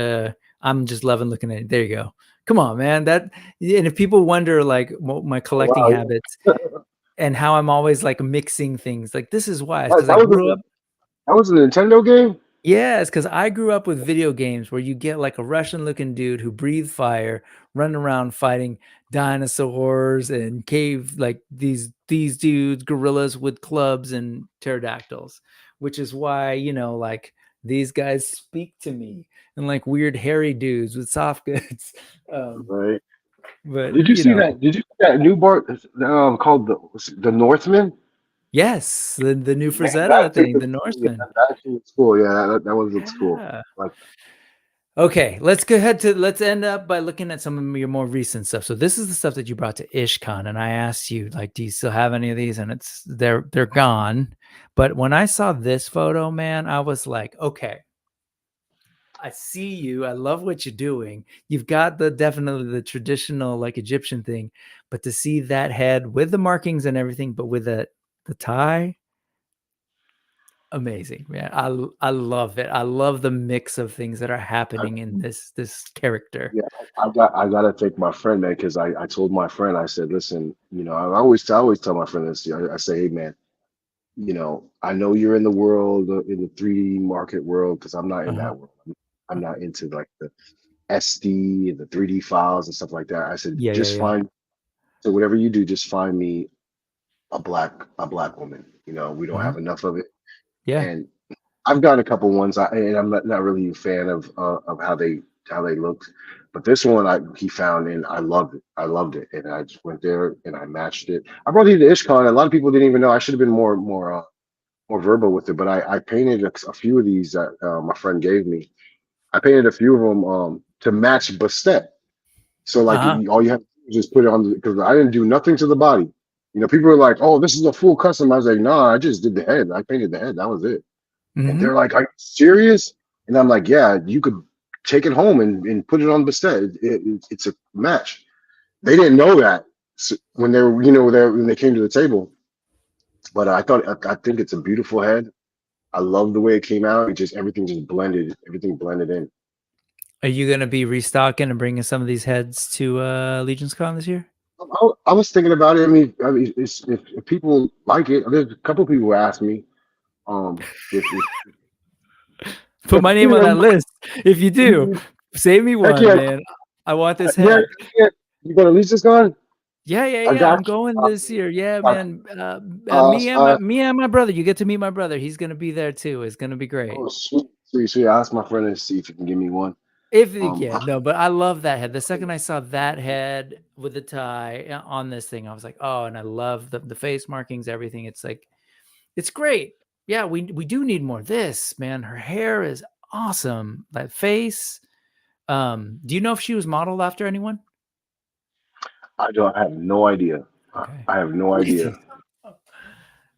I'm just loving looking at it. There you go. Come on, man. And if people wonder like my collecting habits and how I'm always like mixing things, like this is why. Because I grew up. That was a Nintendo game? Yeah, it's because I grew up with video games where you get like a Russian-looking dude who breathed fire, running around fighting dinosaurs and cave like these dudes, gorillas with clubs and pterodactyls, which is why, you know, like these guys speak to me and like weird hairy dudes with soft goods. Right. But did you see that? Did you see that new board called the Northman? Yes, the new Frazetta thing, the Norseman. Yeah, that actually looks cool. Yeah, that one looks cool. Like, okay, let's end up by looking at some of your more recent stuff. So this is the stuff that you brought to IshCon, and I asked you, like, do you still have any of these? And they're gone. But when I saw this photo, man, I was like, okay, I see you. I love what you're doing. You've got definitely the traditional like Egyptian thing, but to see that head with the markings and everything, but with the tie, amazing, man. I love it. I love the mix of things that are happening in this character. Yeah, I gotta thank my friend, man, because I told my friend, I said, listen, you know, I always tell my friend this. I say, hey, man, you know, I know you're in the world, in the 3D market world, because I'm not in that world. I'm not into like the SD and the 3D files and stuff like that. I said, find. So whatever you do, just find me a black woman. You know, we don't have enough of it. Yeah. And I've gotten a couple ones, and I'm not really a fan of how they looked. But this one he found, and I loved it. I loved it, and I just went there and I matched it. I brought these to IshCon. A lot of people didn't even know. I should have been more verbal with it, but I painted a few of these that my friend gave me. I painted a few of them to match Bastet. So like all you have to do is just put it on because I didn't do nothing to the body. You know, people were like, "Oh, this is a full custom." I was like, "No, I just did the head. I painted the head. That was it." And they're like, "Are you serious?" And I'm like, "Yeah, you could take it home and put it on Bastet. It's a match." They didn't know that when they were, when they came to the table. But I think it's a beautiful head. I love the way it came out. Everything blended in. Are you going to be restocking and bringing some of these heads to Legions Con this year? I was thinking about it. I mean, if people like it, there's a couple people who asked me. If Put my name on that list. If you do, save me one, man. I want this head. Yeah. You going to Legions Con? Yeah. I'm going this year. Yeah, man. Me and my brother. You get to meet my brother. He's gonna be there too. It's gonna be great. Oh, sweet. I asked my friend to see if he can give me one. If he can, no, but I love that head. The second I saw that head with the tie on this thing, I was like, oh, and I love the face markings, everything. It's like, it's great. Yeah, we do need more of this, man. Her hair is awesome. That face. Do you know if she was modeled after anyone? I have no idea. Okay. I have no idea.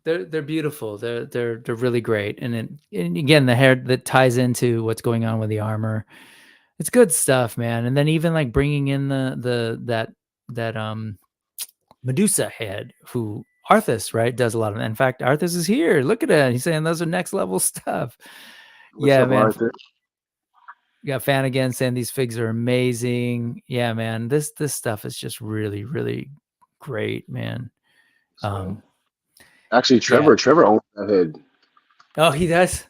They're beautiful. They're really great. And again, the hair that ties into what's going on with the armor. It's good stuff, man. And then even like bringing in that Medusa head, who Arthus, right, does a lot of. In fact, Arthus is here. Look at it. He's saying those are next level stuff. What's up, man. Arthus? You got Fan again saying these figs are amazing. Yeah, man. This stuff is just really, really great, man. Actually, Trevor owns that head. Oh, he does?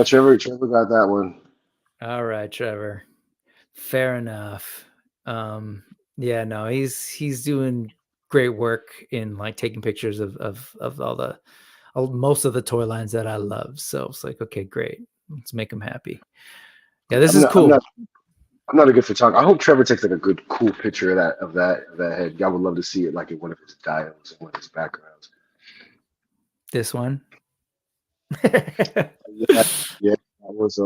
Trevor got that one. All right, Trevor. Fair enough. Yeah, no, he's doing great work in like taking pictures of all most of the toy lines that I love. So it's like, okay, great. Let's make him happy. Yeah, this is cool. I'm not a good photographer. I hope Trevor takes like a good, cool picture of that head. I would love to see it like in one of his dials and one of his backgrounds. This one. yeah, that was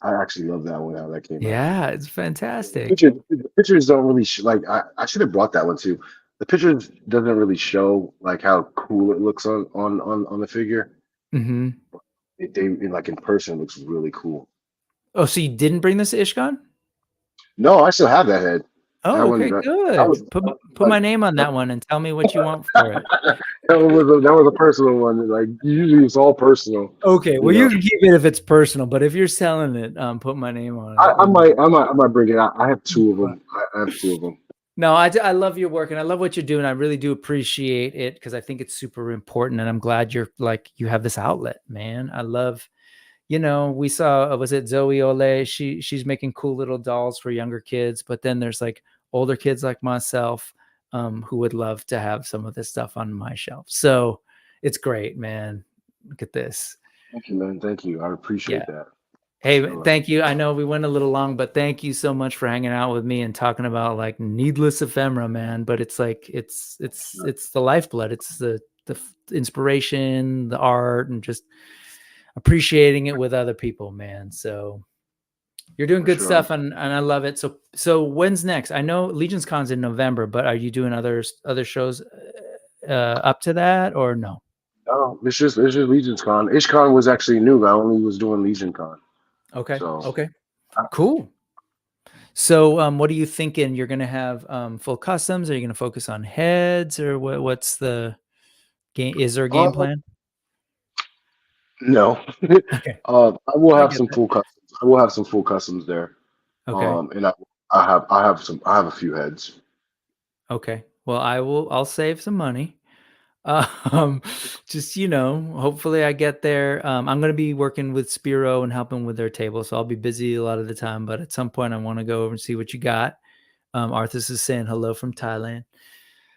I actually love that one. How that came out. Yeah, it's fantastic. The pictures don't really I should have brought that one too. The pictures doesn't really show like how cool it looks on the figure. Mm-hmm. They like in person looks really cool. Oh, so you didn't bring this to IshCon? No, I still have that head. Oh, okay, good. Put my name on that one and tell me what you want for it. that was a personal one. Like usually it's all personal. Okay, well you can keep it if it's personal, but if you're selling it, put my name on it. I might bring it out. I have two of them. I have two of them. No, I love your work and I love what you're doing. I really do appreciate it because I think it's super important, and I'm glad you have this outlet, man. I love. We saw, was it Zoe Ole? She's making cool little dolls for younger kids, but then there's like older kids like myself who would love to have some of this stuff on my shelf. So it's great, man. Look at this. Thank you, man. Thank you. I appreciate that. Hey, thank you. I know we went a little long, but thank you so much for hanging out with me and talking about like needless ephemera, man. But it's like, it's the lifeblood. It's the inspiration, the art, and just appreciating it with other people, man. So you're doing good stuff, and I love it. So when's next? I know Legions Con's in November, but are you doing other shows up to that or no? No, it's just Legions Con. IshCon was actually new. I only was doing Legion Con. Okay. Okay. Cool. So what are you thinking? You're gonna have full customs? Are you gonna focus on heads, or what's the game? Is there a game plan? No. Okay. I will have some full customs. I will have some full customs there. Okay. And I have a few heads. Okay. Well, I'll save some money. Just hopefully I get there. I'm going to be working with Spiro and helping with their table, so I'll be busy a lot of the time, but at some point I want to go over and see what you got. Arthus is saying hello from Thailand.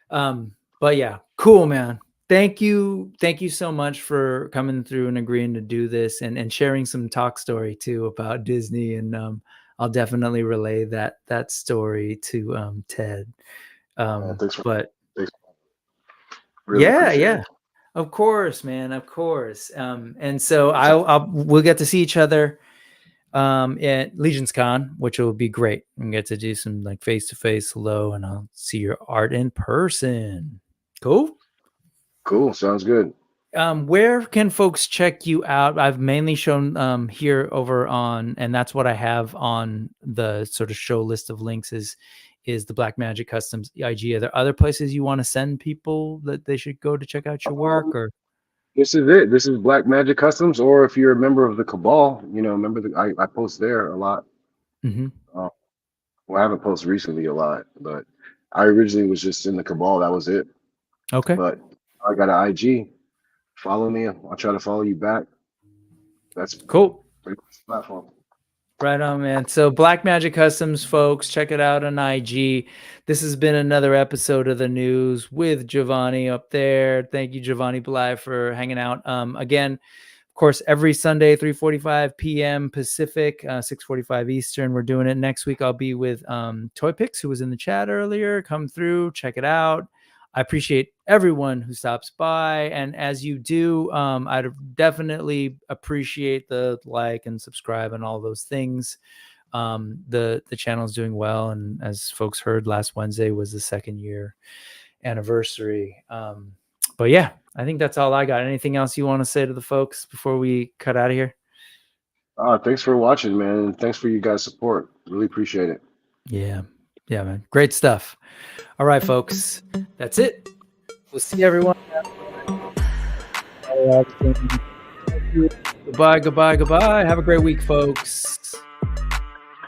But yeah, cool, man. thank you so much for coming through and agreeing to do this and sharing some talk story too about Disney. And I'll definitely relay that story to Ted. Thanks. Really yeah. Of course, man. Of course. And so we'll get to see each other at Legions Con, which will be great. And get to do some like face-to-face hello, and I'll see your art in person. Cool. Sounds good. Where can folks check you out? I've mainly shown here over on, and that's what I have on the sort of show list of links is the Black Magic Customs IG. Are there other places you want to send people that they should go to check out your work? Or this is it. This is Black Magic Customs, or if you're a member of the Cabal, remember I post there a lot. Mm-hmm. Well, I haven't posted recently a lot, but I originally was just in the Cabal. That was it. Okay. But I got an IG. Follow me. I'll try to follow you back. That's cool. Platform. Right on, man. So Black Magic Customs, folks, check it out on IG. This has been another episode of the news with Jovanny up there. Thank you, Jovanny Bly, for hanging out. Again, of course, every Sunday, 3:45 p.m. Pacific, 6:45 Eastern. We're doing it next week. I'll be with Toy Pix, who was in the chat earlier. Come through, check it out. I appreciate everyone who stops by. And as you do, I'd definitely appreciate the like and subscribe and all those things. The channel is doing well. And as folks heard, last Wednesday was the 2nd year anniversary. But yeah, I think that's all I got. Anything else you want to say to the folks before we cut out of here? Thanks for watching, man. And thanks for you guys' support. Really appreciate it. Yeah, man. Great stuff. All right, folks. That's it. We'll see everyone. Goodbye. Have a great week, folks.